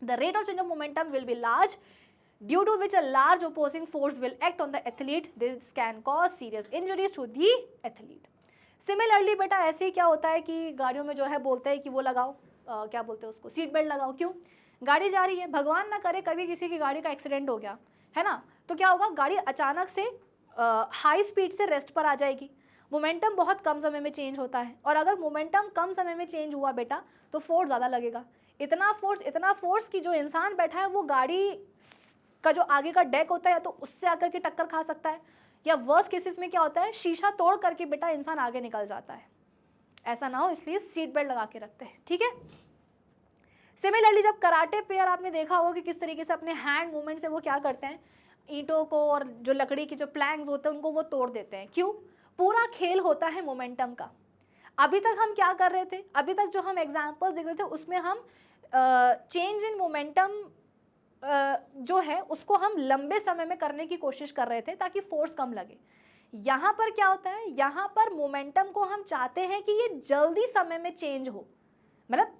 Speaker 1: The rate of change of momentum will be large, due to which a large opposing force will act on the athlete. This can cause serious injuries to the athlete. Similarly, बेटा ऐसे ही क्या होता है कि गाड़ियों में जो है बोलते हैं कि वो लगाओ, क्या बोलते हैं उसको, सीट बेल्ट लगाओ। क्यों? गाड़ी जा रही है, भगवान ना करे कभी किसी की गाड़ी का एक्सीडेंट हो गया, है ना, तो क्या होगा, गाड़ी अचानक से हाई स्पीड से रेस्ट पर आ जाएगी, मोमेंटम बहुत कम समय में चेंज होता है, और अगर मोमेंटम कम समय में चेंज हुआ बेटा तो फोर्स ज़्यादा लगेगा। इतना फोर्स कि जो इंसान बैठा है वो गाड़ी का जो आगे का डेक होता है या तो उससे आकर के टक्कर खा सकता है, या वर्स केसेस में क्या होता है, शीशा तोड़ करके बेटा इंसान आगे निकल जाता है। ऐसा ना हो इसलिए सीट बेल्ट लगा के रखते हैं, ठीक है। सिमिलरली जब कराटे प्लेयर आपने देखा होगा कि किस तरीके से अपने हैंड मूवमेंट से वो क्या करते हैं, ईंटों को और जो लकड़ी की जो प्लैंक्स होते हैं उनको वो तोड़ देते हैं। क्यों? पूरा खेल होता है मोमेंटम का। अभी तक हम क्या कर रहे थे, अभी तक जो हम एग्जांपल्स देख रहे थे उसमें हम चेंज इन मोमेंटम जो है उसको हम लंबे समय में करने की कोशिश कर रहे थे ताकि फोर्स कम लगे। यहाँ पर क्या होता है, यहाँ पर मोमेंटम को हम चाहते हैं कि ये जल्दी समय में चेंज हो, मतलब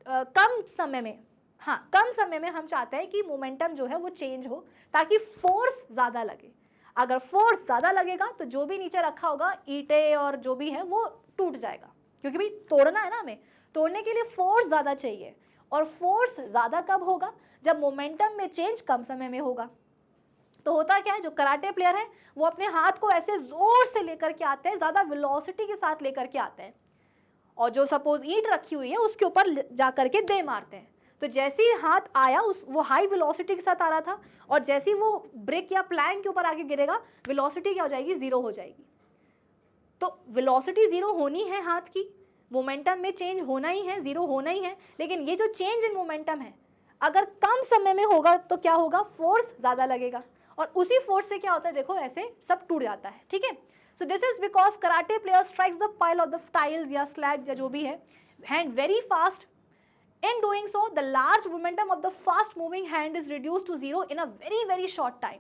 Speaker 1: कम समय में, हाँ कम समय में हम चाहते हैं कि मोमेंटम जो है वो चेंज हो ताकि फोर्स ज़्यादा लगे। अगर फोर्स ज़्यादा लगेगा तो जो भी नीचे रखा होगा ईंटें और जो भी है वो टूट जाएगा, क्योंकि भाई तोड़ना है ना, हमें तोड़ने के लिए फोर्स ज़्यादा चाहिए, और फोर्स ज़्यादा कब होगा? जब मोमेंटम में चेंज कम समय में होगा। तो होता क्या है, जो कराटे प्लेयर है वो अपने हाथ को ऐसे जोर से लेकर के आते हैं, ज़्यादा वेलोसिटी के साथ लेकर के आते हैं, और जो सपोज ईंट रखी हुई है उसके ऊपर जा करके दे मारते हैं। तो जैसे ही हाथ आया वो हाई वेलोसिटी के साथ आ रहा था, और जैसे ही वो ब्रिक या प्लैंक के ऊपर आके गिरेगा, वेलोसिटी क्या हो जाएगी? जीरो हो जाएगी। तो वेलोसिटी जीरो होनी है हाथ की, मोमेंटम में चेंज होना ही है, जीरो होना ही है, लेकिन ये जो चेंज इन मोमेंटम है अगर कम समय में होगा तो क्या होगा? फोर्स ज़्यादा लगेगा, और उसी फोर्स से क्या होता है, देखो ऐसे सब टूट जाता है। ठीक है, so this is because karate player strikes the pile of the tiles या स्लैब या जो भी है hand very fast. In doing so, the large momentum of the fast moving hand is reduced to zero in a very short time.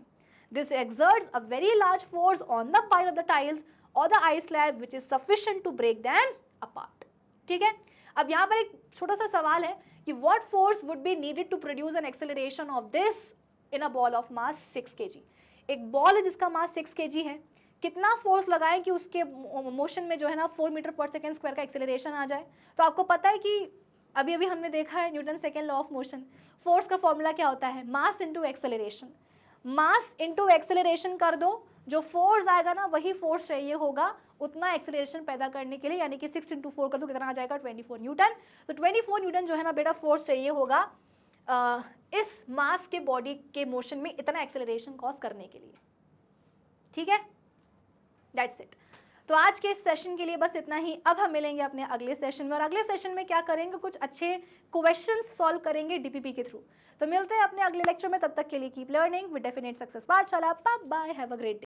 Speaker 1: This exerts a very large force on the pile of the tiles or the ice slab which is sufficient to break them apart. ठीक है, अब यहाँ पर एक छोटा सा सवाल है कि what force would be needed to produce an acceleration of this in a ball of mass 6 kg. एक बॉल है जिसका मास 6 kg है, कितना फोर्स लगाएं कि उसके मोशन में जो है ना 4 मीटर पर सेकेंड स्क्वायर का एक्सेलरेशन आ जाए? तो आपको पता है कि अभी अभी हमने देखा है Newton second law of motion, force का फॉर्मूला क्या होता है? Mass into acceleration. Mass into acceleration कर दो, जो फोर्स आएगा ना वही फोर्स चाहिए होगा उतना एक्सेलरेशन पैदा करने के लिए, यानी कि 6 × 4 कर दो, कितना आ जाएगा? 24 न्यूटन. तो 24 न्यूटन जो है ना बेटा फोर्स चाहिए होगा इस मास के बॉडी के मोशन में इतना एक्सेलरेशन कॉज करने के लिए. ठीक है, दैट्स इट. तो आज के इस सेशन के लिए बस इतना ही. अब हम मिलेंगे अपने अगले सेशन में, और अगले सेशन में क्या करेंगे? कुछ अच्छे क्वेश्चंस सॉल्व करेंगे डीपीपी के थ्रू. तो मिलते हैं अपने अगले लेक्चर में, तब तक के लिए keep learning with definite success Pathshala. Bye bye, have a great day.